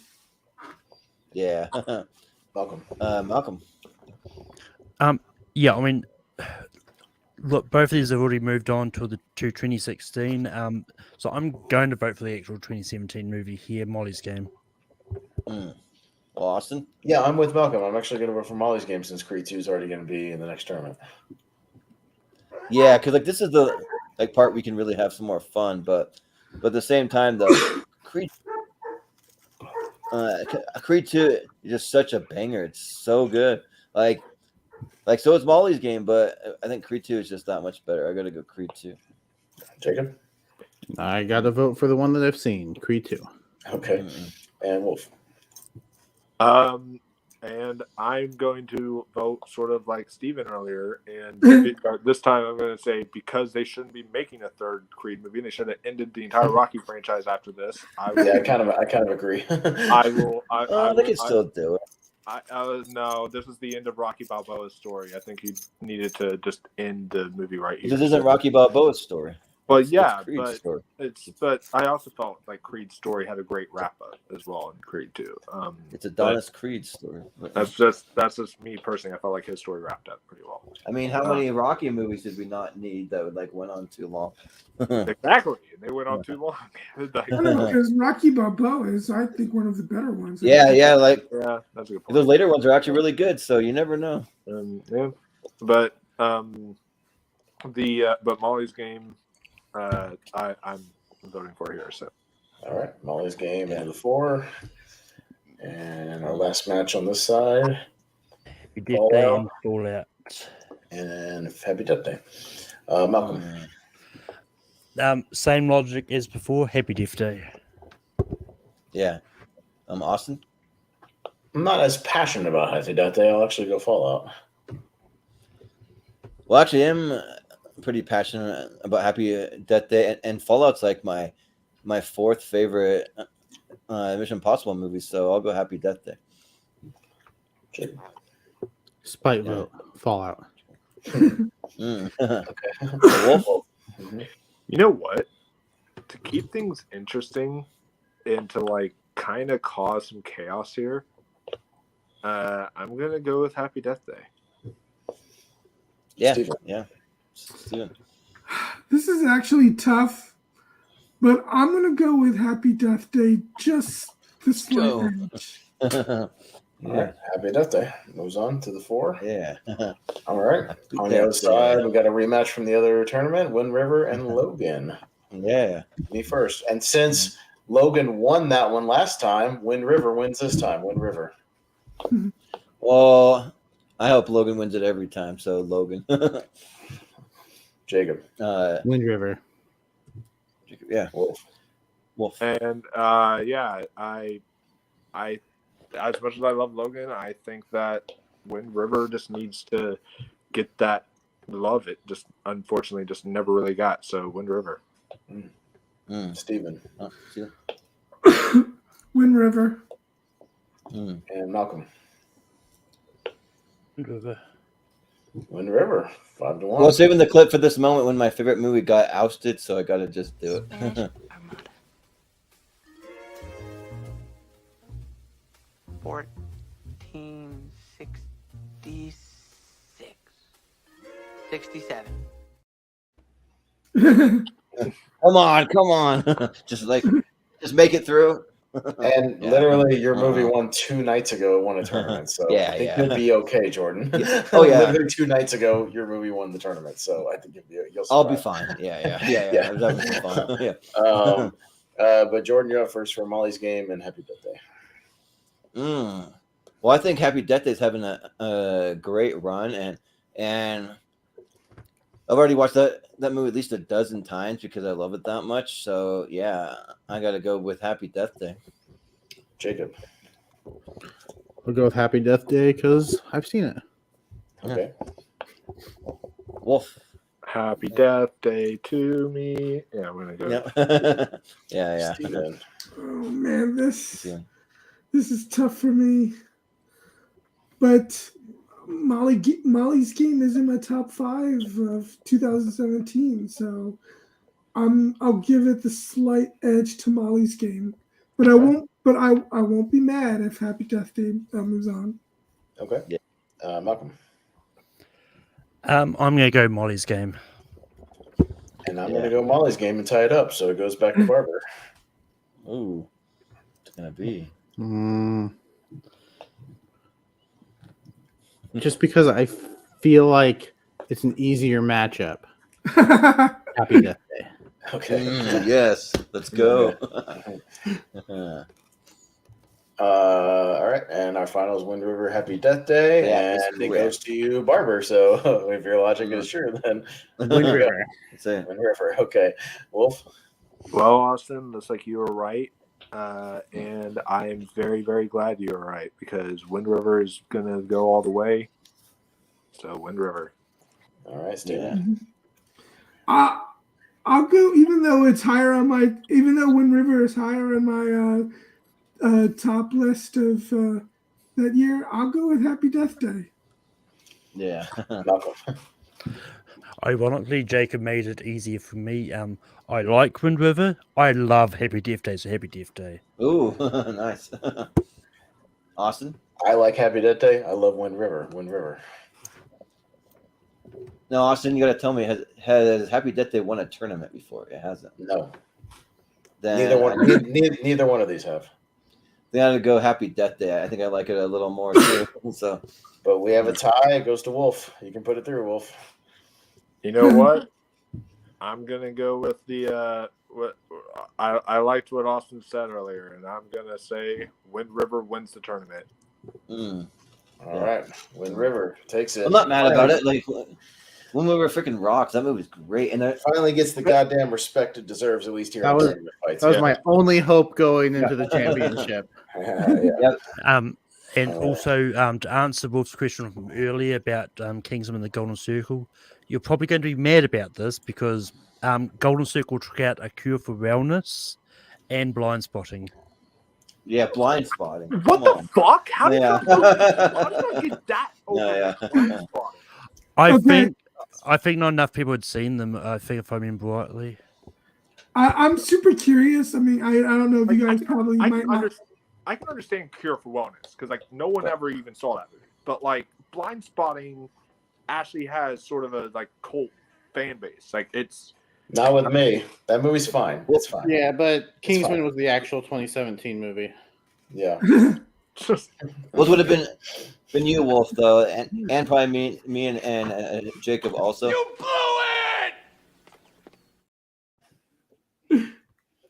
Yeah. Malcolm. Malcolm. Yeah, I mean, look, both of these have already moved on to 2016. So I'm going to vote for the actual 2017 movie here, Molly's Game. Well, Austin. Yeah, I'm with Malcolm. I'm actually going to vote for Molly's Game since Creed 2 is already going to be in the next tournament. Yeah, because like this is the part we can really have some more fun, but at the same time though, Creed 2 is just such a banger. It's so good. Like so is Molly's Game, but I think Creed 2 is just that much better. I gotta go Creed 2. Jacob. I got to vote for the one that I've seen, Creed 2. Okay. And Wolf. And I'm going to vote sort of like Steven earlier. And this time I'm going to say because they shouldn't be making a third Creed movie, they should have ended the entire Rocky franchise after this. I kind of agree. They can still do it. No, this is the end of Rocky Balboa's story. I think he needed to just end the movie right here. This isn't Rocky Balboa's story. Well, It's Creed's story. But I also felt like Creed's story had a great wrap up as well in Creed 2. It's Adonis Creed's story. That's just me personally. I felt like his story wrapped up pretty well. I mean, how many Rocky movies did we not need that went on too long? Exactly, they went on too long. I don't know, because Rocky Balboa is, I think, one of the better ones. Yeah, that's a good point. Those later ones are actually really good, so you never know. But Molly's Game, I'm voting for here. So, all right, Molly's Game into the 4, and our last match on this side. We did Fallout. And Happy Death Day. Malcolm. Same logic as before. Happy Death Day. Yeah. Austin. I'm not as passionate about Happy Death Day. I'll actually go Fallout. Well, actually, I'm pretty passionate about Happy Death Day, and Fallout's like my fourth favorite Mission Impossible movie, so I'll go Happy Death Day. Spite vote, Fallout. Okay. Wolf? You know what? To keep things interesting and to kind of cause some chaos here, I'm gonna go with Happy Death Day. Yeah, Steven. yeah. Steven. This is actually tough, but I'm going to go with Happy Death Day, just the slight edge. All right, Happy Death Day. Moves on to the 4. Yeah. All right. On the other side, we got a rematch from the other tournament, Wind River and Logan. Yeah. Me first. And since Logan won that one last time, Wind River wins this time. Wind River. Well, I hope Logan wins it every time, so Logan. Jacob. Wind River. Yeah. Wolf. And I as much as I love Logan, I think that Wind River just needs to get that love it just unfortunately just never really got. So Wind River. Steven. Steven. Wind River. And Malcolm. Wind River. Wind River. 5-1. Well, saving the clip for this moment when my favorite movie got ousted, so I got to just do it. 1466. 67. Come on. Just make it through. And Yeah. literally, your movie won 2 nights ago. It won a tournament, so Yeah, I think yeah. you'll be okay, Jordan. Oh, yeah. Literally 2 nights ago, your movie won the tournament, so I think you'll I'll be survive. fine. Yeah. I was having some fun. Yeah. But Jordan, you're up first for Molly's Game and Happy Birthday. Well, I think Happy Death Day is having a great run, and I've already watched that movie at least a dozen times because I love it that much. So yeah, I got to go with Happy Death Day. Jacob. We'll go with Happy Death Day because I've seen it. Okay. Wolf. Happy Death Day to me. Yeah, I'm gonna go. Yep. Yeah. Steven. Oh man, this Yeah. is tough for me. But Molly's Game is in my top 5 of 2017, so I'll give it the slight edge to Molly's Game. But I won't. But I won't be mad if Happy Death Day moves on. Okay. Yeah. Malcolm. I'm gonna go Molly's Game. And I'm going to go Molly's Game and tie it up, so it goes back to Barber. Ooh, it's gonna be. Just because I feel like it's an easier matchup. Happy Death Day. Okay. Yes, let's go. All right, and our final is Wind River Happy Death Day, Yeah, and it goes to you, Barber. So if your logic is true, then Wind River. Let's see. Wind River. Okay, Wolf. Well, Austin, looks like you were right. And I am very, very glad you were right because Wind River is going to go all the way. So, Wind River. All right, Steven. I'll go, even though Wind River is higher on my top list of that year, I'll go with Happy Death Day. Yeah. Malcolm. Ironically, Jacob made it easier for me. I like Wind River. I love Happy Death Day, so Happy Death Day. Ooh, nice. Austin? I like Happy Death Day. I love Wind River. Wind River. No, Austin, you got to tell me, has Happy Death Day won a tournament before? It hasn't. No. Then Neither one of these have. They got to go Happy Death Day. I think I like it a little more too. So, but we have a tie. It goes to Wolf. You can put it through, Wolf. You know what? I'm gonna go with the what I liked what Austin said earlier, and I'm gonna say Wind River wins the tournament. All right, Wind River takes it. I'm not mad about it. Like when we were freaking rocks, that movie's great, and it finally gets the goddamn respect it deserves, at least here. That was my only hope going into the championship. And also, to answer Wolf's question from earlier about Kingsman and the Golden Circle, you're probably going to be mad about this because Golden Circle took out A Cure for Wellness and Blind Spotting. Yeah, Blind Spotting. What the fuck? How did I get that over Blind Spotting? I think not enough people had seen them. I think if I remember rightly. I'm super curious. I mean, I don't know if you guys probably might not. I can understand Cure for Wellness because like no one ever even saw that movie, but like Blind Spotting actually has sort of a like cult fan base. Like it's not with me. That movie's fine. It's fine. Yeah, but Kingsman was the actual 2017 movie. Yeah. What would have been you, Wolf, though, and probably me and Jacob also. You blew it.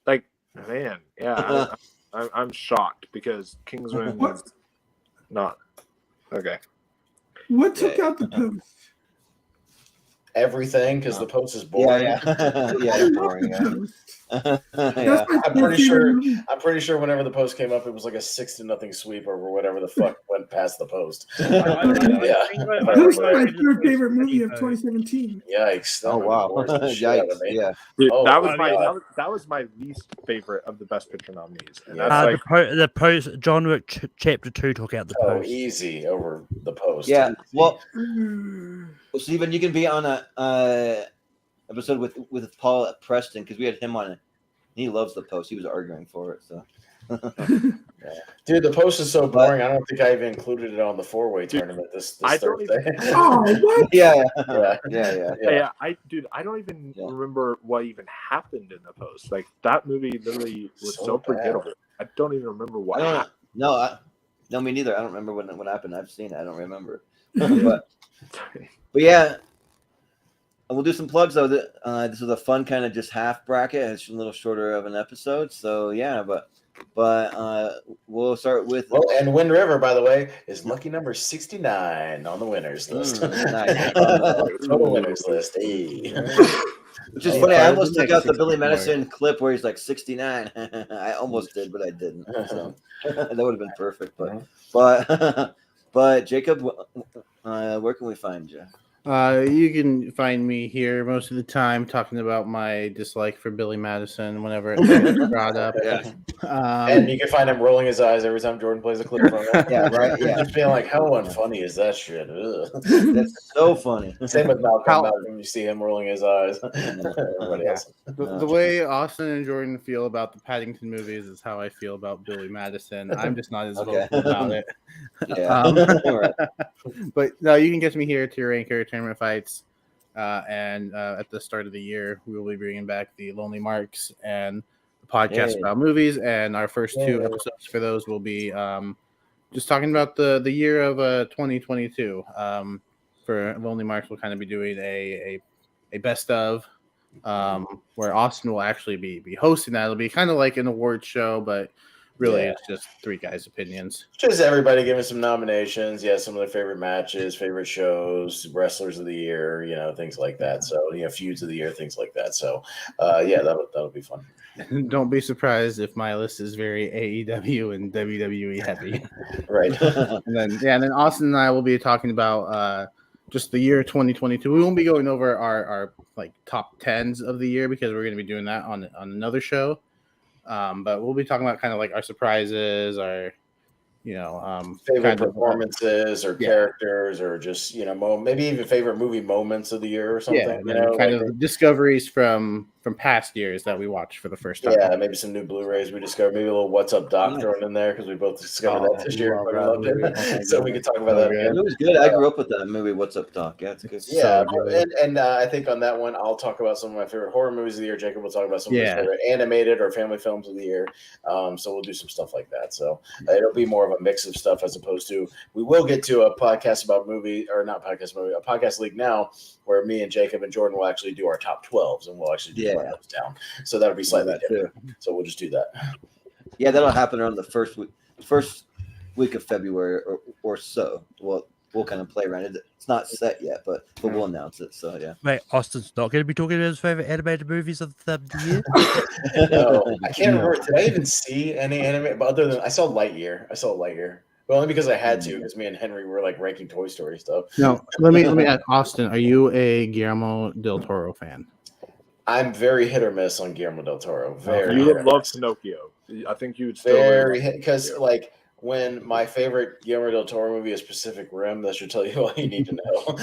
Like man, yeah. I'm shocked because Kingsman was not okay. What took out the post? Everything, because the post is boring. Yeah, boring. Yeah. I'm pretty sure whenever the post came up, it was like a 6-0 sweep or whatever the fuck went past the post. The post is my third favorite movie of 2017. Yikes! Oh wow! Yikes! Yeah. Dude, that was my least favorite of the Best Picture nominees. And that's the post John Wick Chapter 2 took out the post. Easy over the post. Yeah. Well, Stephen, you can be on a episode with Paul Preston because we had him on it. He loves the post. He was arguing for it. So, dude, the post is so boring. I don't think I even included it on the 4-way tournament this Thursday. Oh, what? Yeah. I don't even remember what even happened in the post. Like that movie literally was so forgettable. I don't even remember what I don't happened. no, me neither. I don't remember what happened. I've seen it. I don't remember. but yeah, we'll do some plugs though. This is a fun kind of just half bracket. It's a little shorter of an episode, so yeah. But we'll start with. Well, and Wind River, by the way, is lucky number 69 on the winners list. Nice. Total winners list. Hey. Which is funny. I almost took out the Billy Madison clip where he's like 69. I almost did, but I didn't. So that would have been perfect. But Jacob, where can we find you? You can find me here most of the time talking about my dislike for Billy Madison whenever it's brought up. And you can find him rolling his eyes every time Jordan plays a clip from him. Yeah, right. Yeah, just being like, how unfunny is that shit? Ugh. That's so funny. Same with Malcolm. Malcolm, you see him rolling his eyes. Everybody else. The way Austin and Jordan feel about the Paddington movies is how I feel about Billy Madison. I'm just not as vocal about it. Yeah. But no, you can get me here to your anchor tournament fights, and at the start of the year, we will be bringing back the Lonely Marks and the podcast about movies. And our first two episodes for those will be just talking about the year of 2022. For Lonely Marks, we'll kind of be doing a best of, where Austin will actually be hosting that. It'll be kind of like an award show, but really it's just three guys' opinions. Just everybody giving some nominations. Yeah, some of their favorite matches, favorite shows, wrestlers of the year, things like that. So, feuds of the year, things like that. So, that'll be fun. Don't be surprised if my list is very AEW and WWE heavy. Right. and then Austin and I will be talking about just the year 2022. We won't be going over our like top 10s of the year because we're going to be doing that on another show. But we'll be talking about kind of like our surprises, our favorite kind performances or characters, or just maybe even favorite movie moments of the year or something. Kind of discoveries from past years that we watched for the first time. Yeah, maybe some new Blu-rays we discovered. Maybe a little "What's Up, Doc" thrown in there because we both discovered that this year. So we could talk about that again. It was good. I grew up with that movie. "What's Up, Doc"? Yeah, it's good. Yeah, and I think on that one, I'll talk about some of my favorite horror movies of the year. Jacob will talk about some of his favorite animated or family films of the year. So we'll do some stuff like that. So it'll be more of a mix of stuff as opposed to we will get to a podcast about movie or not podcast movie, a podcast league now where me and Jacob and Jordan will actually do our top 12s and we'll actually do those down. So that'll be slightly different. So we'll just do that. Yeah, that'll happen around the first week of February or so. We'll kind of play around it. It's not set yet, but we'll announce it. So yeah. Wait, Austin's not going to be talking about his favorite animated movies of the year. No, I can't remember. Did I even see any anime? But other than I saw Lightyear. But only because I had to, because me and Henry were like ranking Toy Story stuff. No, let me ask Austin. Are you a Guillermo del Toro fan? I'm very hit or miss on Guillermo del Toro. You would love Pinocchio. I think you would still very hit because like when my favorite Guillermo del Toro movie is Pacific Rim, that should tell you all you need to know.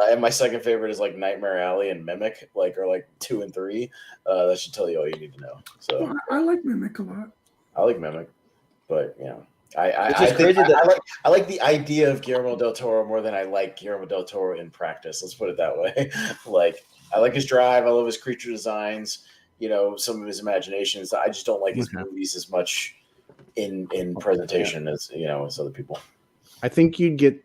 And my second favorite is like Nightmare Alley and Mimic, or 2 and 3. That should tell you all you need to know. So I like Mimic a lot. I like Mimic, but I like the idea of Guillermo del Toro more than I like Guillermo del Toro in practice. Let's put it that way. I like his drive. I love his creature designs. Some of his imaginations. I just don't like his movies as much in presentation as other people. I think you'd get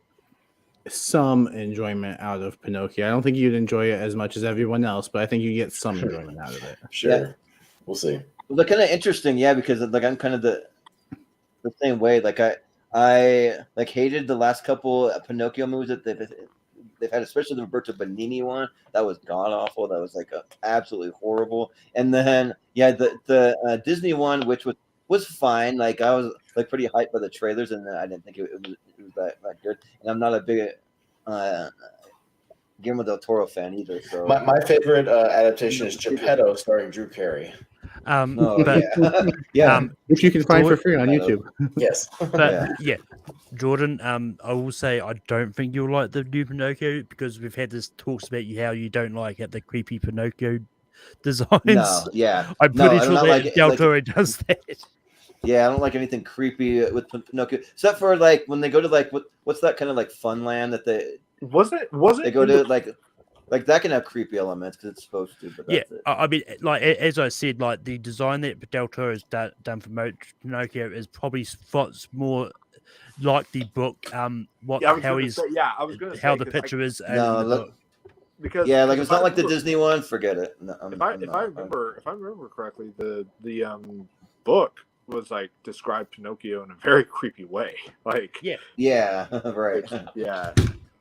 some enjoyment out of Pinocchio. I don't think you'd enjoy it as much as everyone else, but I think you get some enjoyment out of it. Sure, yeah. We'll see. Well, they're kind of interesting, because I'm kind of the same way. I hated the last couple of Pinocchio movies that they've had, especially the Roberto Benigni one. That was god awful. That was absolutely horrible. And then the Disney one, which was fine. I was pretty hyped by the trailers, and I didn't think it was that good. And I'm not a big Guillermo del Toro fan either. So my favorite adaptation is Geppetto, starring Drew Carey. Which you can find for free on YouTube. Yes, but Jordan. I will say I don't think you'll like the new Pinocchio because we've had this talks about how you don't like the creepy Pinocchio designs. No, yeah, I'm pretty sure that Del Toro does that. Yeah, I don't like anything creepy with Pinocchio, except for when they go to what's that kind of Funland that they was it they go to Like that can have creepy elements because it's supposed to, but Yeah, that's it. I mean, like as I said, like the design that Del Toro's done for Pinocchio is probably spots more like the book. What Yeah, I was how gonna he's say. Yeah, I was gonna say how the 'cause, picture is in No, the look, book. because yeah, like if it's not I like the remember- Disney one. Forget it. No, If I remember correctly, the book was like described Pinocchio in a very creepy way. Like yeah, right. yeah.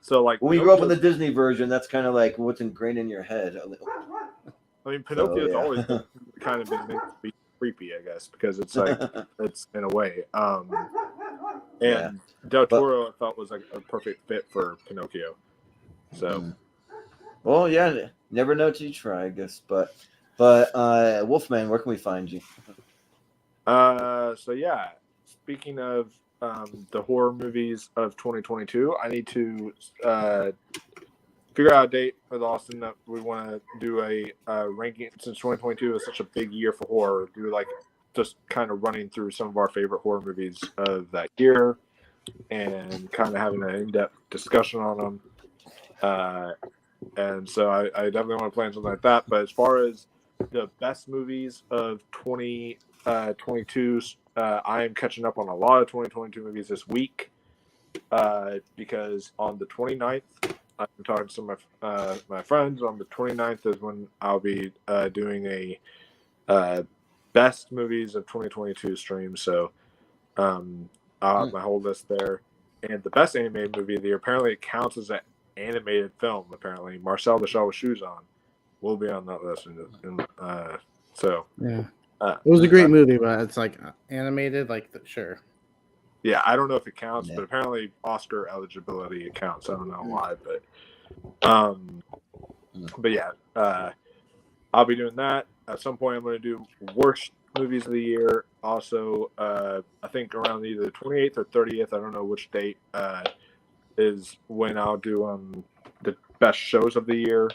So like When you grew up in the Pinocchio's- Disney version, that's kind of like what's ingrained in your head. I mean, Pinocchio's yeah. always been, kind of been meant to be creepy, I guess, because it's like it's in a way. Yeah. And Del Toro I felt was like a perfect fit for Pinocchio. So Well, yeah, never know till you try, I guess. But Wolfman, where can we find you? so yeah, speaking of the horror movies of 2022, I need to figure out a date with Austin that we want to do a ranking, since 2022 is such a big year for horror. Do like just kind of running through some of our favorite horror movies of that year and kind of having an in-depth discussion on them. And so I definitely want to plan something like that. But as far as the best movies of 2022, I am catching up on a lot of 2022 movies this week because on the 29th, I'm talking to some of my friends. On the 29th is when I'll be doing a best movies of 2022 stream. So I'll have my whole list there. And the best animated movie of the year, apparently it counts as an animated film. Apparently, Marcel the Shell with Shoes On will be on that list. So yeah, it was a great movie, but it's like animated. Like sure. Yeah, I don't know if it counts, Yeah. but apparently Oscar eligibility it counts. I don't know why, but yeah, I'll be doing that at some point. I'm going to do worst movies of the year. Also, I think around either the 28th or 30th. I don't know which date is when I'll do the best shows of the year,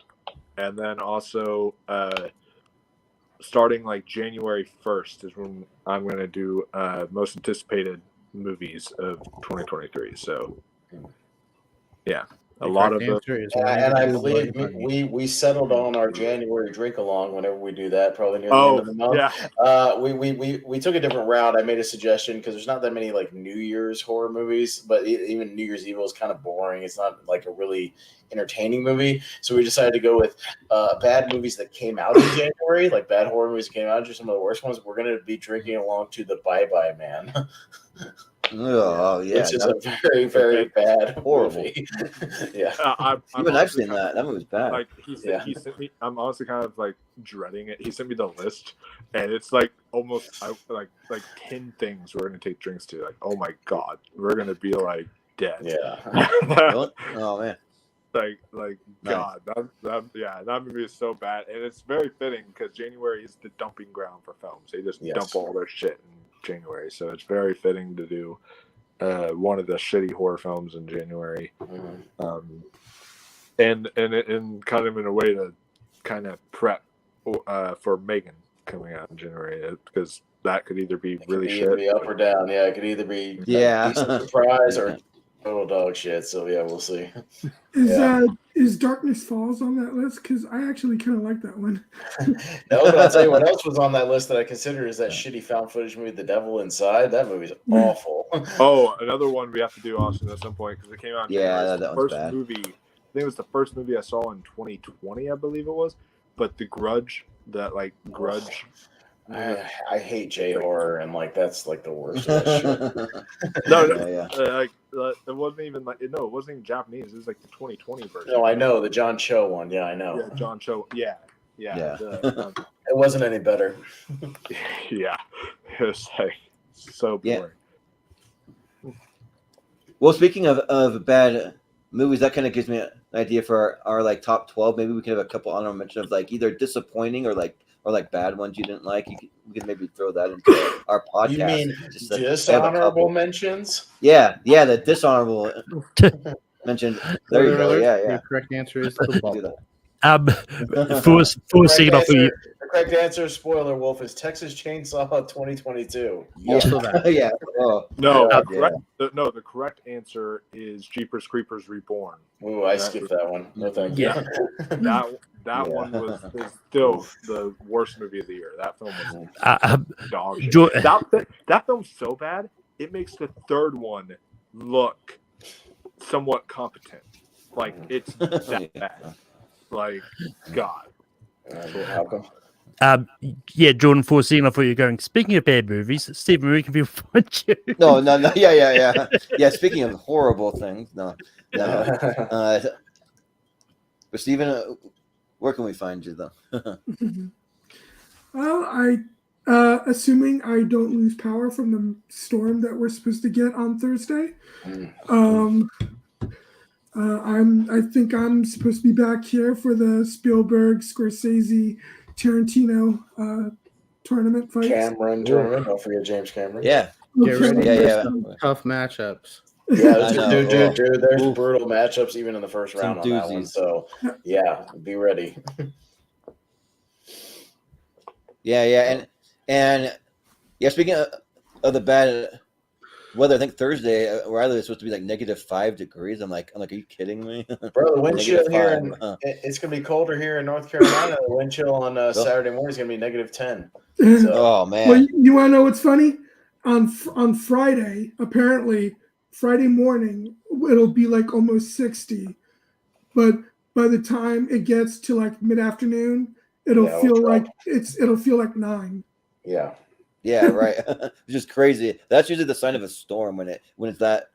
and then also starting like January 1st is when I'm going to do most anticipated movies of 2023. So yeah, a lot of the and I believe we settled on our January drink along whenever we do that, probably near the end of the month. Yeah. We took a different route. I made a suggestion because there's not that many like New Year's horror movies, but even New Year's Evil is kind of boring. It's not like a really entertaining movie. So we decided to go with bad movies that came out in January, like bad horror movies that came out, just some of the worst ones. We're going to be drinking along to the Bye Bye Man. Oh yeah, which is a very, very bad horrible movie. Yeah, even I've seen that. That movie's bad. Like he sent me. I'm honestly kind of like dreading it. He sent me the list, and it's like almost like 10 things we're gonna take drinks to. Like, oh my god, we're gonna be like dead. Yeah. Oh man. Like Nice. God, that movie is so bad, and it's very fitting because January is the dumping ground for films. They just dump all their shit in January, so it's very fitting to do one of the shitty horror films in January, and kind of in a way to kind of prep for Megan coming out in January, because that could either be really shit, either be up or down. Yeah, it could either be a decent surprise or total dog shit. So yeah, we'll see. Is Darkness Falls on that list? Because I actually kind of like that one. No, but I'll tell you what else was on that list that I consider is that shitty found footage movie, The Devil Inside. That movie's awful. Oh, another one we have to do, Austin, at some point because it came out. Yeah, that one's first bad. movie. I think it was the first movie I saw in 2020, I believe it was. But The Grudge, Grudge. I hate J horror, and like that's like the worst of that shit. It wasn't even it wasn't even Japanese. It was like the 2020 version. No, I know the John Cho one. Yeah, I know. Yeah, John Cho. Yeah. It wasn't any better. Yeah, it was like so boring. Yeah. Well, speaking of bad movies, that kind of gives me an idea for our like top 12. Maybe we could have a couple honorable mention of like either disappointing or bad ones you didn't like. We could maybe throw that into our podcast. You mean dishonorable mentions? Yeah, the dishonorable mentioned. There you go. Yeah. The correct answer is football. For second off, The correct answer, spoiler Wolf, is Texas Chainsaw 2022. Also that. Yeah. Oh, No, God, the correct answer is Jeepers Creepers Reborn. Ooh, I skipped that one. No, thank you. Yeah. That Yeah. one is still the worst movie of the year. That film was dog shit. Jo- That film's so bad, it makes the third one look somewhat competent. Like, it's that bad. Like, God. How come? Yeah, Jordan, for seeing, I thought you were going. Speaking of bad movies, Stephen, where can people find you? No. Yeah. Speaking of horrible things, no. But Stephen, where can we find you though? Well, assuming I don't lose power from the storm that we're supposed to get on Thursday, I think I'm supposed to be back here for the Spielberg, Scorsese, Tarantino tournament fights. Cameron tournament. Don't forget James Cameron. Yeah. Get ready Yeah, for some tough matchups. Yeah, I know. dude. There's brutal matchups even in the first round on that one. doozies. So yeah, be ready. Yeah. And speaking of the bad weather, I think Thursday where I live is supposed to be like -5 degrees. I'm like, are you kidding me? Bro, the wind chill here, -5, it's going to be colder here in North Carolina. The wind chill on Saturday morning is going to be -10. So, Oh man. Well, you want to know what's funny? On Friday, apparently Friday morning, it'll be like almost 60, but by the time it gets to like mid-afternoon, it'll feel like 9. Yeah. Yeah, right. It's just crazy. That's usually the sign of a storm when it's that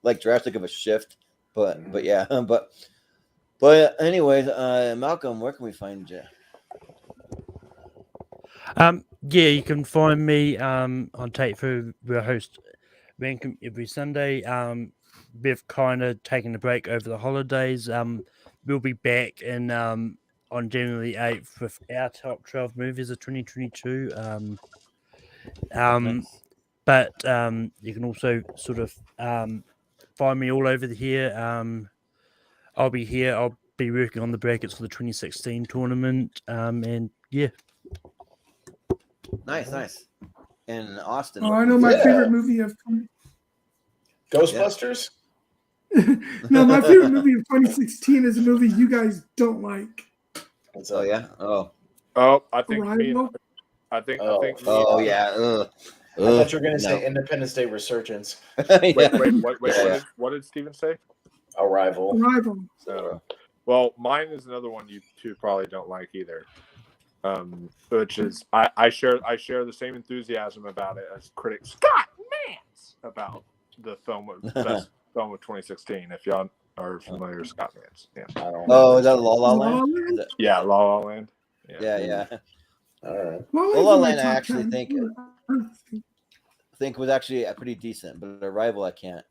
like drastic of a shift. But yeah, but anyways, Malcolm, where can we find you? Yeah, you can find me on Take Through. We host Rankin every Sunday. We've kind of taken a break over the holidays. We'll be back in on January 8th with our top 12 movies of 2022. Nice. But you can also sort of find me all over here. I'll be here. I'll be working on the brackets for the 2016 tournament. And yeah. Nice. And Austin. Oh, I know my favorite movie of Ghostbusters? No, my favorite movie of 2016 is a movie you guys don't like. Oh yeah. Oh. I think Arrival? I think. Oh yeah. Ugh. I thought you were going to say Independence Day Resurgence. Wait. What did Steven say? Arrival. Well, mine is another one you two probably don't like either. Which is I share the same enthusiasm about it as critic Scott Mance about the best film of 2016. If y'all are familiar with Scott Mance, yeah. Is that La La Land? Yeah, La La Land. Yeah. All right. La La Land, I actually think was actually pretty decent, but Arrival, I can't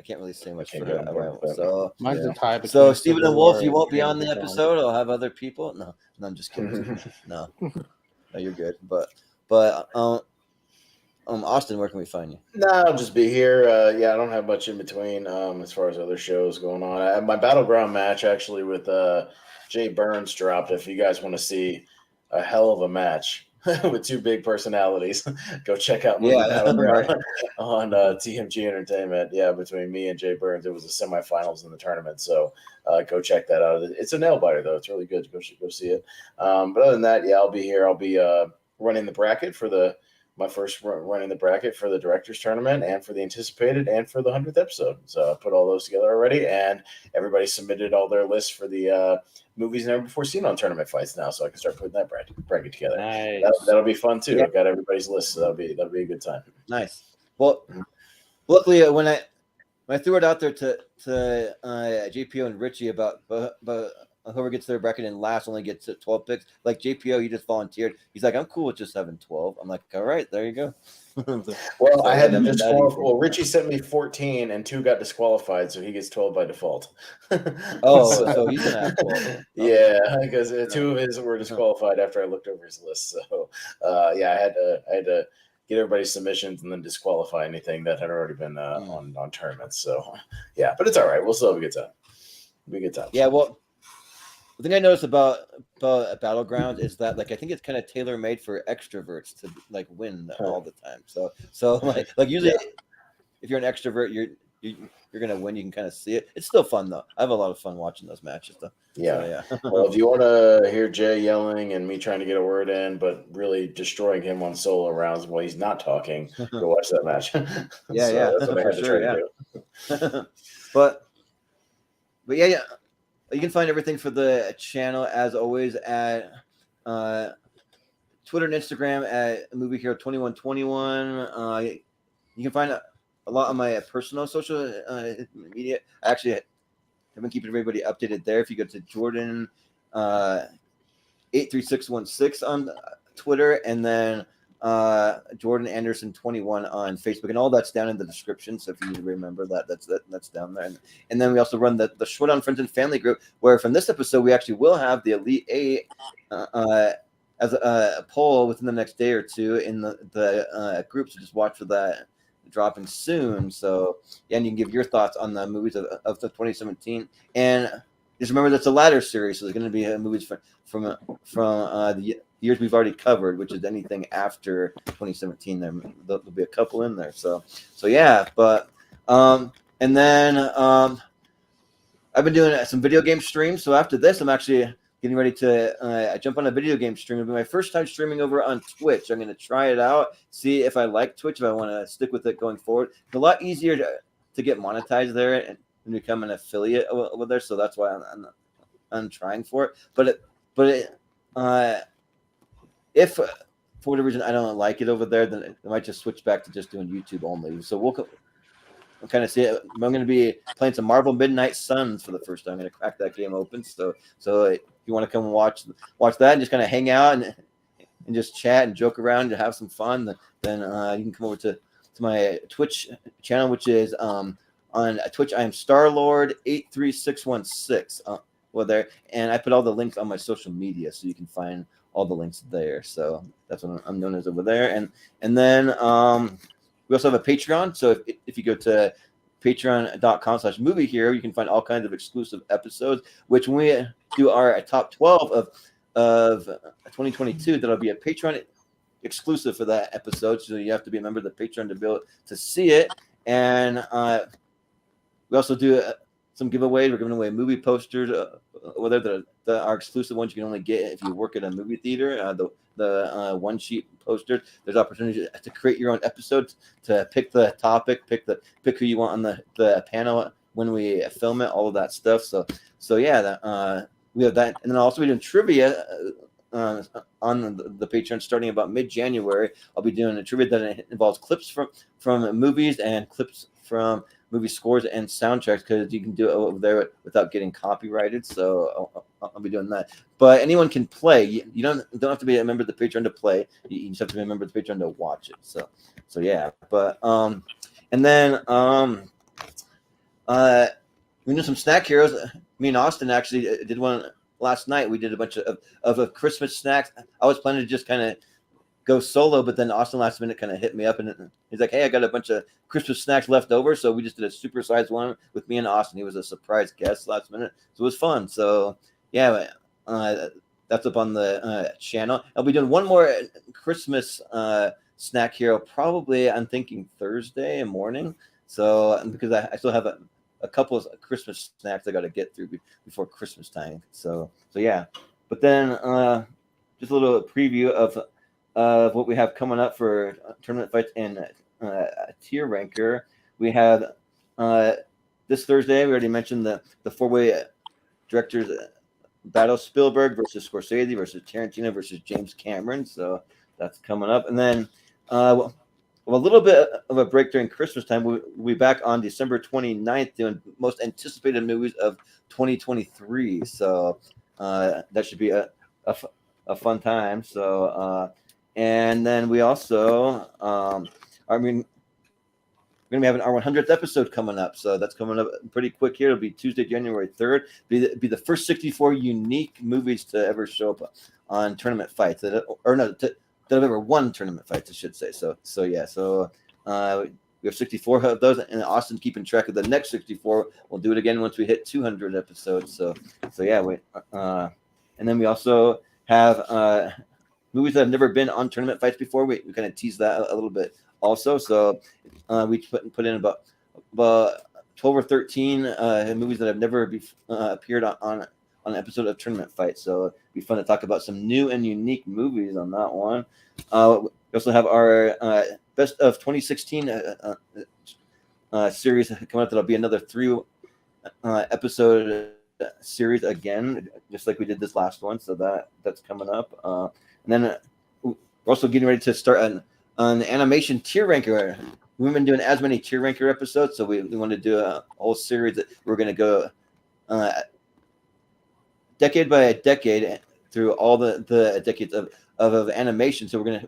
really say much for Arrival. So Mine's a tie. So Stephen and Wolf, you won't be on the episode. I'll have other people. No, I'm just kidding. No, you're good. But Austin, where can we find you? No, I'll just be here. I don't have much in between as far as other shows going on. I have my Battleground match actually with Jay Burns dropped. If you guys want to see a hell of a match with two big personalities, go check out my Battleground on TMG Entertainment. Yeah, between me and Jay Burns, it was the semifinals in the tournament. So go check that out. It's a nail biter though. It's really good. Go see it. But other than that, I'll be here. I'll be running the bracket for my first running the bracket for the directors tournament and for the anticipated and for the 100th episode. So I put all those together already, and everybody submitted all their lists for the movies never before seen on tournament fights now, so I can start putting that bracket together. Nice. That'll be fun too. I've got everybody's list, so that'll be a good time. Nice. Well, luckily when I threw it out there to JPO and Richie about whoever gets their bracket in last only gets 12 picks. Like JPO, he just volunteered. He's like, I'm cool with just having 12. I'm like, all right, there you go. Well, I had to disqualify. Well, Richie sent me 14 and 2 got disqualified, so he gets 12 by default. So he's gonna have 12. Yeah, because 2 of his were disqualified after I looked over his list. So I had to get everybody's submissions and then disqualify anything that had already been on tournaments. So yeah, but it's all right. We'll still have a good time. It'll be a good time. Yeah, well, the thing I noticed about Battlegrounds is that like I think it's kind of tailor made for extroverts to like win all the time. So like usually if you're an extrovert, you're gonna win. You can kind of see it. It's still fun though. I have a lot of fun watching those matches though. Yeah. So, Well, if you want to hear Jay yelling and me trying to get a word in, but really destroying him on solo rounds while he's not talking, go watch that match. Yeah, That's what I had to try to do. but yeah. You can find everything for the channel as always at Twitter and Instagram at Movie Hero 2121. You can find a lot on my personal social media. I actually have been keeping everybody updated there. If you go to Jordan 83616 on Twitter, and then Jordan Anderson 21 on Facebook, and all that's down in the description. So if you need to remember that, that's down there. And then we also run the Showdown Friends and Family group, where from this episode we actually will have the Elite Eight as a poll within the next day or two in the group. So just watch for that dropping soon. So yeah, and you can give your thoughts on the movies of the 2017, and just remember that's a ladder series. So there's going to be movies from the years we've already covered, which is anything after 2017. There'll be a couple in there. So yeah, but and then I've been doing some video game streams. So after this, I'm actually getting ready to jump on a video game stream. It'll be my first time streaming over on Twitch. I'm going to try it out, see if I like Twitch, if I want to stick with it going forward. It's a lot easier to get monetized there and become an affiliate over there. So that's why I'm trying for it. But if for whatever reason I don't like it over there, then I might just switch back to just doing YouTube only. So we'll kind of see it. I'm going to be playing some Marvel Midnight Suns for the first time. I'm going to crack that game open. So if you want to come and watch that and just kind of hang out and just chat and joke around and have some fun, then you can come over to my Twitch channel, which is on Twitch. I am Starlord 83616 there, and I put all the links on my social media, so you can find all the links there. So that's what I'm known as over there. And then we also have a Patreon. So if you go to patreon.com/movie hero, you can find all kinds of exclusive episodes, which when we do our top 12 of 2022, that'll be a Patreon exclusive for that episode. So you have to be a member of the Patreon to be able to see it. And we also do some giveaways. We're giving away movie posters over there that are exclusive ones you can only get if you work at a movie theater. The one sheet posters. There's opportunity to create your own episodes, to pick the topic, pick who you want on the panel when we film it, all of that stuff. So yeah, we have that, and then also we're doing trivia on the Patreon starting about mid-January. I'll be doing a trivia that involves clips from movies and clips from movie scores and soundtracks, because you can do it over there without getting copyrighted. So I'll be doing that. But anyone can play. You don't have to be a member of the Patreon to play. You just have to be a member of the Patreon to watch it. So yeah. But and then we do some snack heroes. Me and Austin actually did one last night. We did a bunch of Christmas snacks. I was planning to just kind of go solo, but then Austin last minute kind of hit me up and he's like, "Hey, I got a bunch of Christmas snacks left over," so we just did a supersized one with me and Austin. He was a surprise guest last minute, so it was fun. So yeah, that's up on the channel. I'll be doing one more Christmas snack hero, probably I'm thinking Thursday morning. So because I still have a couple of Christmas snacks I got to get through before Christmas time. So yeah, but then just a little preview of what we have coming up for tournament fights and tier ranker. We have this Thursday, we already mentioned the four-way directors battle: Spielberg versus Scorsese versus Tarantino versus James Cameron. So that's coming up. And then a little bit of a break during Christmas time. We'll be back on December 29th doing most anticipated movies of 2023. So that should be a fun time. So and then we also we're going to be having our 100th episode coming up. So that's coming up pretty quick here. It'll be Tuesday, January 3rd. Be the first 64 unique movies to ever show up on tournament fights. That have ever won tournament fights, I should say. So yeah. So we have 64 of those, and Austin keeping track of the next 64. We'll do it again once we hit 200 episodes. So yeah, and then we also have movies that have never been on tournament fights before. We kind of tease that a little bit also. So we put in about 12 or 13 movies that have never appeared on an episode of Tournament Fight. So it'd be fun to talk about some new and unique movies on that one. We also have our best of 2016 series coming up. That'll be another 3 episode series again, just like we did this last one. So that's coming up. And then we're also getting ready to start an animation tier ranker. We haven't been doing as many tier ranker episodes, so we want to do a whole series that we're going to go decade by decade through all the decades of animation. So we're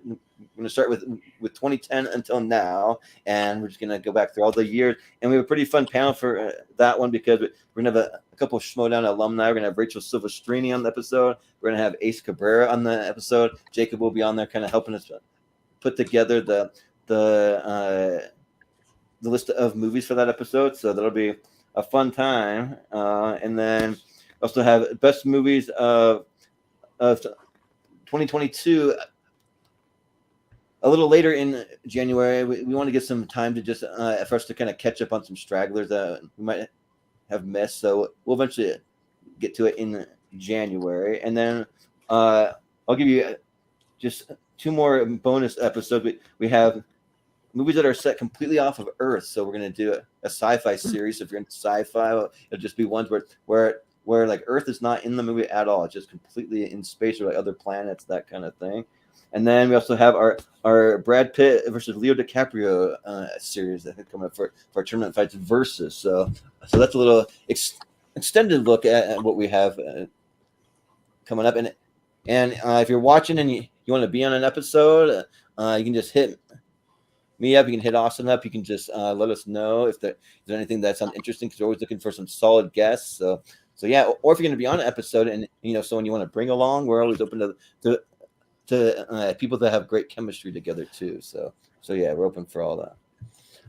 gonna start with 2010 until now, and we're just gonna go back through all the years. And we have a pretty fun panel for that one because we're gonna have a couple of Schmodown alumni. We're gonna have Rachel Silvestrini on the episode. We're gonna have Ace Cabrera on the episode. Jacob will be on there, kind of helping us put together the list of movies for that episode. So that'll be a fun time. And then also have best movies of 2022 a little later in January. We want to get some time to just for us to kind of catch up on some stragglers that we might have missed. So we'll eventually get to it in January. And then I'll give you just 2 more bonus episodes. We have movies that are set completely off of Earth. So we're going to do a sci-fi series. If you're into sci-fi, it'll just be ones where like Earth is not in the movie at all. It's just completely in space or like other planets, that kind of thing. And then we also have our Brad Pitt versus Leo DiCaprio series that coming up for Tournament Fights Versus. So that's a little extended look at what we have coming up. And if you're watching and you want to be on an episode, you can just hit me up. You can hit Austin up. You can just let us know if there's anything that sounds interesting, because we're always looking for some solid guests. So yeah, or if you're going to be on an episode and someone you want to bring along, we're always open to people that have great chemistry together too. So yeah, we're open for all that.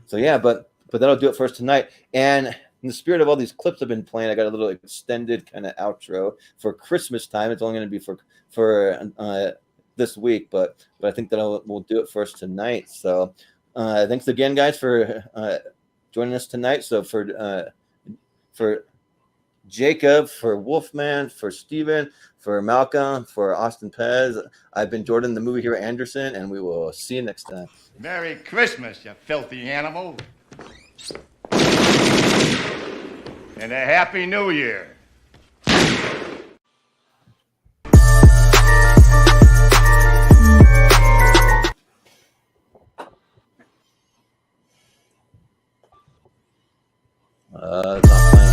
So yeah, but that'll do it for us tonight. And in the spirit of all these clips I've been playing, I got a little extended kind of outro for Christmas time. It's only going to be for this week, but I think that we'll do it for us tonight. So thanks again, guys, for joining us tonight. So for Jacob, for Wolfman, for Steven, for Malcolm, for Austin Pez, I've been Jordan, the movie hero Anderson, and we will see you next time. Merry Christmas, you filthy animal. And a Happy New Year. It's not playing.